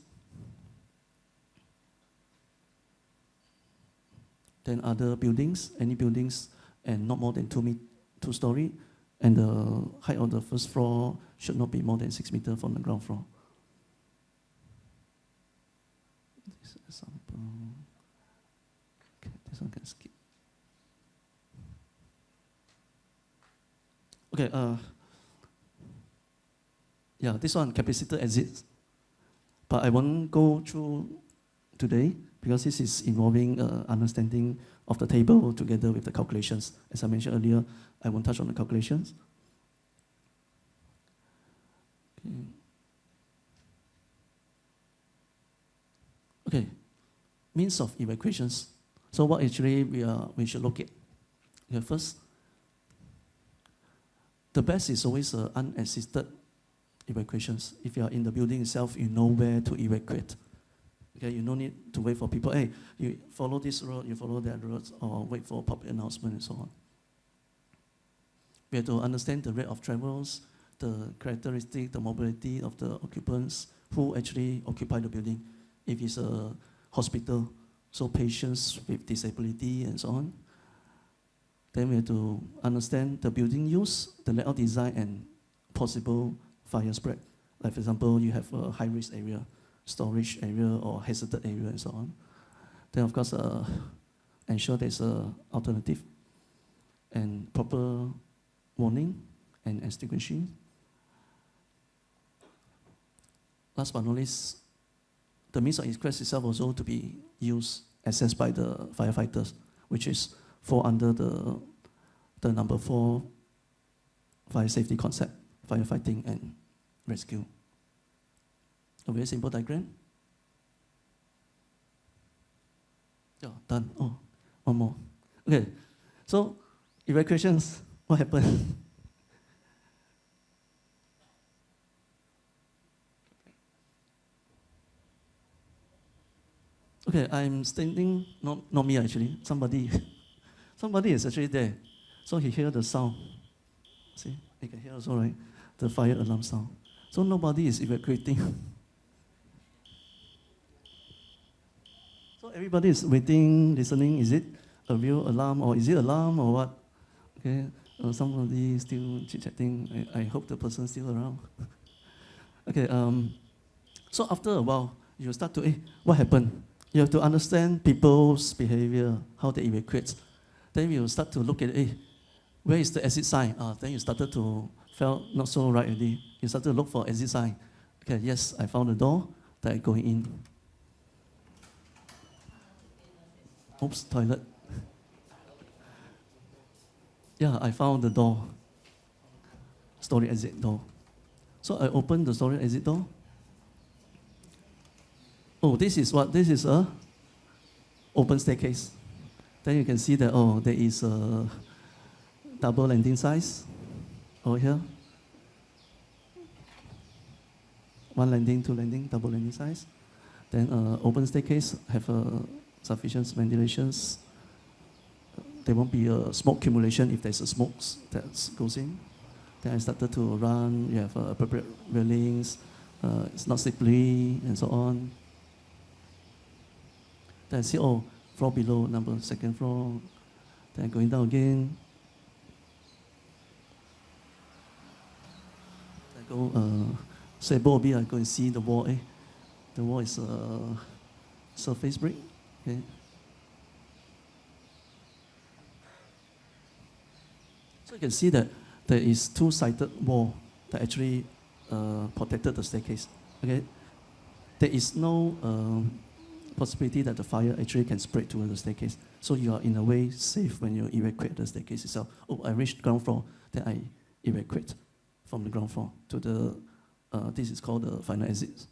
Then other buildings, any buildings, and not more than 2 story, and the height of the first floor should not be more than 6 meters from the ground floor. This example. Okay, this one can skip. Okay, yeah, this one capacitor exits, but I won't go through today because this is involving understanding of the table together with the calculations. As I mentioned earlier, I won't touch on the calculations. Okay, means of evacuations. So what actually we should look at? Okay, first, the best is always unassisted evacuations. If you are in the building itself, you know where to evacuate. Okay, you don't need to wait for people. Hey, you follow this road, you follow that road, or wait for public announcement and so on. We have to understand the rate of travels, the characteristic, the mobility of the occupants who actually occupy the building. If it's a hospital, so patients with disability and so on. Then we have to understand the building use, the layout design, and possible fire spread. Like for example, you have a high-risk area, storage area, or hazarded area, and so on. Then of course, ensure there's an alternative and proper warning and extinguishing. Last but not least, the means of egress itself also to be used, accessed by the firefighters, which is fall under the number 4 fire safety concept, firefighting and rescue. A very simple diagram. Yeah, done. Oh, one more. Okay, so evacuations, what happened? Okay, I'm standing, not me actually, somebody is actually there. So he heard the sound. See, you can hear also, right? The fire alarm sound. So nobody is evacuating. So everybody is waiting, listening. Is it a real alarm or is it alarm or what? Okay, somebody still chit-chatting. I hope the person's still around. Okay, so after a while, you start to, what happened? You have to understand people's behavior, how they evacuate. Then you start to look at, where is the exit sign? Then you started to felt not so right already. You started to look for exit sign. Okay, yes, I found the door that I'm going in. Oops, toilet. Yeah, I found the door. Storage exit door. So I opened the storage exit door. Oh, this is what? This is a open staircase. Then you can see that, there is a double landing size over here. 1 landing, 2 landing, double landing size. Then open staircase have sufficient ventilations. There won't be a smoke accumulation if there's a smoke that goes in. Then I started to run. You have appropriate railings. It's not slippery and so on. Then I see, floor below, second floor. Then going down again. I go, say, Bobby, I go and see the wall. The wall is surface brick. Okay. So you can see that there is 2-sided wall that actually protected the staircase. Okay. There is no possibility that the fire actually can spread towards the staircase. So you are in a way safe when you evacuate the staircase itself. I reached ground floor, then I evacuate from the ground floor to the, this is called the final exit.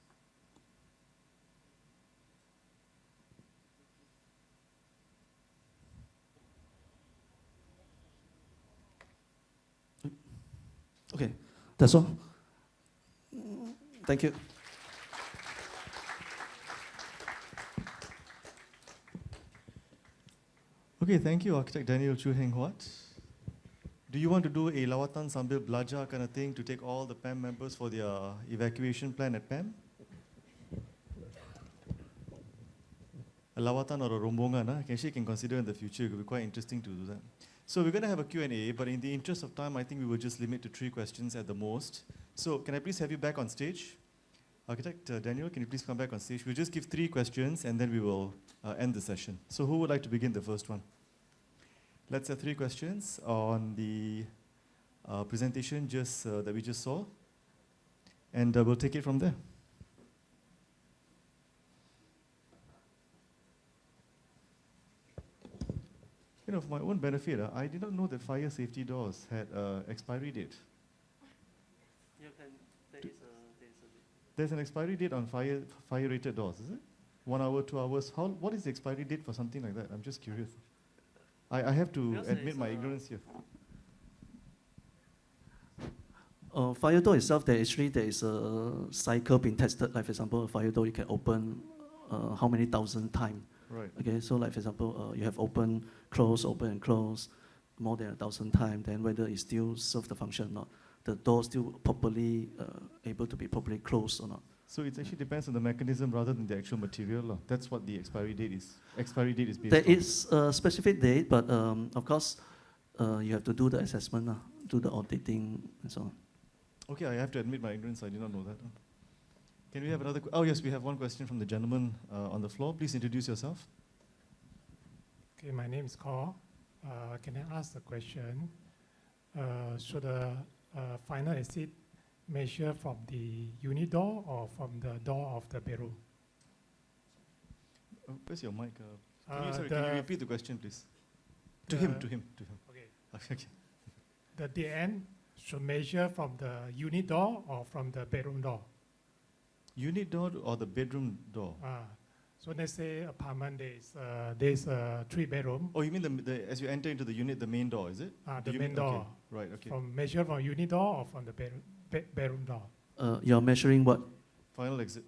Okay, that's all. Thank you. Okay, thank you, Architect Daniel Chu Heng Huat. Do you want to do a lawatan sambil belajar kind of thing to take all the PAM members for their evacuation plan at PAM? A lawatan or a rombongan, actually can consider in the future. It will be quite interesting to do that. So we're going to have a Q&A, but in the interest of time, I think we will just limit to 3 questions at the most. So can I please have you back on stage? Architect Daniel, can you please come back on stage? We'll just give 3 questions and then we will end the session. So who would like to begin the first one? Let's have 3 questions on the presentation that we just saw. And we'll take it from there. You know, for my own benefit, I did not know that fire safety doors had expiry date. There's an expiry date on fire-rated doors, is it? 1 hour, 2 hours. What is the expiry date for something like that? I'm just curious. I have to admit my ignorance here. Fire door itself, there is a cycle being tested. Like for example, a fire door you can open how many thousand times. Right. Okay, so like for example, you have open, and close more than 1,000 times. Then whether it still serve the function or not, the door still properly able to be properly closed or not. So it actually depends on the mechanism rather than the actual material. That's what the expiry date is. Expiry date is based There on. is a specific date, but of course, you have to do the assessment, do the auditing and so on. Okay, I have to admit my ignorance. I did not know that. Can we have another? Oh yes, we have one question from the gentleman on the floor. Please introduce yourself. Okay, my name is Call. Can I ask a question? Should the final exit measure from the unit door or from the door of the bedroom? Where's your mic? Can you The- repeat the question, please? To him. Okay. Okay. The DN should measure from the unit door or from the bedroom door. Unit door or the bedroom door? So let's say apartment there's 3 bedroom. Oh, you mean as you enter into the unit, the main door, is it? The unit- main door. Okay. Right. Okay. From measure from unit door or from the bedroom door. You're measuring what? Final exit.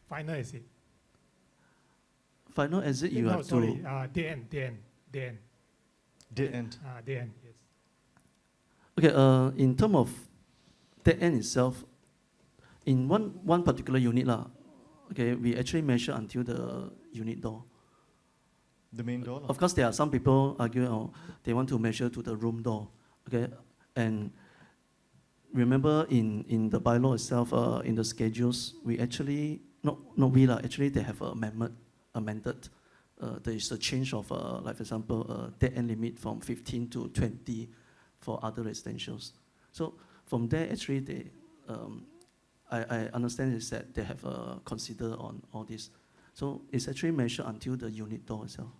Final exit. Final exit, you no, have sorry, to. DN. Dead end. DN, yes. Okay, in terms of dead end itself, in one particular unit, okay, we actually measure until the unit door. The main door. Of course, there are some people arguing, they want to measure to the room door. Okay, and remember in the bylaw itself, in the schedules, we actually actually they have amended. There is a change of like for example, dead end limit from 15 to 20 for other residentials. So from there, actually they. I understand is that they have considered on all this. So it's actually measured until the unit door itself.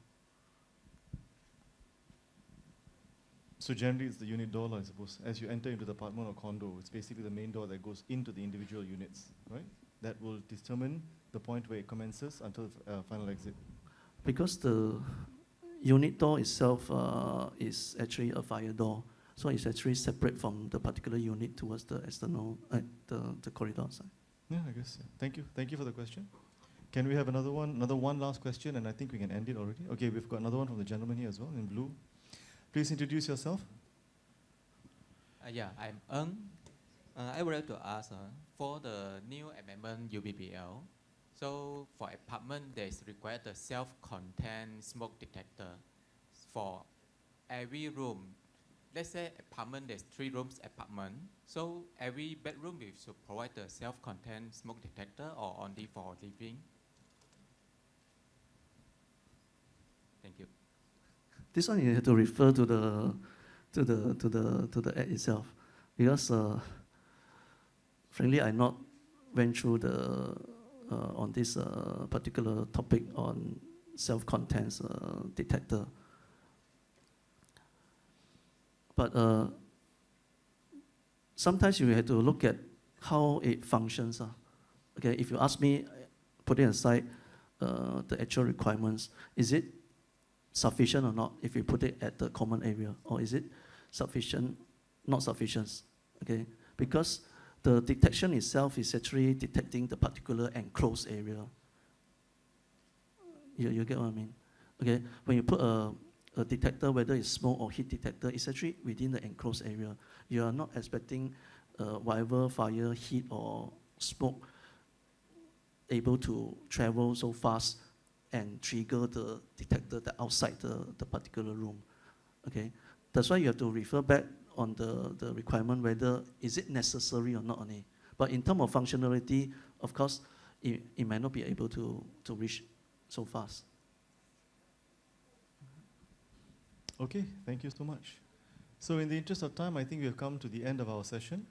So generally, it's the unit door, I suppose. As you enter into the apartment or condo, it's basically the main door that goes into the individual units, right? That will determine the point where it commences until final exit. Because the unit door itself is actually a fire door, so it's actually separate from the particular unit towards the external, the corridor side. Yeah, I guess. Yeah. Thank you. Thank you for the question. Can we have another one last question, and I think we can end it already. Okay, we've got another one from the gentleman here as well, in blue. Please introduce yourself. Yeah, I'm Eng. I would like to ask, for the new amendment UBBL, so for apartment, there is required a self-contained smoke detector for every room. Let's say apartment, there's 3 rooms apartment, so every bedroom we should provide a self-contained smoke detector or only for living? Thank you. This one you have to refer to the act itself, because frankly I not went through the on this particular topic on self-contained detector. But sometimes you have to look at how it functions. Okay, if you ask me, putting aside the actual requirements, is it sufficient or not if you put it at the common area, or is it sufficient, not sufficient? Okay, because the detection itself is actually detecting the particular enclosed area. You get what I mean? Okay, when you put a detector, whether it's smoke or heat detector, it's actually within the enclosed area. You are not expecting whatever fire, heat, or smoke able to travel so fast and trigger the detector that outside the particular room. Okay, that's why you have to refer back on the requirement whether is it necessary or not only. But in terms of functionality, of course, it might not be able to reach so fast. Okay, thank you so much. So in the interest of time, I think we have come to the end of our session.